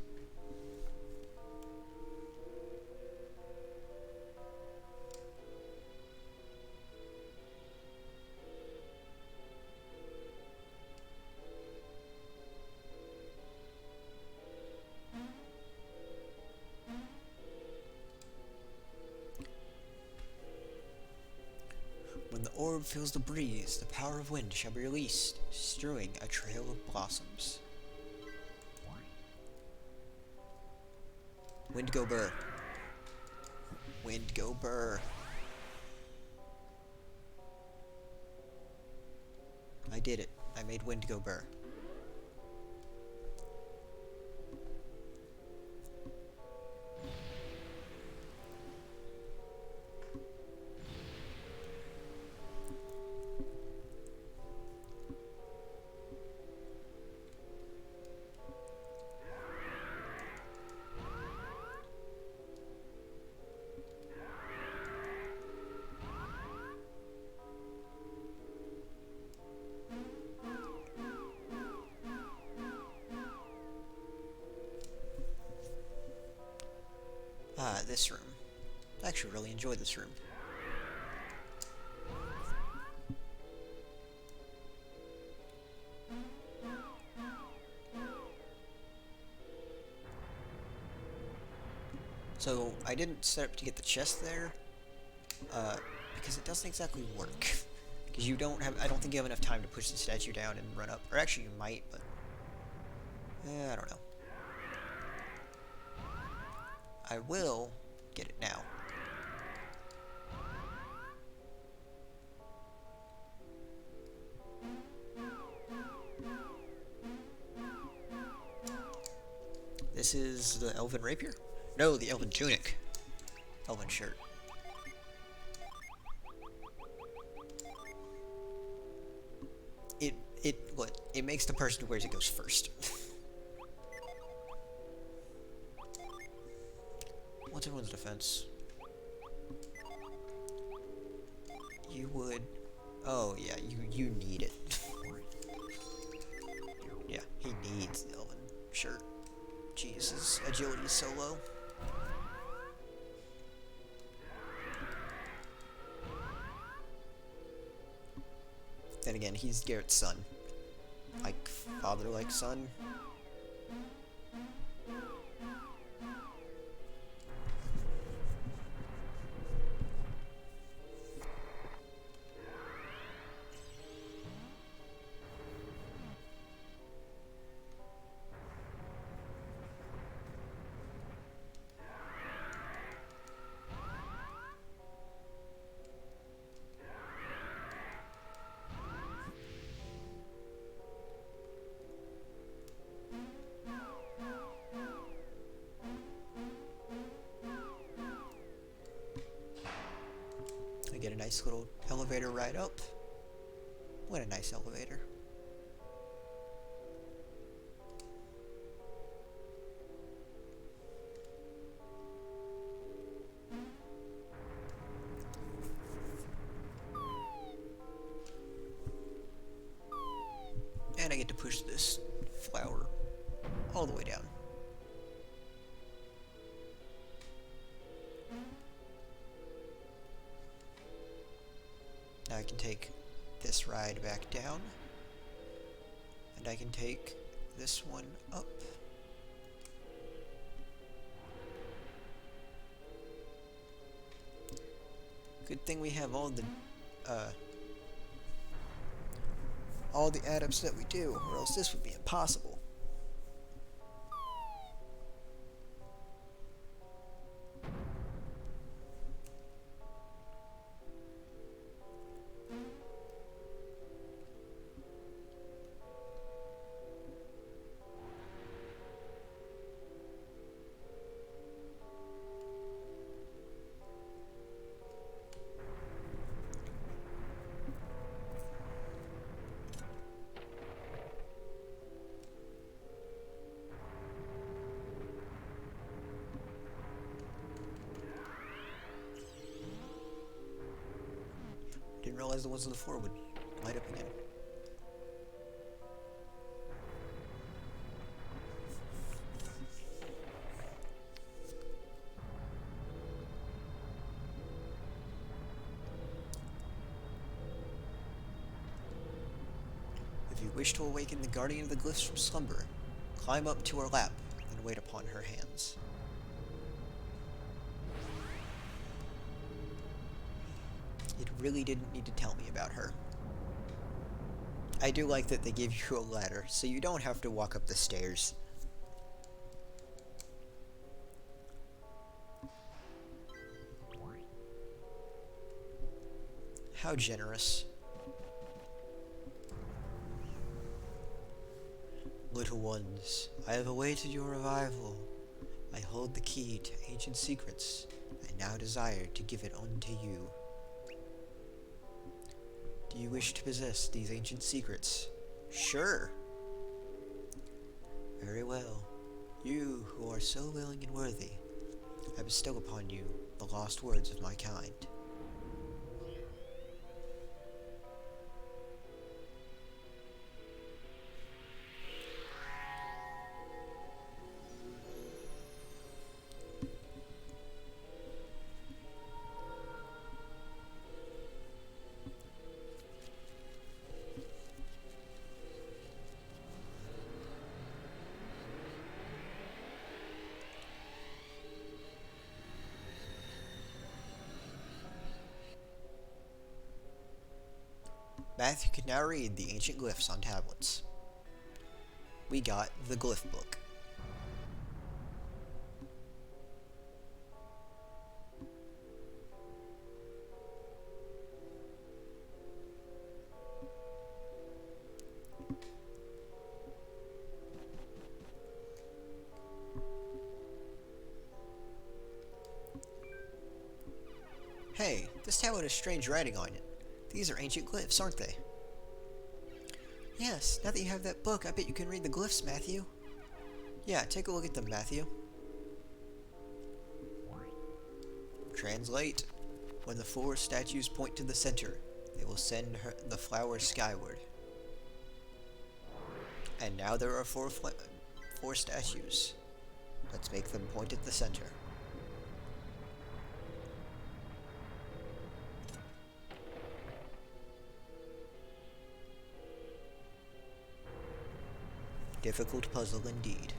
orb fills the breeze, the power of wind shall be released, strewing a trail of blossoms. Wind go burr. Wind go burr. I did it. I made wind go burr. This room. I actually really enjoy this room. So, I didn't set up to get the chest there, because it doesn't exactly work. Because you don't have, I don't think you have enough time to push the statue down and run up. Or actually you might, but, I don't know. I will get it now. This is the elven rapier? No, the elven tunic. Elven shirt. It makes the person who wears it goes first. What's everyone's defense? You would... Oh, yeah, you need it. Yeah, he needs the elven shirt. Jeez, his agility is so low. Then again, he's Garrett's son. Like, father like son. Get a nice little elevator ride up. What a nice elevator. And I get to push this flower all the way down. Now I can take this ride back down, and I can take this one up. Good thing we have all the adepts that we do, or else this would be impossible. Didn't realize the ones on the floor would light up again. If you wish to awaken the guardian of the glyphs from slumber, climb up to her lap and wait upon her hands. It really didn't need to tell me about her. I do like that they give you a ladder, so you don't have to walk up the stairs. How generous. Little ones, I have awaited your arrival. I hold the key to ancient secrets, and now desire to give it unto you. Do you wish to possess these ancient secrets? Sure. Very well. You, who are so willing and worthy, I bestow upon you the lost words of my kind. Matthew can now read the ancient glyphs on tablets. We got the Glyph Book. Hey, this tablet has strange writing on it. These are ancient glyphs, aren't they? Yes, now that you have that book, I bet you can read the glyphs, Matthew. Yeah, take a look at them, Matthew. Translate. When the 4 statues point to the center, they will send the flower skyward. And now there are 4 statues. Let's make them point at the center. Difficult puzzle indeed.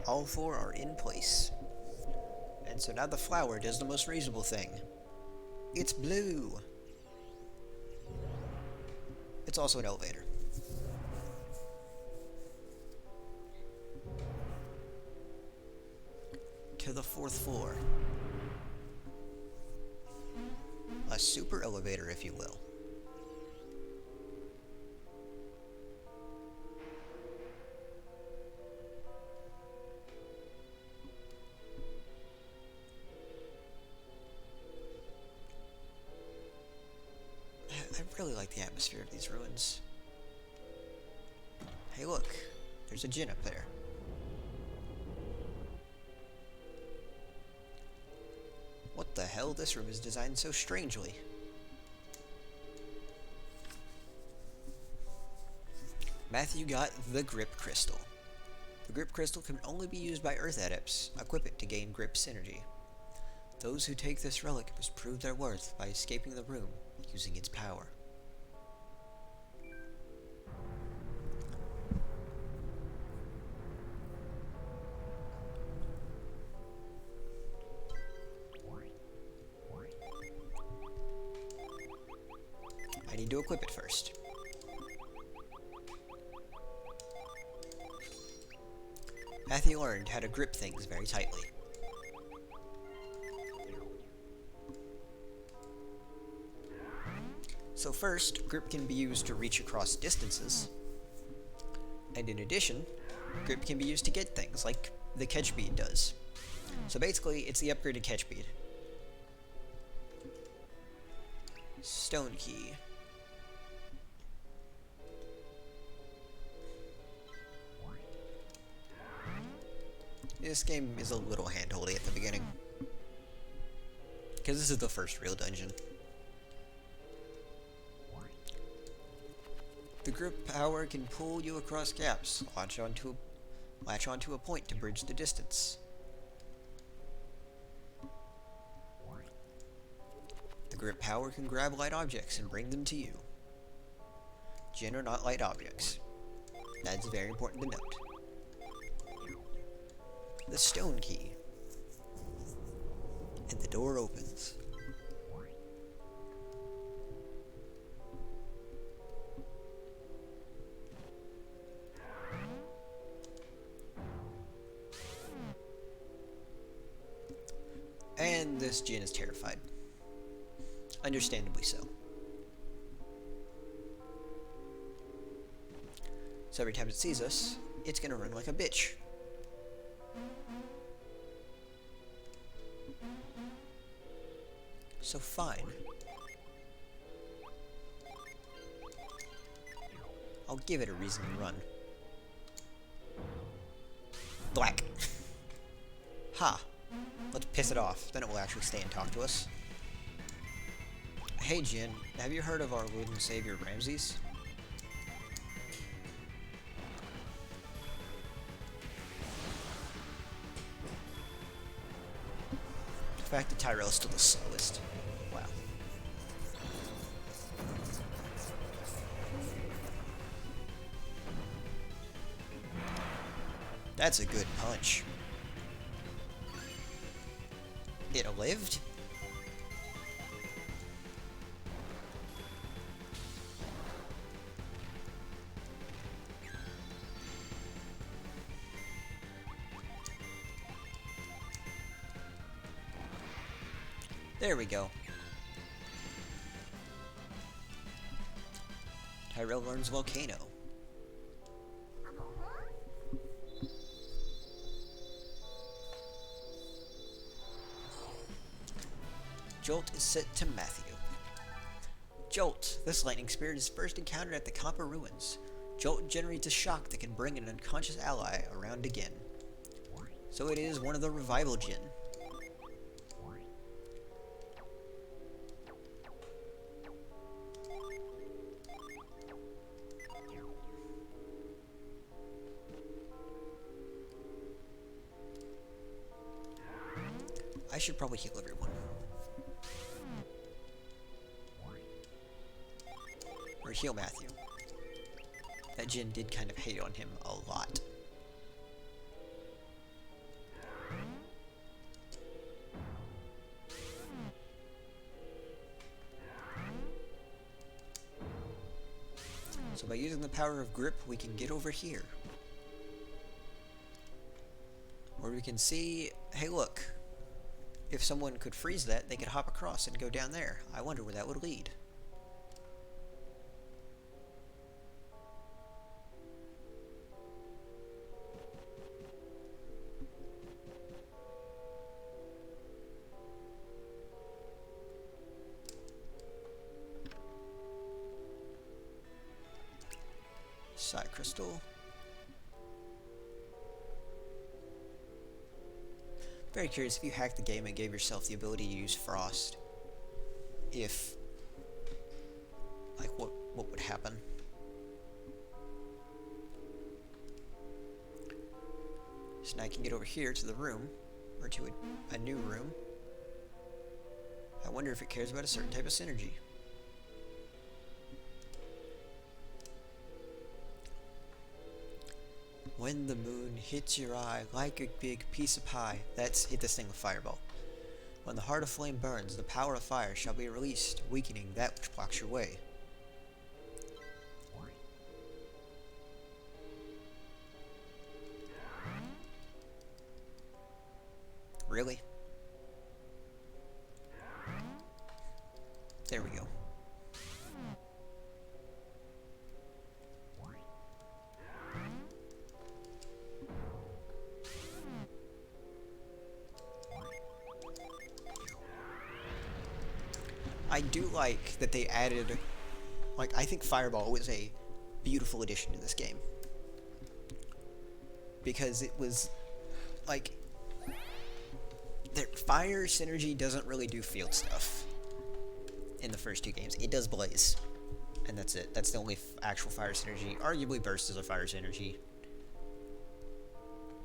All 4 are in place. And so now the flower does the most reasonable thing. It's blue. It's also an elevator. To the 4th floor. A super elevator, if you will. I really like the atmosphere of these ruins. Hey look, there's a djinn up there. What the hell? This room is designed so strangely. Matthew got the Grip Crystal. The Grip Crystal can only be used by Earth Adepts. Equip it to gain Grip Synergy. Those who take this relic must prove their worth by escaping the room using its power. I need to equip it first. Matthew learned how to grip things very tightly. So first, grip can be used to reach across distances. And in addition, grip can be used to get things, like the catch bead does. So basically, it's the upgraded catch bead. Stone key. This game is a little hand-holdy at the beginning, because this is the first real dungeon. The grip power can pull you across gaps, launch onto Latch onto a point to bridge the distance. The grip power can grab light objects and bring them to you. Djinn are not light objects. That's very important to note. The stone key. And the door opens. And this Djinn is terrified. Understandably so. So every time it sees us, it's gonna run like a bitch. So fine. I'll give it a reason to run. Black. Ha! Let's piss it off, then it will actually stay and talk to us. Hey Djinn, have you heard of our Lord and Savior Ramses? The fact that Tyrell is still the slowest. Wow. That's a good punch. It lived? There we go. Tyrell learns Volcano. Jolt is set to Matthew. Jolt. This lightning spirit is first encountered at the Kampa ruins. Jolt generates a shock that can bring an unconscious ally around again. So it is one of the revival Djinn. I should probably heal everyone. Or heal Matthew. That Djinn did kind of hate on him a lot. So by using the power of grip, we can get over here. Where we can see, hey look, if someone could freeze that, they could hop across and go down there. I wonder where that would lead. Side crystal. Very curious if you hacked the game and gave yourself the ability to use Frost. If, like, what would happen? So now I can get over here to the room, or to a new room. I wonder if it cares about a certain type of synergy. When the moon hits your eye like a big piece of pie. That's hit this thing with Fireball. When the heart of flame burns, the power of fire shall be released, weakening that which blocks your way. Really? There we go. I do like that they added, like, I think Fireball was a beautiful addition to this game. Because it was, like, fire synergy doesn't really do field stuff in the first two games. It does Blaze, and that's it. That's the only actual fire synergy. Arguably Burst is a fire synergy.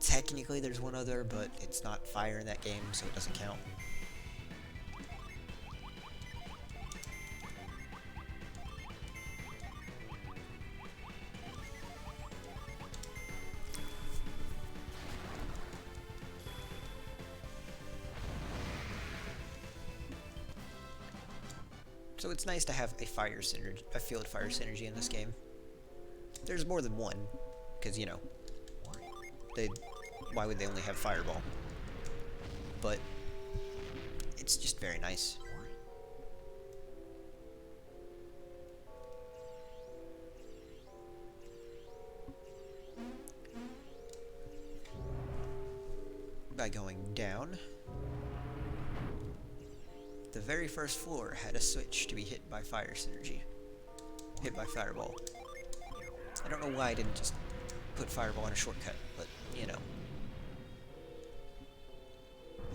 Technically there's one other, but it's not fire in that game, so it doesn't count. So it's nice to have a fire synergy, a field fire synergy in this game. There's more than one, because, you know, why would they only have fireball? But it's just very nice. By going down, the very first floor had a switch to be hit by fire synergy. Hit by fireball. I don't know why I didn't just put fireball in a shortcut, but, you know.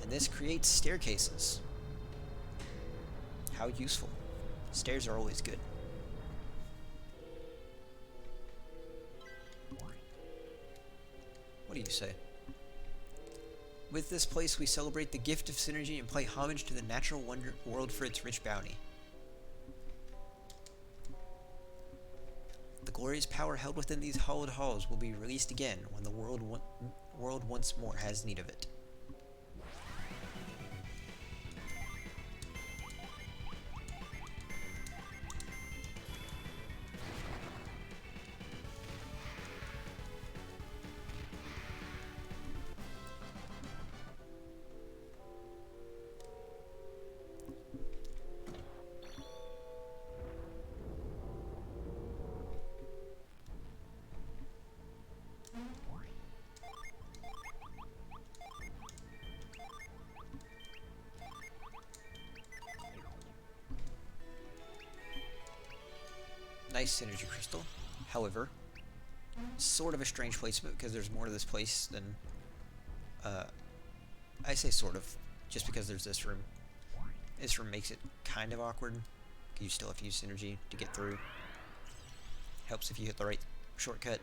And this creates staircases. How useful. Stairs are always good. What do you say? With this place, we celebrate the gift of synergy and pay homage to the natural world for its rich bounty. The glorious power held within these hallowed halls will be released again when the world once more has need of it. Nice synergy crystal. However, sort of a strange placement because there's more to this place than... I say sort of, just because there's this room. This room makes it kind of awkward. You still have to use synergy to get through. Helps if you hit the right shortcut.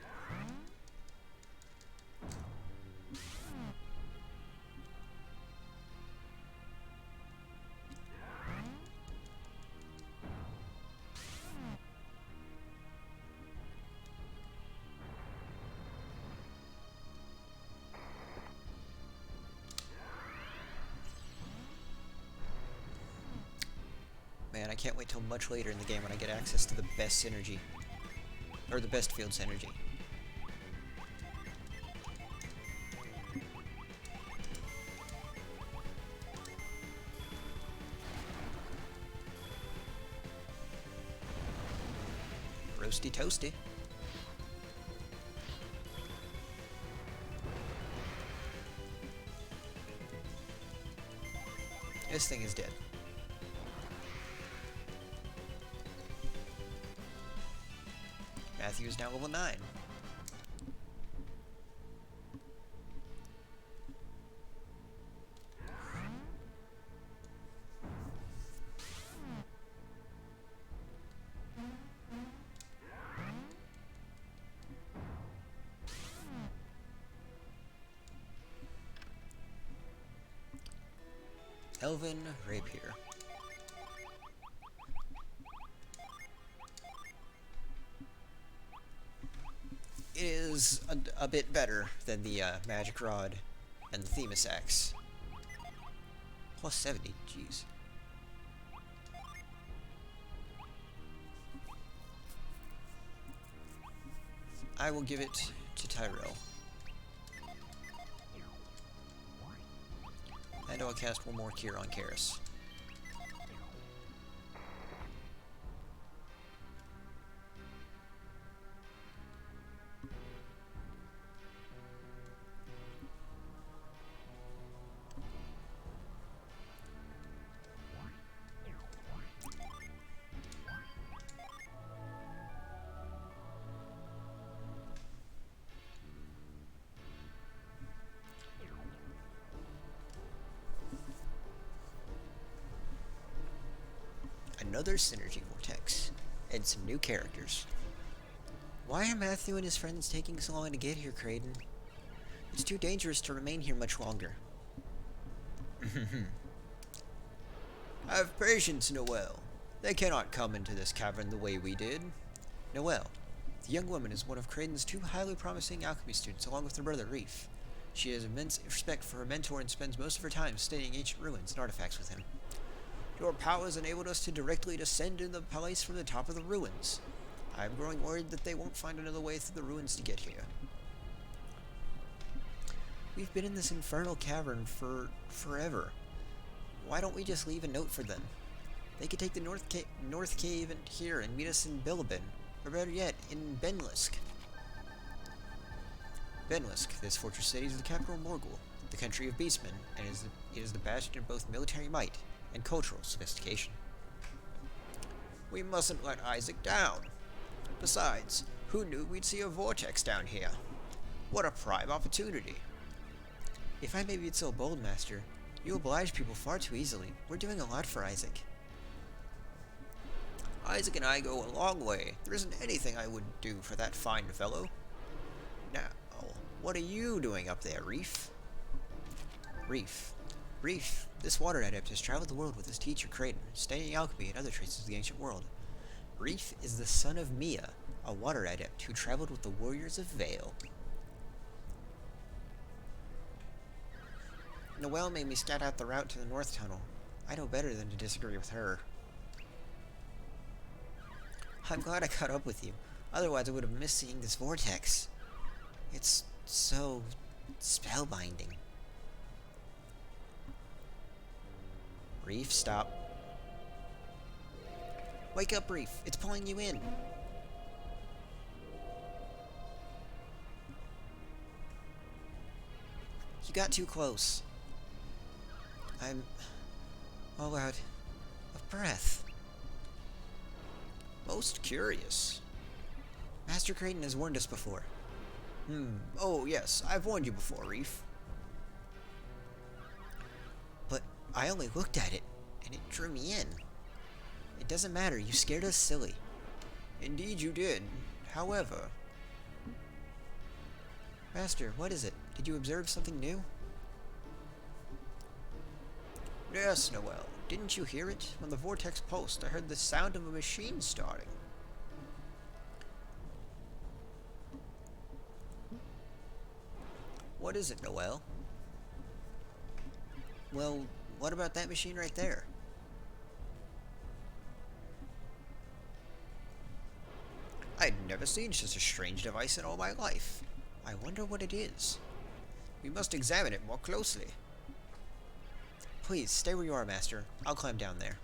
Man, I can't wait till much later in the game when I get access to the best synergy. Or the best field synergy. Roasty toasty. This thing is dead. Matthew is now level 9. Elven Rapier. It is a bit better than the Magic Rod and the Themis Axe. Plus 70, jeez. I will give it to Tyrell. And I'll cast one more Cure on Karis. Another Synergy Vortex, and some new characters. Why are Matthew and his friends taking so long to get here, Kraden? It's too dangerous to remain here much longer. Have patience, Noelle. They cannot come into this cavern the way we did. Noelle, the young woman is one of Kraden's two highly promising alchemy students, along with her brother, Reef. She has immense respect for her mentor and spends most of her time studying ancient ruins and artifacts with him. Your powers enabled us to directly descend in the place from the top of the ruins. I am growing worried that they won't find another way through the ruins to get here. We've been in this infernal cavern for forever. Why don't we just leave a note for them? They could take the North Cave and here and meet us in Bilibin, or better yet, in Benlisk. Benlisk, this fortress city, is the capital of Morgul, the country of beastmen, and it is the bastion of both military might and cultural sophistication. We mustn't let Isaac down. Besides, who knew we'd see a vortex down here? What a prime opportunity. If I may be so bold, Master, you oblige people far too easily. We're doing a lot for Isaac. Isaac and I go a long way. There isn't anything I wouldn't do for that fine fellow. Now, what are you doing up there, Reef? Reef, this water adept has traveled the world with his teacher, Kraden, studying alchemy and other traces of the ancient world. Reef is the son of Mia, a water adept who traveled with the warriors of Vale. Noelle made me scout out the route to the North Tunnel. I know better than to disagree with her. I'm glad I caught up with you. Otherwise I would have missed seeing this vortex. It's so spellbinding. Reef, stop. Wake up, Reef. It's pulling you in. You got too close. I'm all out of breath. Most curious. Master Kraden has warned us before. Oh yes, I've warned you before, Reef. But I only looked at it, and it drew me in. It doesn't matter, you scared us silly. Indeed you did. However... Master, what is it? Did you observe something new? Yes, Noelle. Didn't you hear it? When the vortex pulsed, I heard the sound of a machine starting. What is it, Noelle? Well, what about that machine right there? I'd never seen such a strange device in all my life. I wonder what it is. We must examine it more closely. Please, stay where you are, Master. I'll climb down there.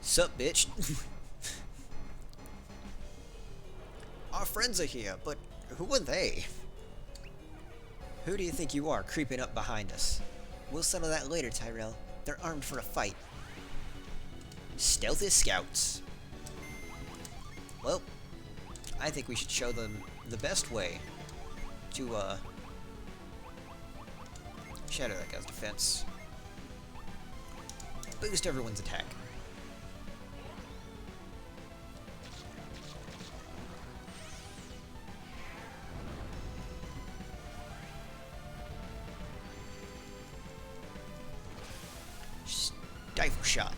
Sup, bitch? Our friends are here, but who are they? Who do you think you are, creeping up behind us? We'll settle that later, Tyrell. They're armed for a fight. Stealthy scouts. Well, I think we should show them the best way to, shatter that guy's defense. Boost everyone's attack. Rifle shot.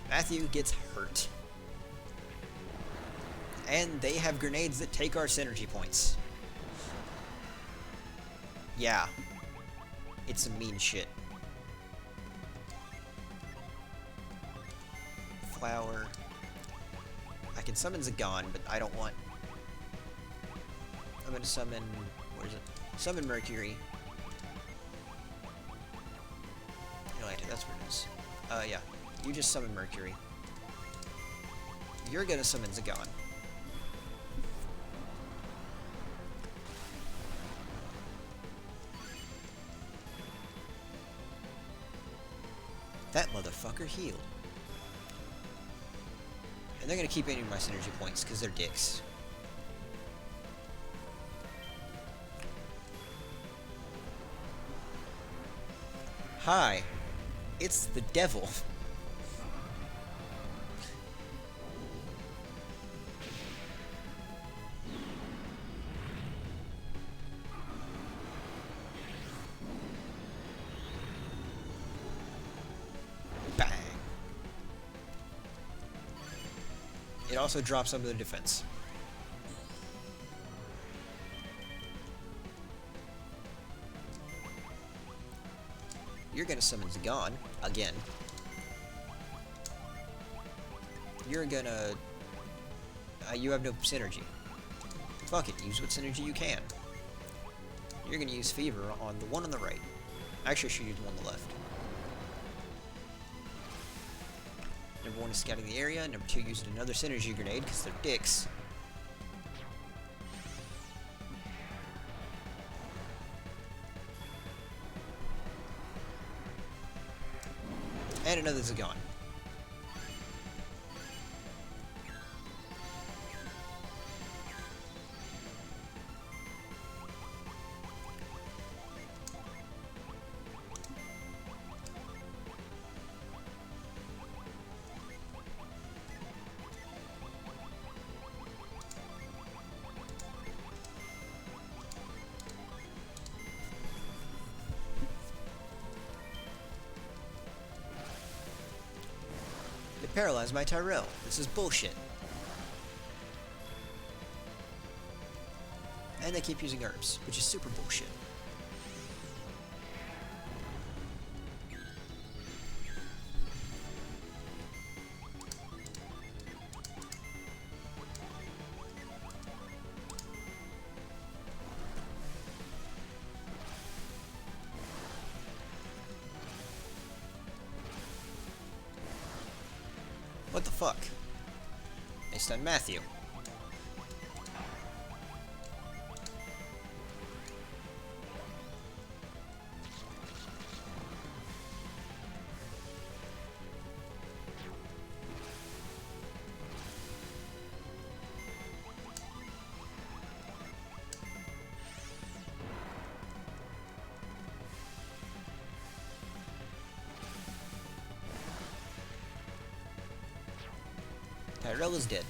Matthew gets hurt. And they have grenades that take our synergy points. Yeah. It's some mean shit. Flower. I can summon Zagon, but I don't want... I'm gonna summon... where is it? Summon Mercury. No, that's where it is. Yeah. You just summon Mercury. You're gonna summon Zagon. That motherfucker healed. And they're gonna keep eating my synergy points, because they're dicks. Hi. It's the devil. also drop some of the defense. You're gonna summon Zagon again. You're gonna... you have no synergy. Fuck it, use what synergy you can. You're gonna use Fever on the one on the right. Actually, I should use the one on the left. Number 1 is scouting the area. Number 2 using another synergy grenade, because they're dicks. And another Zagon. Paralyzed by Tyrell. This is bullshit. And they keep using herbs, which is super bullshit. What the fuck? They stunned Matthew. Tyrell is dead.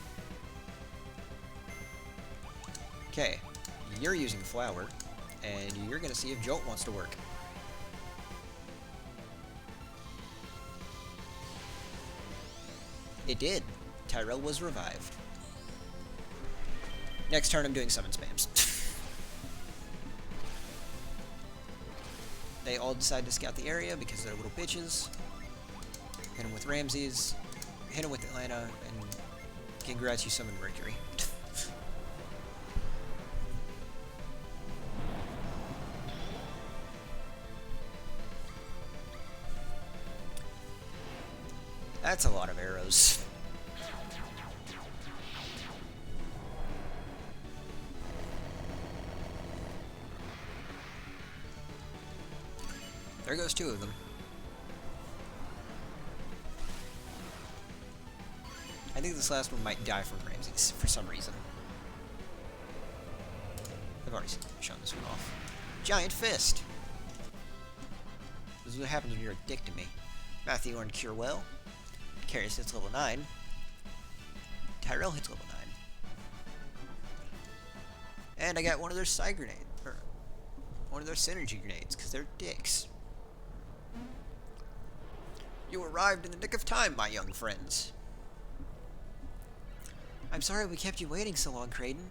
Okay, you're using Flower, and you're gonna see if Jolt wants to work. It did. Tyrell was revived. Next turn I'm doing summon spams. They all decide to scout the area because they're little bitches. Hit him with Ramses, hit him with Atlanta, and congrats, you summoned Mercury. That's a lot of arrows. There goes 2 of them. I think this last one might die from Ramses for some reason. I've already shown this one off. Giant Fist! This is what happens when you're a dick to me. Matthew earned Cure Well. Karius hits level 9. Tyrell hits level 9. And I got one of their side grenades. Or one of their synergy grenades, because they're dicks. You arrived in the nick of time, my young friends. I'm sorry we kept you waiting so long, Kraden.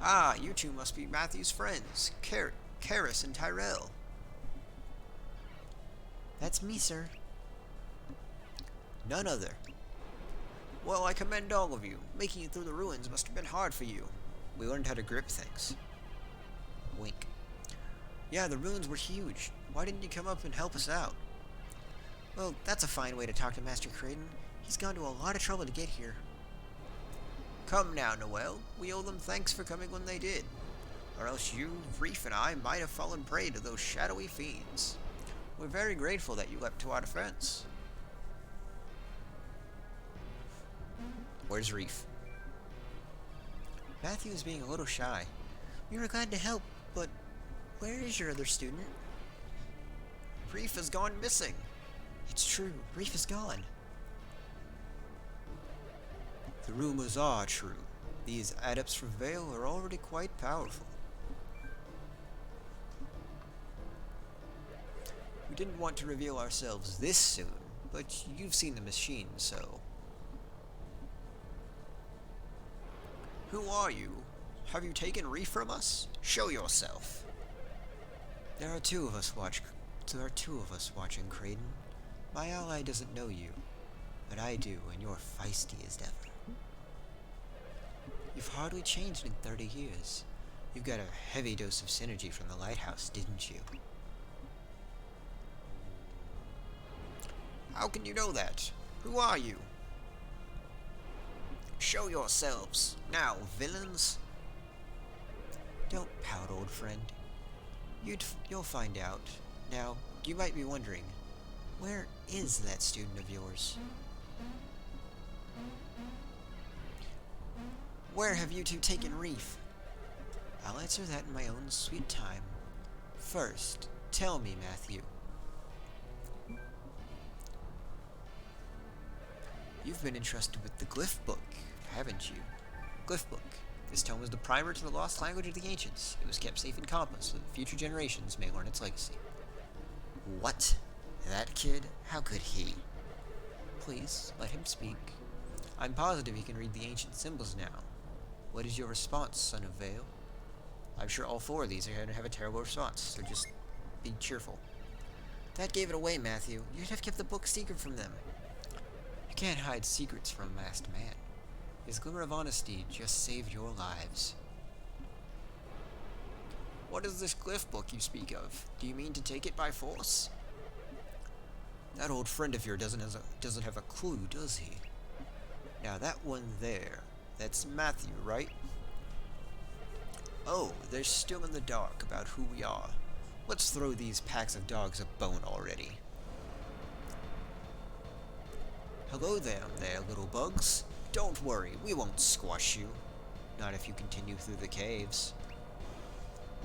Ah, you two must be Matthew's friends, Karius and Tyrell. That's me, sir. None other. Well, I commend all of you. Making it through the ruins must have been hard for you. We learned how to grip things. Wink. Yeah, the ruins were huge. Why didn't you come up and help us out? Well, that's a fine way to talk to Master Kraden. He's gone to a lot of trouble to get here. Come now, Noel. We owe them thanks for coming when they did. Or else you, Reef, and I might have fallen prey to those shadowy fiends. We're very grateful that you leapt to our defense. Where's Reef? Matthew is being a little shy. We were glad to help, but where is your other student? Reef has gone missing. It's true. Reef is gone. The rumors are true. These adepts from Vale are already quite powerful. We didn't want to reveal ourselves this soon, but you've seen the machine, so... Who are you? Have you taken Reef from us? Show yourself. There are two of us watching, Kraden. My ally doesn't know you, but I do, and you're feisty as ever. You've hardly changed in 30 years. You got a heavy dose of synergy from the lighthouse, didn't you? How can you know that? Who are you? Show yourselves, now, villains! Don't pout, old friend. You'll find out. Now, you might be wondering, where is that student of yours? Where have you two taken Reef? I'll answer that in my own sweet time. First, tell me, Matthew. You've been entrusted with the Glyph Book, haven't you? Glyph Book. This tome was the primer to the lost language of the ancients. It was kept safe in Compass so that future generations may learn its legacy. What? That kid? How could he? Please, let him speak. I'm positive he can read the ancient symbols now. What is your response, son of Vale? I'm sure all four of these are going to have a terrible response, so just be cheerful. That gave it away, Matthew. You'd have kept the book secret from them. You can't hide secrets from a masked man. His glimmer of honesty just saved your lives. What is this Glyph Book you speak of? Do you mean to take it by force? That old friend of yours doesn't have a clue, does he? Now that one there, that's Matthew, right? Oh, they're still in the dark about who we are. Let's throw these packs of dogs a bone already. Hello there, little bugs. Don't worry, we won't squash you. Not if you continue through the caves.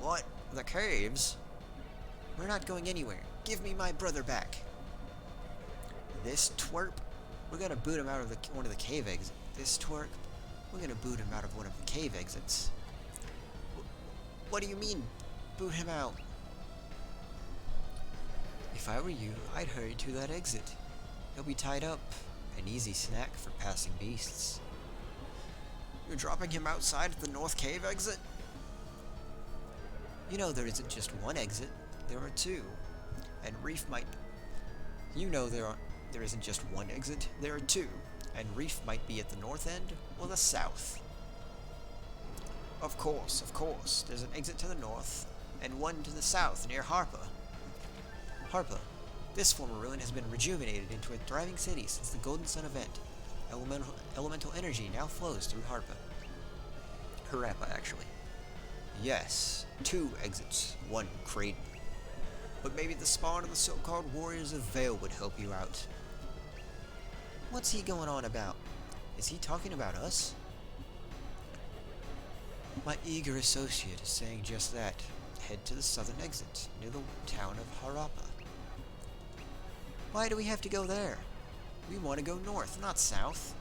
What? The caves? We're not going anywhere. Give me my brother back. This twerp? We're gonna boot him out of one of the cave exits. This twerp? We're gonna boot him out of one of the cave exits. What do you mean, boot him out? If I were you, I'd hurry to that exit. He'll be tied up. An easy snack for passing beasts. You're dropping him outside the North Cave exit? You know there isn't just one exit. There are two. And Reef might... You know there isn't just one exit. There are two. And Reef might be at the north end or the south. Of course. There's an exit to the north and one to the south near Harpa. Harpa. This former ruin has been rejuvenated into a thriving city since the Golden Sun event. Elemental energy now flows through Harpa. Harappa, actually. Yes, two exits, one Kraden. But maybe the spawn of the so-called Warriors of Vale would help you out. What's he going on about? Is he talking about us? My eager associate is saying just that. Head to the southern exit, near the town of Harappa. Why do we have to go there? We want to go north, not south.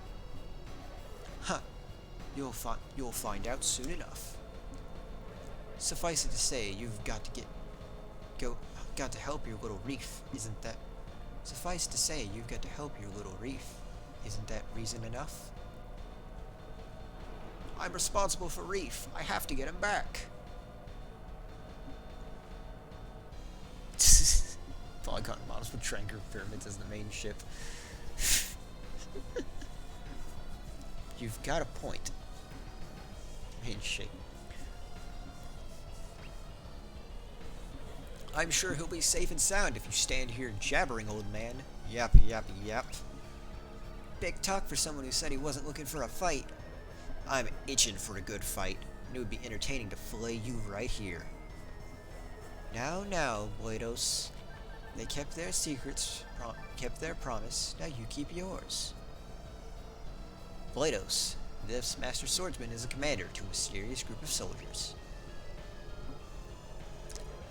Huh. You'll find out soon enough. Suffice it to say, you've got to help your little reef, isn't that? Suffice to say, you've got to help your little reef. Isn't that reason enough? I'm responsible for Reef. I have to get him back. Polygon models with Tranker Pyramids as the main ship. You've got a point. Main shape. I'm sure he'll be safe and sound if you stand here jabbering, old man. Yappy yappy yap. Big talk for someone who said he wasn't looking for a fight. I'm itching for a good fight, and it would be entertaining to fillet you right here. Now, Boidos. They kept their secrets, kept their promise, now you keep yours. Boidos, this Master Swordsman is a commander to a mysterious group of soldiers.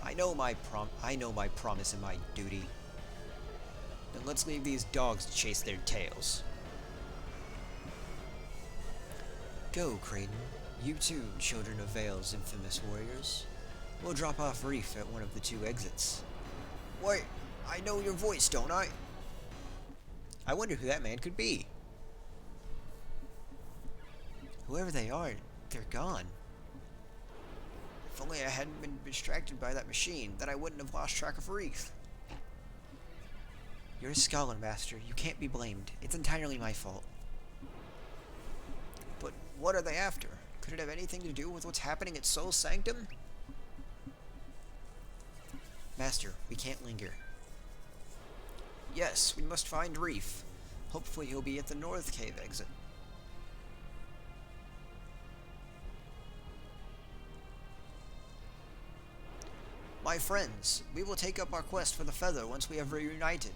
I know my promise and my duty. Then let's leave these dogs to chase their tails. Go, Kraden. You too, children of Vale's infamous warriors. We'll drop off Reef at one of the two exits. Wait, I know your voice, don't I? I wonder who that man could be. Whoever they are, They're gone. If only I hadn't been distracted by that machine, then I wouldn't have lost track of Reef. You're a Scholar Master. You can't be blamed. It's entirely my fault. But what are they after? Could it have anything to do with what's happening at Sol Sanctum? Master, we can't linger. Yes, we must find Reef. Hopefully he'll be at the North Cave exit. My friends, we will take up our quest for the feather once we have reunited.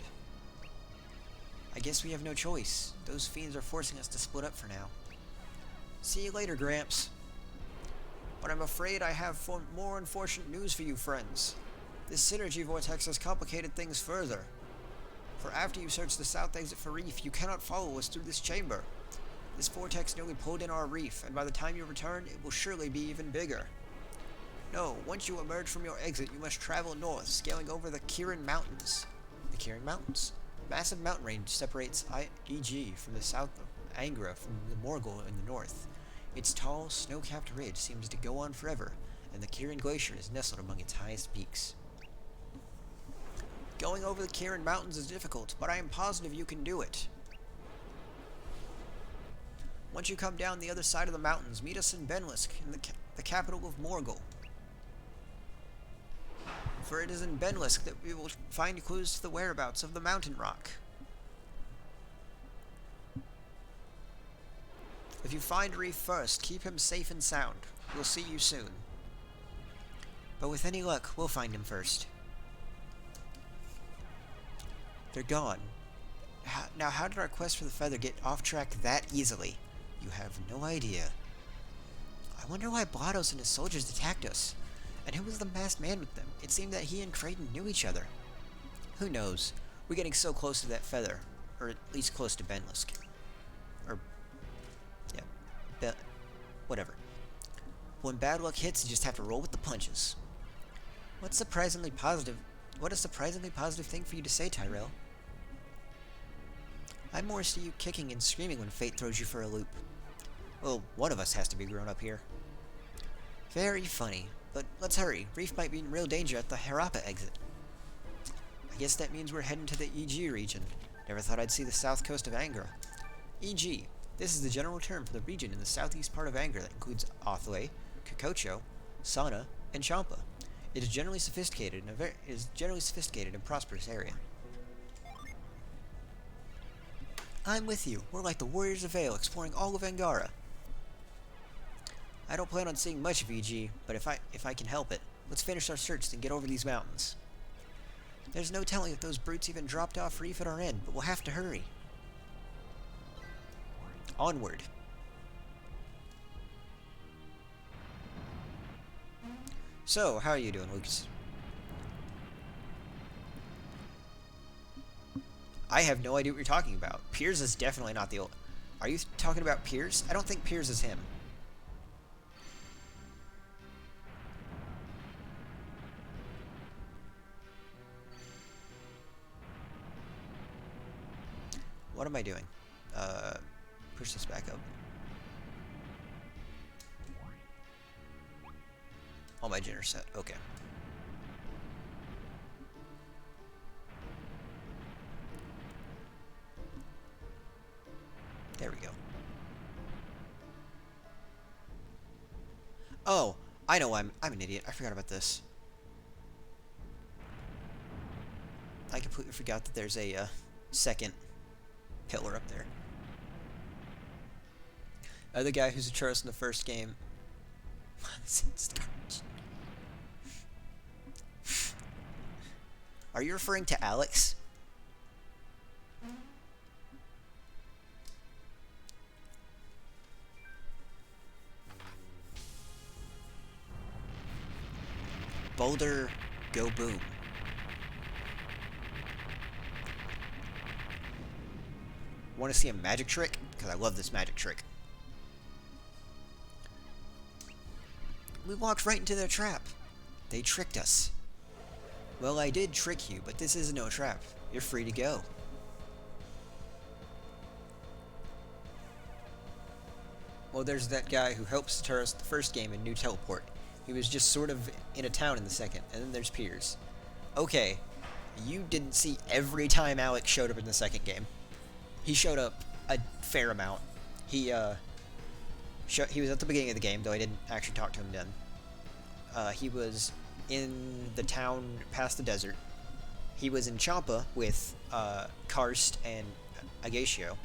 I guess we have no choice. Those fiends are forcing us to split up for now. See you later, Gramps. But I'm afraid I have more unfortunate news for you, friends. This synergy vortex has complicated things further. For after you search the south exit for Reef, you cannot follow us through this chamber. This vortex nearly pulled in our Reef, and by the time you return, it will surely be even bigger. No, once you emerge from your exit, you must travel north, scaling over the Kirin Mountains. The Kirin Mountains? Massive mountain range separates EG from the south of Angra from the Morgul in the north. Its tall, snow-capped ridge seems to go on forever, and the Kirin Glacier is nestled among its highest peaks. Going over the Kirin Mountains is difficult, but I am positive you can do it. Once you come down the other side of the mountains, meet us in Benlisk, in the capital of Morgul. For it is in Benlisk that we will find clues to the whereabouts of the mountain rock. If you find Reef first, keep him safe and sound. We'll see you soon. But with any luck, we'll find him first. They're gone. Now, how did our quest for the feather get off track that easily? You have no idea. I wonder why Blados and his soldiers attacked us. And who was the masked man with them? It seemed that he and Kraden knew each other. Who knows? We're getting so close to that feather. Or at least close to Benlisk. Or, yeah, whatever. When bad luck hits, you just have to roll with the punches. What a surprisingly positive thing for you to say, Tyrell. I'm more used to you kicking and screaming when fate throws you for a loop. Well, one of us has to be grown up here. Very funny. But let's hurry. Reef might be in real danger at the Harappa exit. I guess that means we're heading to the EG region. Never thought I'd see the south coast of Angra. EG. This is the general term for the region in the southeast part of Angra that includes Othway, Kokocho, Sana, and Champa. It is generally sophisticated and prosperous area. I'm with you. We're like the Warriors of Vale, exploring all of Angara. I don't plan on seeing much of EG, but if I can help it, let's finish our search and get over these mountains. There's no telling if those brutes even dropped off Reef at our end, but we'll have to hurry. Onward. So, how are you doing, Lucas? I have no idea what you're talking about. Piers is definitely not the old... Are you talking about Piers? I don't think Piers is him. What am I doing? Push this back up. All my gen are set. Okay. There we go. Oh, I know I'm an idiot. I forgot about this. I completely forgot that there's a second pillar up there. The guy who's a Charos in the first game. Are you referring to Alex? Boulder, go boom. Want to see a magic trick? Because I love this magic trick. We walked right into their trap. They tricked us. Well, I did trick you, but this is no trap. You're free to go. Well, there's that guy who helps Turris the first game in New Teleport. He was just sort of in a town in the second, and then there's Piers. Okay, you didn't see every time Alex showed up in the second game. He showed up a fair amount. He was at the beginning of the game, though I didn't actually talk to him then. He was in the town past the desert. He was in Champa with Karst and Agatio.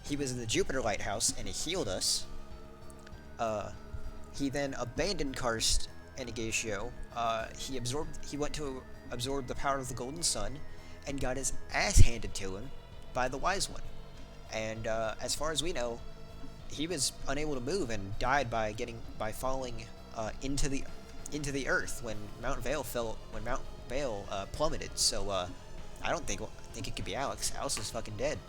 He was in the Jupiter Lighthouse, and he healed us. He then abandoned Karst and Agatio. He went to absorb the power of the Golden Sun, and got his ass handed to him by the Wise One. And as far as we know, he was unable to move and died by falling into the earth when Mount Vale plummeted. So I think it could be Alex. Alex is fucking dead.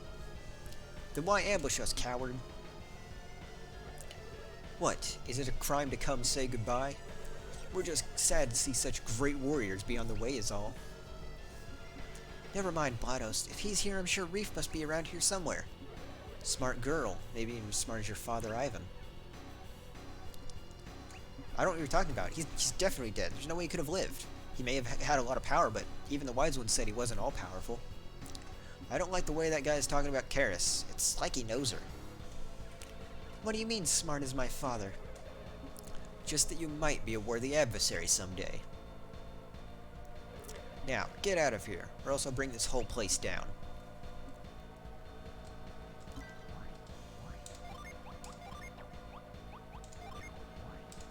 Then why ambush us, coward? What? Is it a crime to come say goodbye? We're just sad to see such great warriors be on the way is all. Never mind, GLaDOS. If he's here, I'm sure Reef must be around here somewhere. Smart girl. Maybe even as smart as your father, Ivan. I don't know what you're talking about. He's definitely dead. There's no way he could have lived. He may have had a lot of power, but even the Wise One said he wasn't all powerful. I don't like the way that guy is talking about Karis. It's like he knows her. What do you mean, smart as my father? Just that you might be a worthy adversary someday. Now, get out of here, or else I'll bring this whole place down.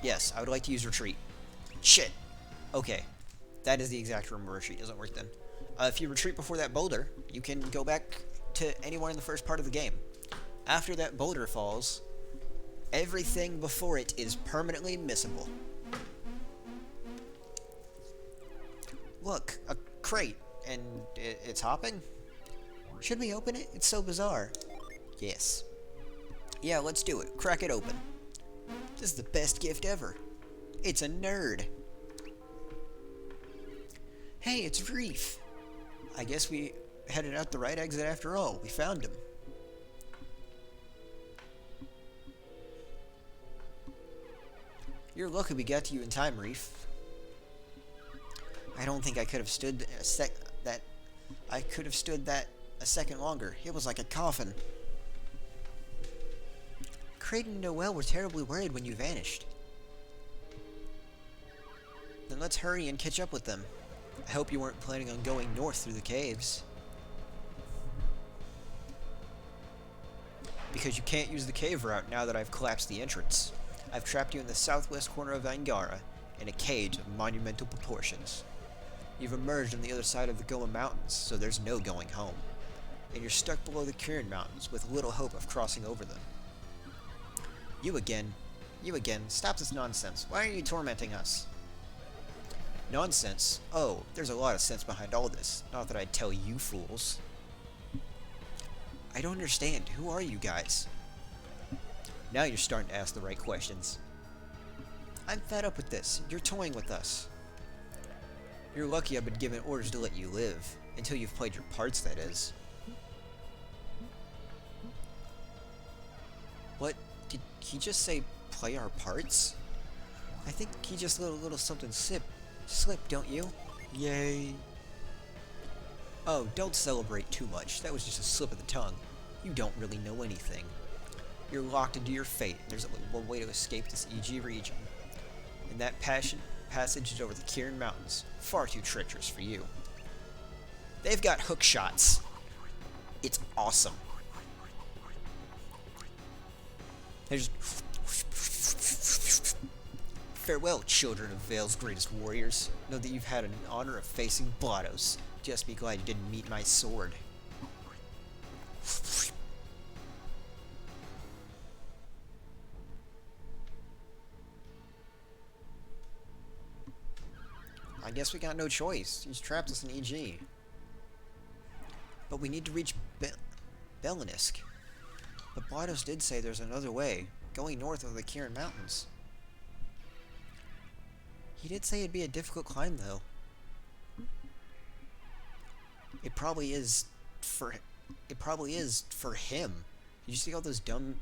Yes, I would like to use retreat. Shit! Okay. That is the exact room where retreat doesn't work then. If you retreat before that boulder, you can go back to anywhere in the first part of the game. After that boulder falls, everything before it is permanently missable. Look, a crate, and it's hopping? Should we open it? It's so bizarre. Yes. Yeah, let's do it. Crack it open. This is the best gift ever. It's a nerd. Hey, it's Reef. I guess we headed out the right exit after all. We found him. You're lucky we got to you in time, Reef. I don't think I could have stood that a second longer. It was like a coffin. Kraden and Noelle were terribly worried when you vanished. Then let's hurry and catch up with them. I hope you weren't planning on going north through the caves. Because you can't use the cave route now that I've collapsed the entrance. I've trapped you in the southwest corner of Angara, in a cage of monumental proportions. You've emerged on the other side of the Goma Mountains, so there's no going home. And you're stuck below the Kirin Mountains with little hope of crossing over them. You again, stop this nonsense. Why are you tormenting us? Nonsense? Oh, there's a lot of sense behind all this. Not that I'd tell you fools. I don't understand. Who are you guys? Now you're starting to ask the right questions. I'm fed up with this. You're toying with us. You're lucky I've been given orders to let you live. Until you've played your parts, that is. What? Did he just say play our parts? I think he just let a little something slip, don't you? Yay. Oh, don't celebrate too much. That was just a slip of the tongue. You don't really know anything. You're locked into your fate. There's only one way to escape this EG region. And that passage is over the Kirin Mountains. Far too treacherous for you. They've got hook shots. It's awesome. There's... Farewell, children of Vale's greatest warriors. Know that you've had an honor of facing GLaDOS. Just be glad you didn't meet my sword. I guess we got no choice. He's trapped us in EG. But we need to reach Belanisk. But GLaDOS did say there's another way, going north of the Kirin Mountains. He did say it'd be a difficult climb, though. It probably is for him. Did you see all those dumb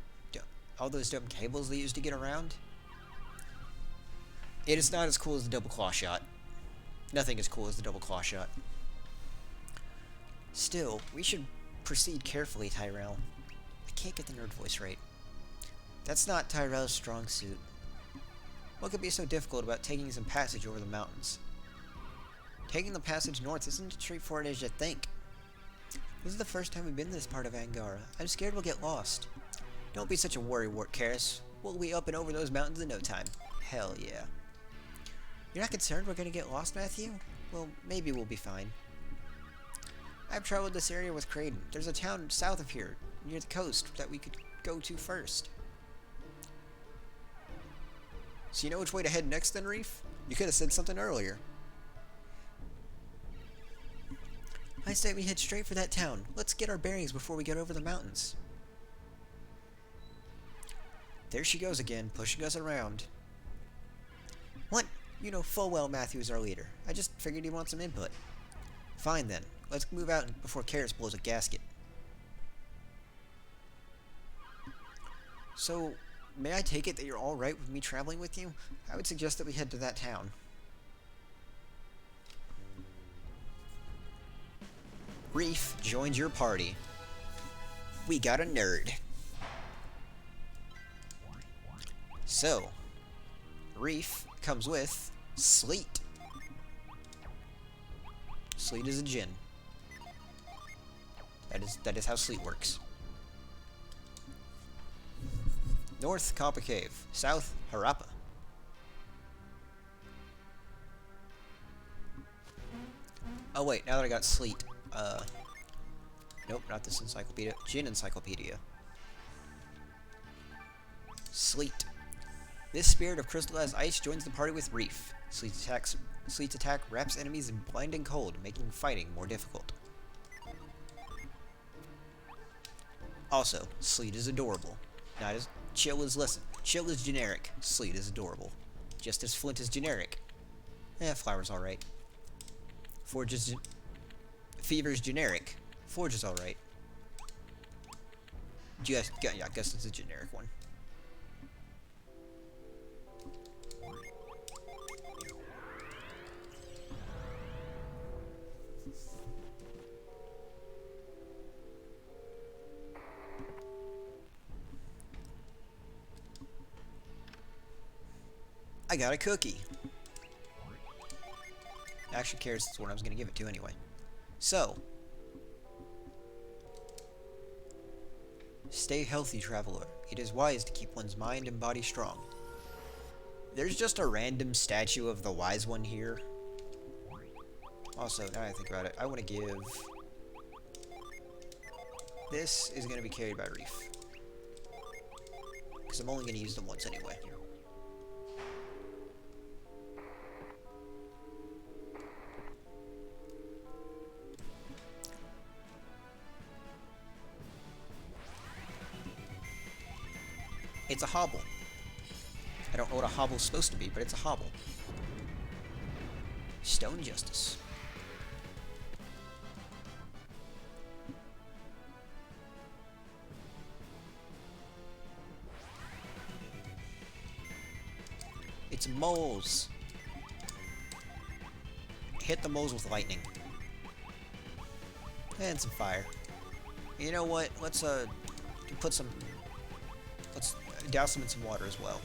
all those dumb cables they used to get around. It is not as cool as the double claw shot. Nothing as cool as the double claw shot. Still, we should proceed carefully, Tyrell. I can't get the nerd voice right. That's not Tyrell's strong suit. What could be so difficult about taking some passage over the mountains? Taking the passage north isn't as straightforward as you think. This is the first time we've been to this part of Angara. I'm scared we'll get lost. Don't be such a worrywart, Karis. We'll be up and over those mountains in no time. Hell yeah. You're not concerned we're gonna get lost, Matthew? Well, maybe we'll be fine. I've traveled this area with Kraden. There's a town south of here, near the coast, that we could go to first. So you know which way to head next then, Reef? You could have said something earlier. I say we head straight for that town. Let's get our bearings before we get over the mountains. There she goes again, pushing us around. What? You know full well Matthew's our leader. I just figured he'd want some input. Fine then. Let's move out before Karis blows a gasket. So, may I take it that you're alright with me traveling with you? I would suggest that we head to that town. Reef joins your party. We got a nerd. So, Reef comes with Sleet. Sleet is a djinn. That is how Sleet works. North, Kappa Cave. South, Harappa. Oh wait, now that I got Sleet, nope, not this encyclopedia. Djinn Encyclopedia. Sleet. This spirit of crystallized ice joins the party with Reef. Sleet's attack wraps enemies in blinding cold, making fighting more difficult. Also, Sleet is adorable. Not as Chill is listen. Chill is generic. Sleet is adorable. Just as Flint is generic. Flower's alright. Fever's generic. Forge is alright. Yeah, I guess it's a generic one. I got a cookie. Actually, Karis is the one I was going to give it to anyway. So, stay healthy, traveler. It is wise to keep one's mind and body strong. There's just a random statue of the wise one here. Also, now I think about it, I want to give... This is going to be carried by Reef. Because I'm only going to use them once anyway. It's a hobble. I don't know what a hobble's supposed to be, but it's a hobble. Stone Justice. It's moles. Hit the moles with lightning. And some fire. You know what? Let's put some... Let's douse them in some water as well.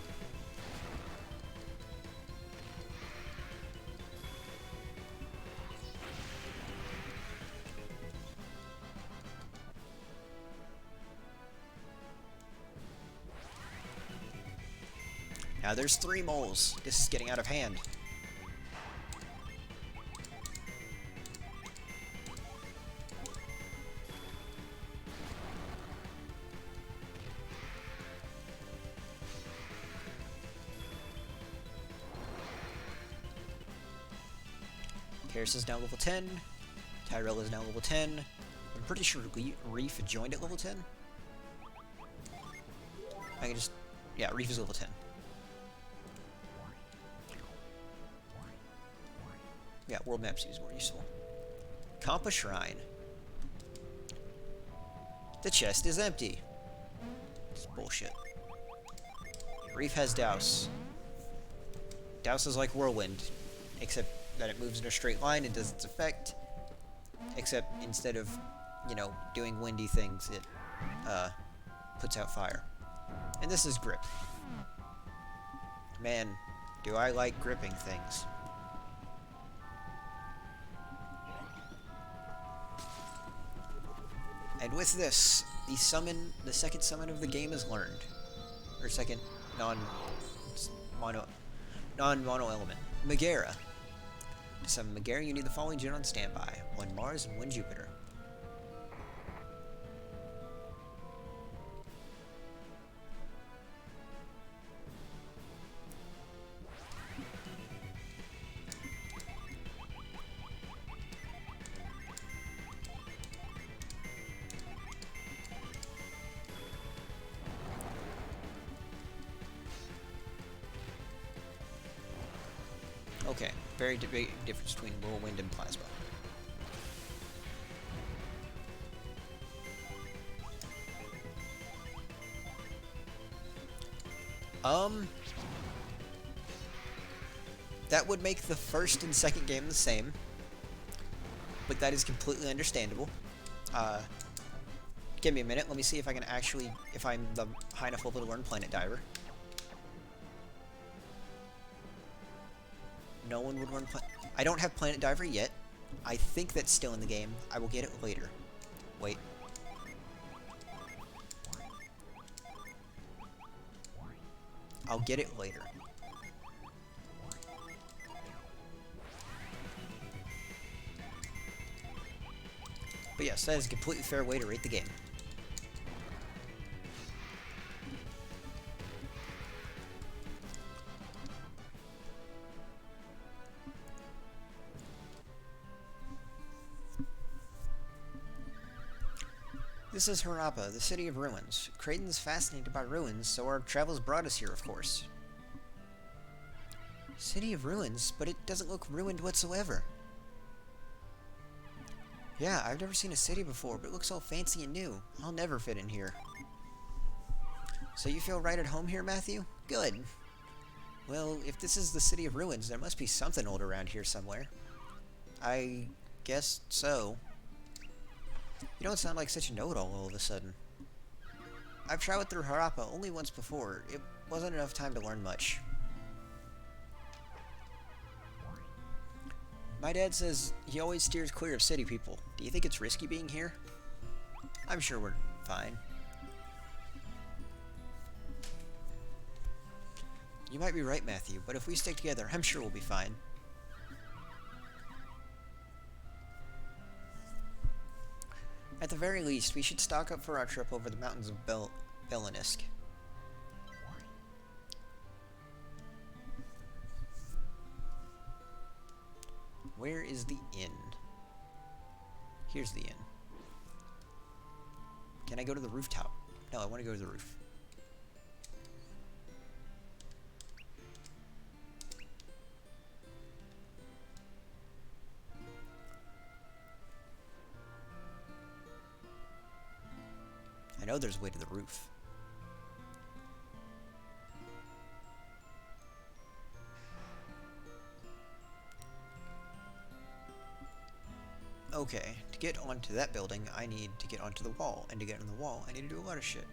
Now there's 3 moles. This is getting out of hand. Karis is now level 10. Tyrell is now level 10. I'm pretty sure Reef joined at level 10. I can just... Yeah, Reef is level 10. Yeah, world map seems more useful. Kampa Shrine. The chest is empty. It's bullshit. Reef has Douse. Douse is like Whirlwind, except that it moves in a straight line and does its effect. Except instead of, you know, doing windy things, it puts out fire. And this is Grip. Man, do I like gripping things. And with this, the second summon of the game is learned. Or second non-mono element. Megara. To summon Megara, you need the following gen on standby. 1 Mars and 1 Jupiter. Okay, very big difference between Whirlwind and Plasma. That would make the first and second game the same, but that is completely understandable. Give me a minute, let me see if I can actually, if I'm high enough level to learn Planet Diver. No one would learn I don't have Planet Diver yet. I think that's still in the game. I will get it later. Wait. I'll get it later. But yes, that is a completely fair way to rate the game. This is Harappa, the city of ruins. Kraden's fascinated by ruins, so our travels brought us here, of course. City of ruins? But it doesn't look ruined whatsoever. Yeah, I've never seen a city before, but it looks all fancy and new. I'll never fit in here. So you feel right at home here, Matthew? Good. Well, if this is the city of ruins, there must be something old around here somewhere. I guess so. You don't sound like such a know-it-all all of a sudden. I've traveled through Harappa only once before. It wasn't enough time to learn much. My dad says he always steers clear of city people. Do you think it's risky being here? I'm sure we're fine. You might be right, Matthew, but if we stick together, I'm sure we'll be fine. At the very least, we should stock up for our trip over the mountains of Belanisk. Where is the inn? Here's the inn. Can I go to the rooftop? No, I want to go to the roof. I know there's a way to the roof. Okay, to get onto that building, I need to get onto the wall. And to get on the wall, I need to do a lot of shit.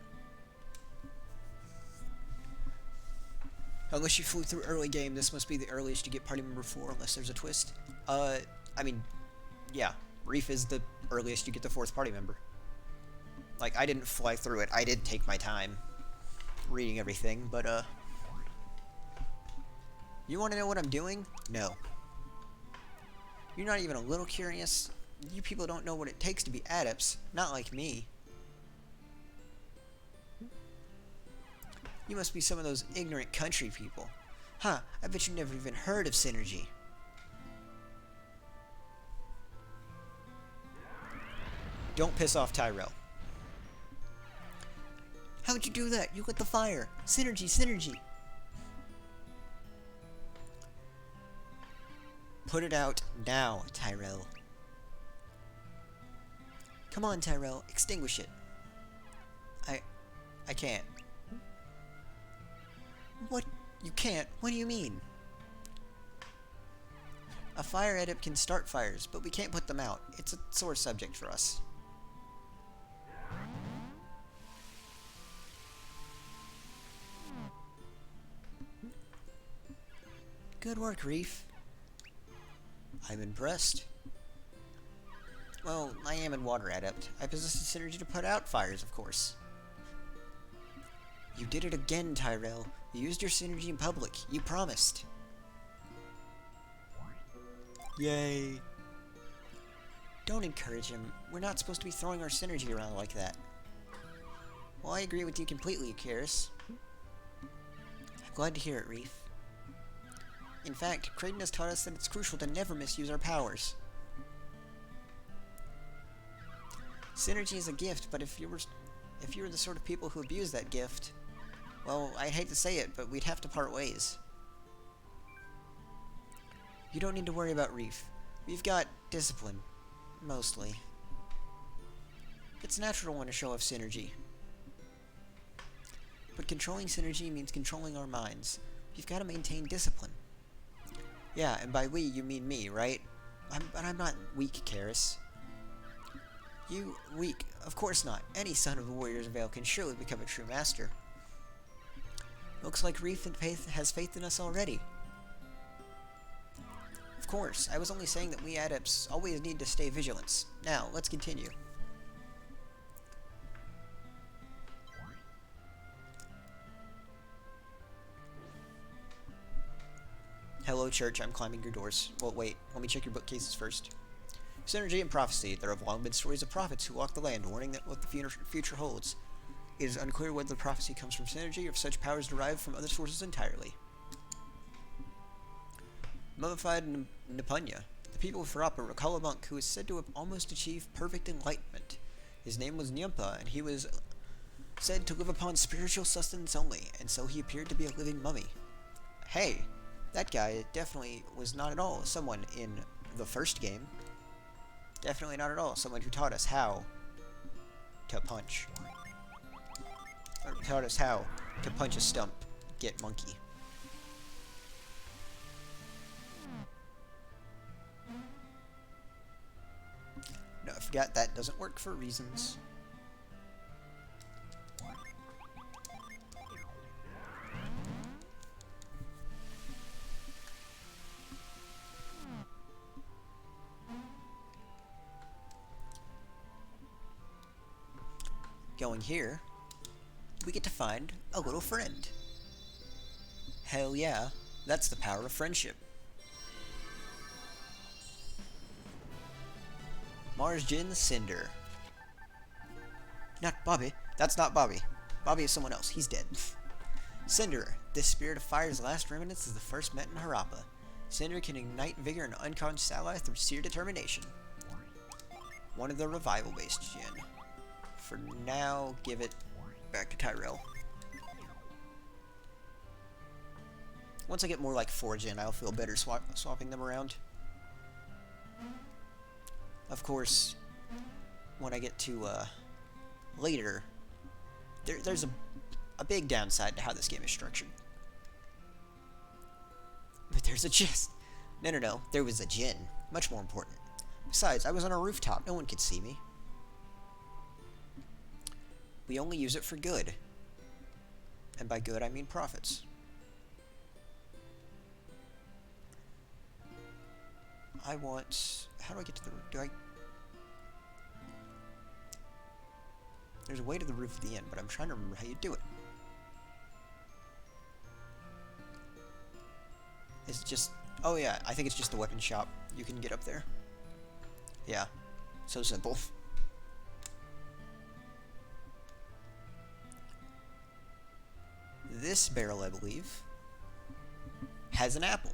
Unless you flew through early game, this must be the earliest you get party member 4, unless there's a twist. I mean, yeah, Reef is the earliest you get the 4th party member. Like, I didn't fly through it. I did take my time reading everything, but, you want to know what I'm doing? No. You're not even a little curious? You people don't know what it takes to be adepts. Not like me. You must be some of those ignorant country people. Huh, I bet you never even heard of Synergy. Don't piss off Tyrell. How'd you do that? You lit the fire. Synergy, Synergy. Put it out now, Tyrell. Come on, Tyrell. Extinguish it. I can't. What? You can't? What do you mean? A fire adept can start fires, but we can't put them out. It's a sore subject for us. Good work, Reef. I'm impressed. Well, I am a water adept. I possess the synergy to put out fires, of course. You did it again, Tyrell. You used your synergy in public. You promised. Yay. Don't encourage him. We're not supposed to be throwing our synergy around like that. Well, I agree with you completely, Karis. I'm glad to hear it, Reef. In fact, Kraden has taught us that it's crucial to never misuse our powers. Synergy is a gift, but if you were the sort of people who abuse that gift, well, I'd hate to say it, but we'd have to part ways. You don't need to worry about Reef. We've got discipline. Mostly. It's natural to want to show off synergy. But controlling synergy means controlling our minds. You've got to maintain discipline. Yeah, and by we, you mean me, right? But I'm not weak, Karis. You weak? Of course not. Any son of the Warriors of Vale can surely become a true master. Looks like Reef has faith in us already. Of course, I was only saying that we adepts always need to stay vigilant. Now, let's continue. Hello, Church, I'm climbing your doors. Well, wait, let me check your bookcases first. Synergy and prophecy. There have long been stories of prophets who walk the land, warning that what the future holds. It is unclear whether the prophecy comes from synergy or if such powers derive from other sources entirely. Mummified Nipunya. The people of Farapa recall a monk who is said to have almost achieved perfect enlightenment. His name was Nyumpa, and he was said to live upon spiritual sustenance only, and so he appeared to be a living mummy. Hey, that guy definitely was not at all someone in the first game. Definitely not at all someone who taught us how to punch. Or taught us how to punch a stump, get monkey. No, I forgot that doesn't work for reasons. Going here, we get to find a little friend. Hell yeah, that's the power of friendship. Marsjin Cinder. Not Bobby. That's not Bobby. Bobby is someone else. He's dead. Cinder. This spirit of fire's last remnants is the first met in Harappa. Cinder can ignite vigor and unconscious ally through sheer determination. One of the revival-based Jin. For now, give it back to Tyrell. Once I get more like 4 Jin, I'll feel better swapping them around. Of course, when I get to later, there's a big downside to how this game is structured. But there's a gist. No, there was a Jin. Much more important. Besides, I was on a rooftop. No one could see me. We only use it for good. And by good, I mean profits. I want... How do I get to the roof? Do I... There's a way to the roof at the end, but I'm trying to remember how you do it. Is it just... Oh yeah, I think it's just the weapon shop. You can get up there. Yeah. So simple. This barrel, I believe, has an apple.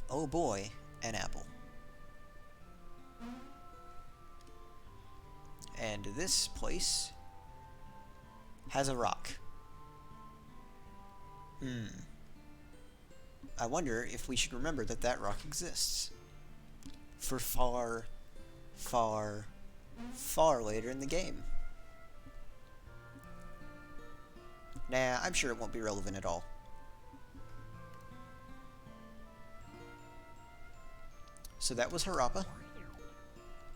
Oh boy, an apple. And this place has a rock. I wonder if we should remember that that rock exists. For far, far far later in the game. Nah, I'm sure it won't be relevant at all. So that was Harappa.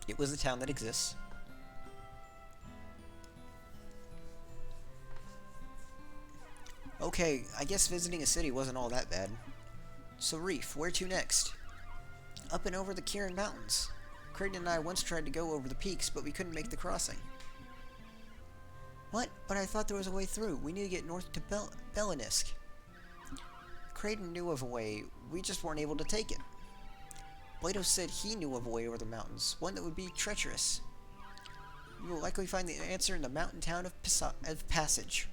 It was a town that exists. Okay, I guess visiting a city wasn't all that bad. So Reef, where to next? Up and over the Kirin Mountains. Kraden and I once tried to go over the peaks, but we couldn't make the crossing. What? But I thought there was a way through. We need to get north to Belanisk. Kraden knew of a way, we just weren't able to take it. Blado said he knew of a way over the mountains, one that would be treacherous. We will likely find the answer in the mountain town of Passage.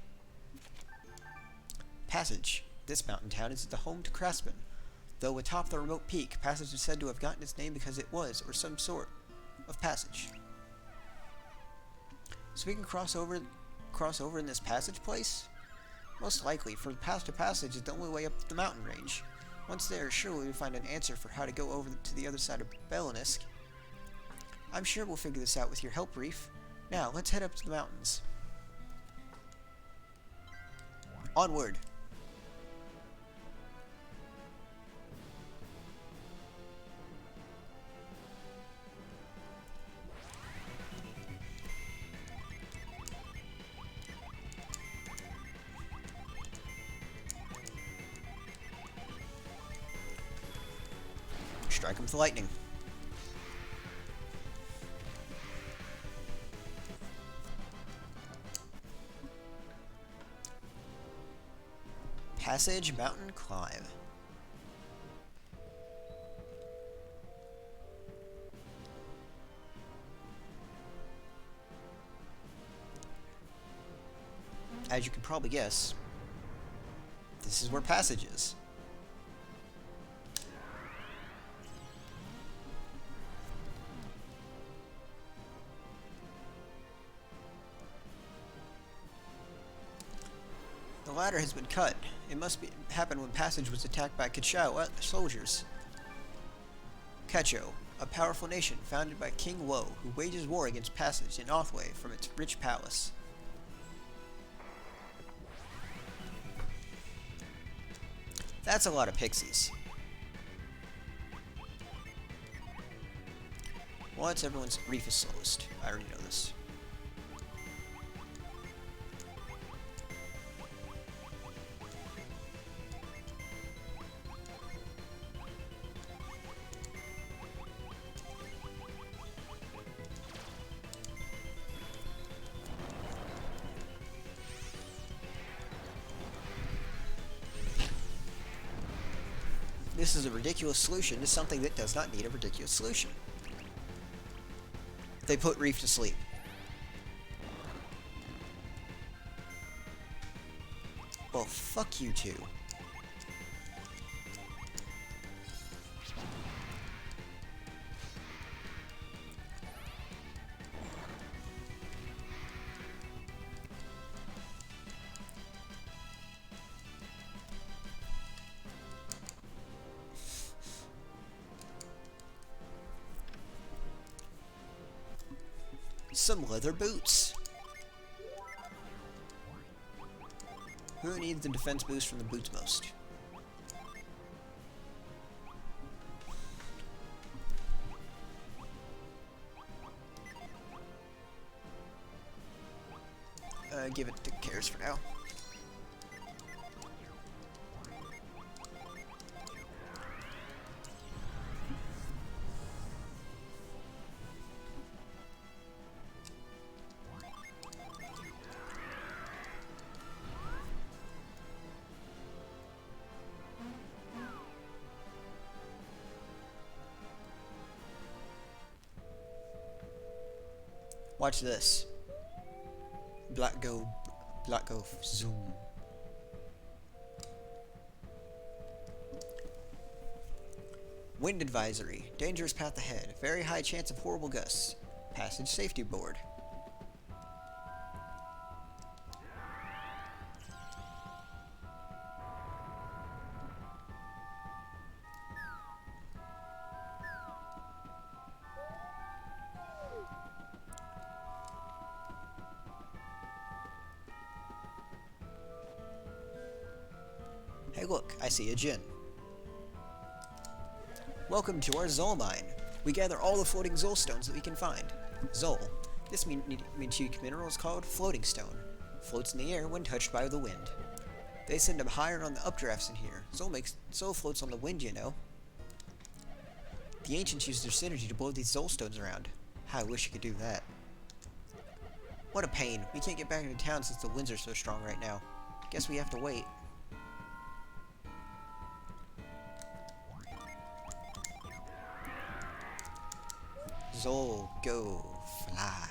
Passage. This mountain town is the home to craftsmen. Though atop the remote peak, Passage is said to have gotten its name because it was, or some sort, of passage. So we can cross over in this passage place? Most likely, for the path to Passage is the only way up the mountain range. Once there, surely we'll find an answer for how to go over to the other side of Belanisk. I'm sure we'll figure this out with your help, Reef. Now, let's head up to the mountains. Onward! Strike him with lightning. Passage Mountain Climb. As you can probably guess, this is where Passage is. The ladder has been cut. It must happen when Passage was attacked by Kachou soldiers. Kachou, a powerful nation founded by King Woe, who wages war against Passage in Oathway from its rich palace. That's a lot of pixies. What's everyone's Reef is slowest? I already know this. This is a ridiculous solution to something that does not need a ridiculous solution. They put Reef to sleep. Well, fuck you two. Some leather boots. Who needs the defense boost from the boots most? Give it to Karis for now. Watch this. Black go zoom. Wind advisory. Dangerous path ahead. Very high chance of horrible gusts. Passage safety board. Hey look, I see a Djinn. Welcome to our Zol mine. We gather all the floating Zol stones that we can find. Zol. This unique mineral is called floating stone. Floats in the air when touched by the wind. They send them higher on the updrafts in here. Zol floats on the wind, you know. The ancients used their synergy to blow these Zol stones around. How I wish I could do that. What a pain. We can't get back into town since the winds are so strong right now. Guess we have to wait. Zol, go fly.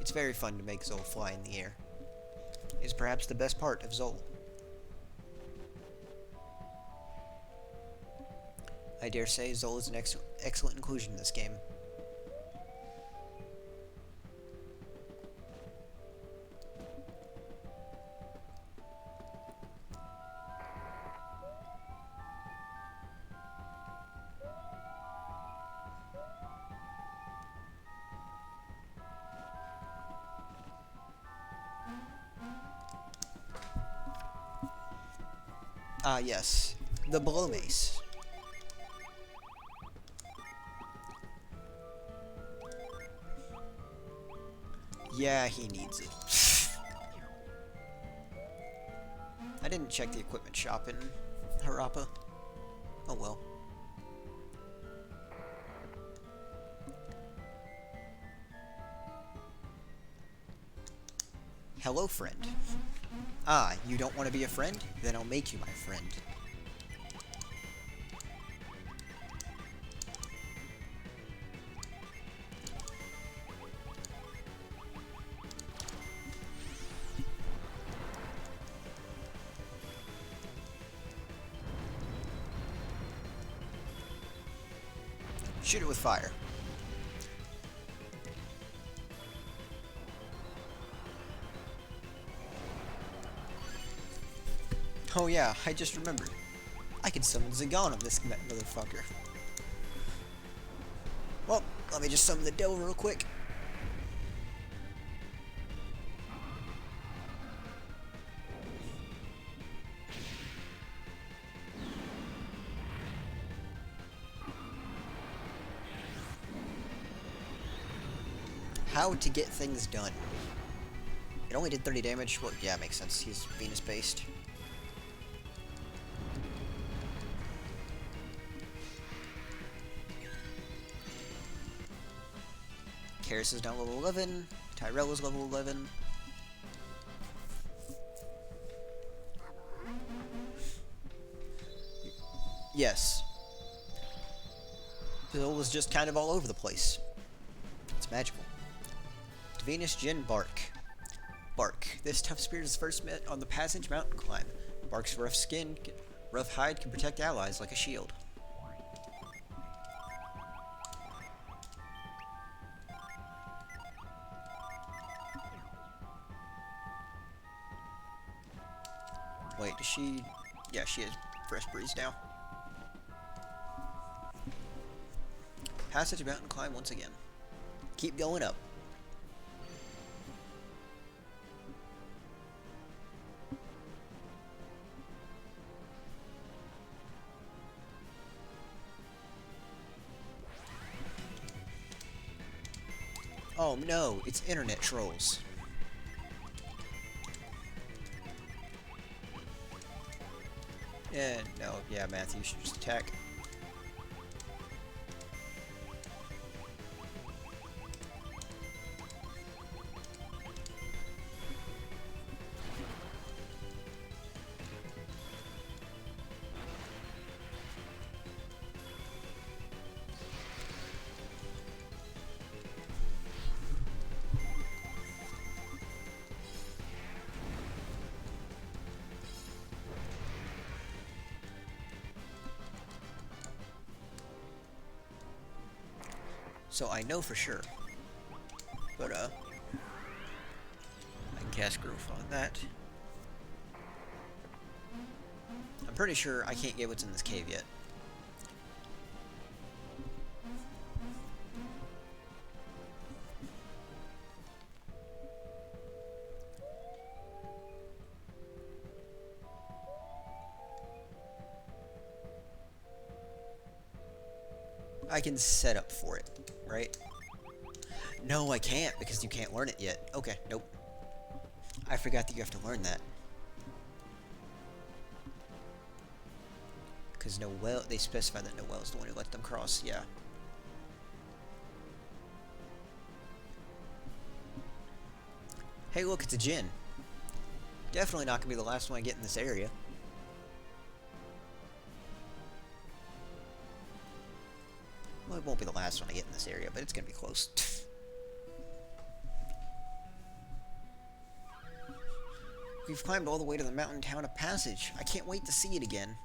It's very fun to make Zol fly in the air. It's perhaps the best part of Zol. I dare say Zol is an excellent inclusion in this game. Ah, yes. The blow mace. Yeah, he needs it. I didn't check the equipment shop in Harappa. Oh well. Hello, friend. Ah, you don't want to be a friend? Then I'll make you my friend. Shoot it with fire. Oh yeah, I just remembered. I can summon Zagan on this motherfucker. Well, let me just summon the devil real quick. How to get things done. It only did 30 damage. Well, yeah, makes sense. He's Venus-based. Karis is now level 11. Tyrell is level 11. Yes. Bill was just kind of all over the place. It's magical. Venus Djinn Bark. Bark. This tough spirit is first met on the Passage mountain climb. Bark's rough hide can protect allies like a shield. Wait, does she... Yeah, she has Fresh Breeze now. Passage mountain climb once again. Keep going up. Oh no, it's internet trolls. Yeah, no, yeah, Matthew, you should just attack. So I know for sure. But, I can cast Growth on that. I'm pretty sure I can't get what's in this cave yet. I can set up for it, right? No, I can't, because you can't learn it yet. Okay, nope. I forgot that you have to learn that. Because Noelle, they specify that Noelle's the one who let them cross, yeah. Hey, look, it's a Djinn. Definitely not gonna be the last one I get in this area. Well, it won't be the last one I get in this area, but it's gonna be close. We've climbed all the way to the mountain town of Passage. I can't wait to see it again.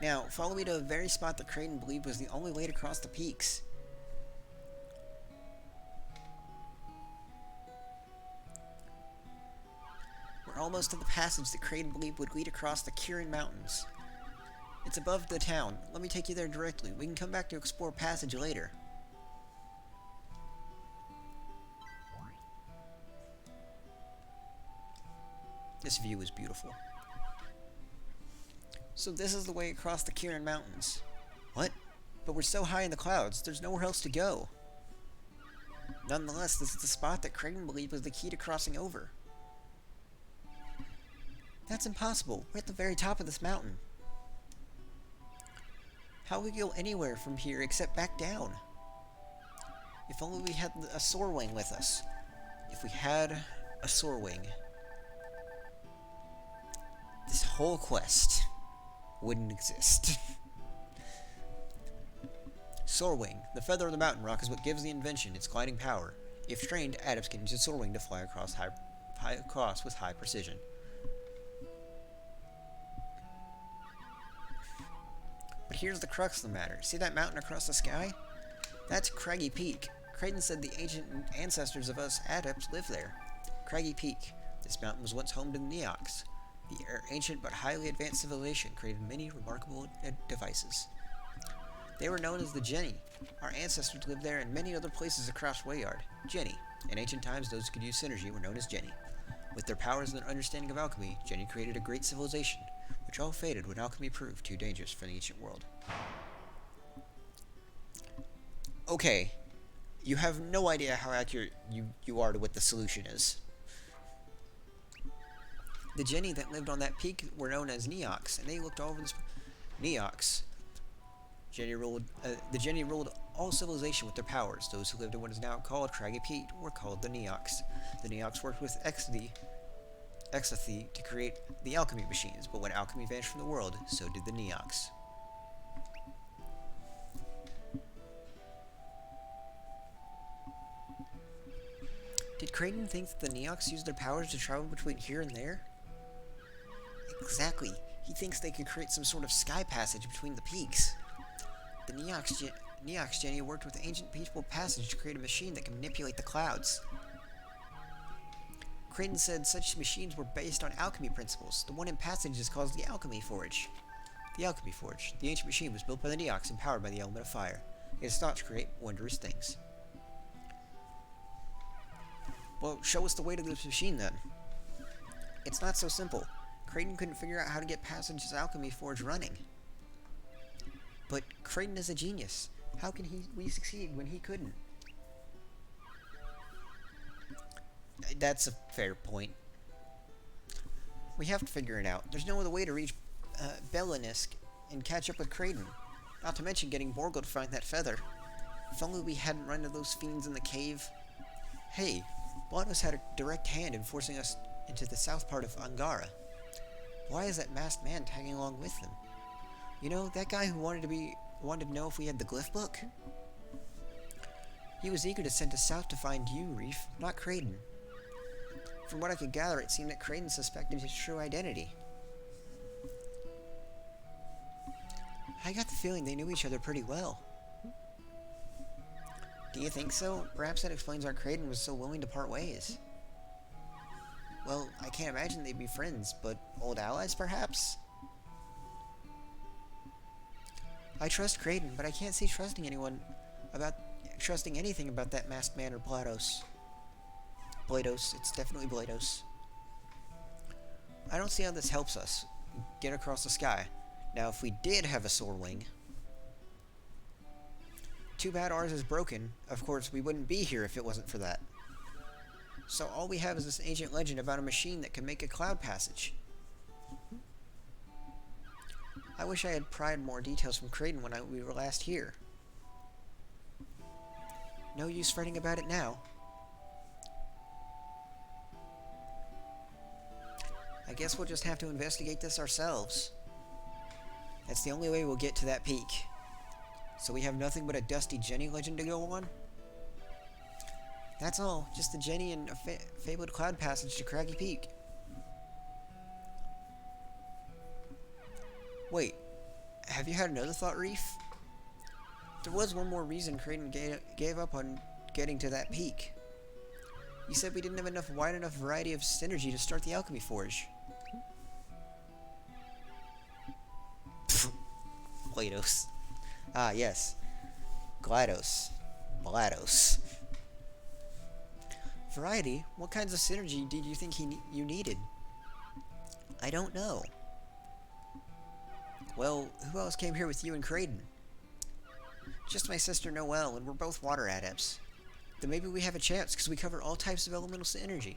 Now, follow me to a very spot that Kraden believed was the only way to cross the peaks. We're almost to the passage that Kraden believed would lead across the Kirin Mountains. It's above the town. Let me take you there directly. We can come back to explore Passage later. This view is beautiful. So this is the way across the Kirin Mountains. What? But we're so high in the clouds, there's nowhere else to go. Nonetheless, this is the spot that Kraden believed was the key to crossing over. That's impossible. We're at the very top of this mountain. How will we go anywhere from here except back down? If only we had a Soarwing with us. If we had a Soarwing, this whole quest wouldn't exist. Soarwing, the feather of the mountain rock, is what gives the invention its gliding power. If trained, Adepts can use a Soarwing to fly across with high precision. But here's the crux of the matter. See that mountain across the sky? That's Craggy Peak. Kraden said the ancient ancestors of us Adepts live there. Craggy Peak. This mountain was once home to the Neox. The ancient but highly advanced civilization created many remarkable devices. They were known as the Genii. Our ancestors lived there and many other places across Wayard. Genii. In ancient times, those who could use synergy were known as Genii. With their powers and their understanding of alchemy, Genii created a great civilization, which all faded when alchemy proved too dangerous for the ancient world. Okay, you have no idea how accurate you are to what the solution is. The Genii that lived on that peak were known as Neox, and they looked all over this... Neox. The Genii ruled all civilization with their powers. Those who lived in what is now called Craggy Peak were called the Neox. The Neox worked with Exathy to create the alchemy machines, but when alchemy vanished from the world, so did the Neox. Did Kraden think that the Neox used their powers to travel between here and there? Exactly. He thinks they could create some sort of sky passage between the peaks. The Neox Genii worked with ancient people passage to create a machine that can manipulate the clouds. Kraden said such machines were based on alchemy principles. The one in Passage is called the Alchemy Forge. The Alchemy Forge. The ancient machine was built by the Neox and powered by the element of fire. It is thought to create wondrous things. Well, show us the way to this machine then. It's not so simple. Kraden couldn't figure out how to get Passage's Alchemy Forge running. But Kraden is a genius. How can we succeed when he couldn't? That's a fair point. We have to figure it out. There's no other way to reach Belanisk and catch up with Kraden. Not to mention getting Borgo to find that feather. If only we hadn't run into those fiends in the cave. Hey, Blanos had a direct hand in forcing us into the south part of Angara. Why is that masked man tagging along with them? You know, that guy who wanted to know if we had the glyph book? He was eager to send us south to find you, Reef, not Kraden. From what I could gather, it seemed that Kraden suspected his true identity. I got the feeling they knew each other pretty well. Do you think so? Perhaps that explains why Kraden was so willing to part ways. Well, I can't imagine they'd be friends, but old allies, perhaps? I trust Kraden, but I can't see trusting anything about that masked man or Blados. Blados, it's definitely Blados. I don't see how this helps us get across the sky. Now, if we did have a Soarwing, Too bad ours is broken. Of course, we wouldn't be here if it wasn't for that. So all we have is this ancient legend about a machine that can make a cloud passage. I wish I had pried more details from Kraden when we were last here. No use fretting about it now. I guess we'll just have to investigate this ourselves. That's the only way we'll get to that peak. So we have nothing but a dusty Jenny legend to go on? That's all, just the Jenny and a fabled cloud passage to Craggy Peak. Wait, have you had another thought, Reef? There was one more reason Kraden gave up on getting to that peak. You said we didn't have enough wide enough variety of synergy to start the Alchemy Forge. GLaDOS. Ah, yes. GLaDOS. GLaDOS. Variety? What kinds of synergy did you think you needed? I don't know. Well, who else came here with you and Kraden? Just my sister Noelle, and we're both water adepts. Then maybe we have a chance, because we cover all types of elemental synergy.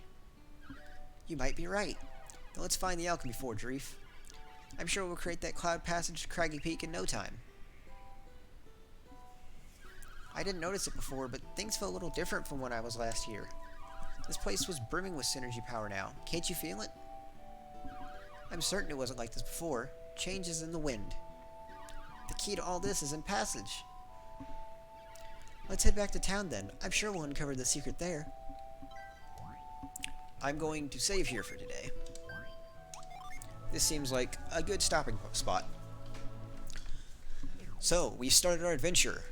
You might be right. Now let's find the Alchemy Forge, Reef. I'm sure we'll create that cloud passage to Craggy Peak in no time. I didn't notice it before, but things feel a little different from when I was last here. This place was brimming with synergy power now. Can't you feel it? I'm certain it wasn't like this before. Change is in the wind. The key to all this is in Passage. Let's head back to town then. I'm sure we'll uncover the secret there. I'm going to save here for today. This seems like a good stopping spot. So, we started our adventure.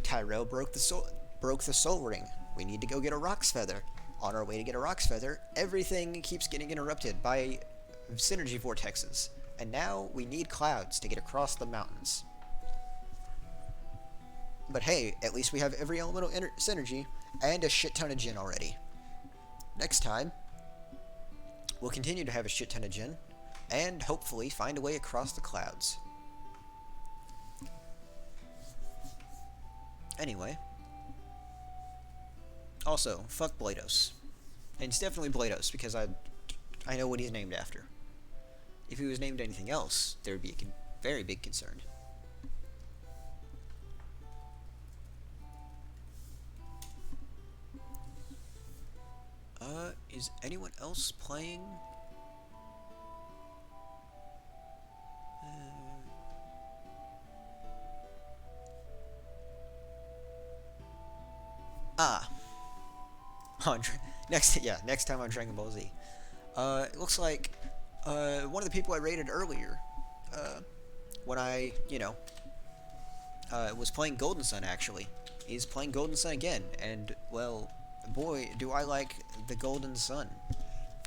Tyrell broke the soul ring. We need to go get a Rock's Feather. On our way to get a Rock's Feather, everything keeps getting interrupted by synergy vortexes. And now we need clouds to get across the mountains. But hey, at least we have every elemental synergy and a shit ton of Jinn already. Next time, we'll continue to have a shit ton of Jinn, and hopefully find a way across the clouds. Anyway. Also, fuck GLaDOS. And it's definitely GLaDOS, because I know what he's named after. If he was named anything else, there would be a very big concern. Is anyone else playing? Next time on Dragon Ball Z. It looks like one of the people I rated earlier, when I, was playing Golden Sun actually, is playing Golden Sun again, and well, boy, do I like the Golden Sun.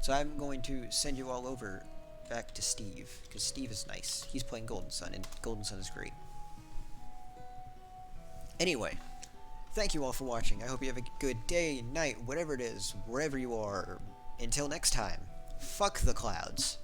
So I'm going to send you all over back to Steve, because Steve is nice. He's playing Golden Sun, and Golden Sun is great. Anyway, thank you all for watching. I hope you have a good day, night, whatever it is, wherever you are. Until next time, fuck the clouds.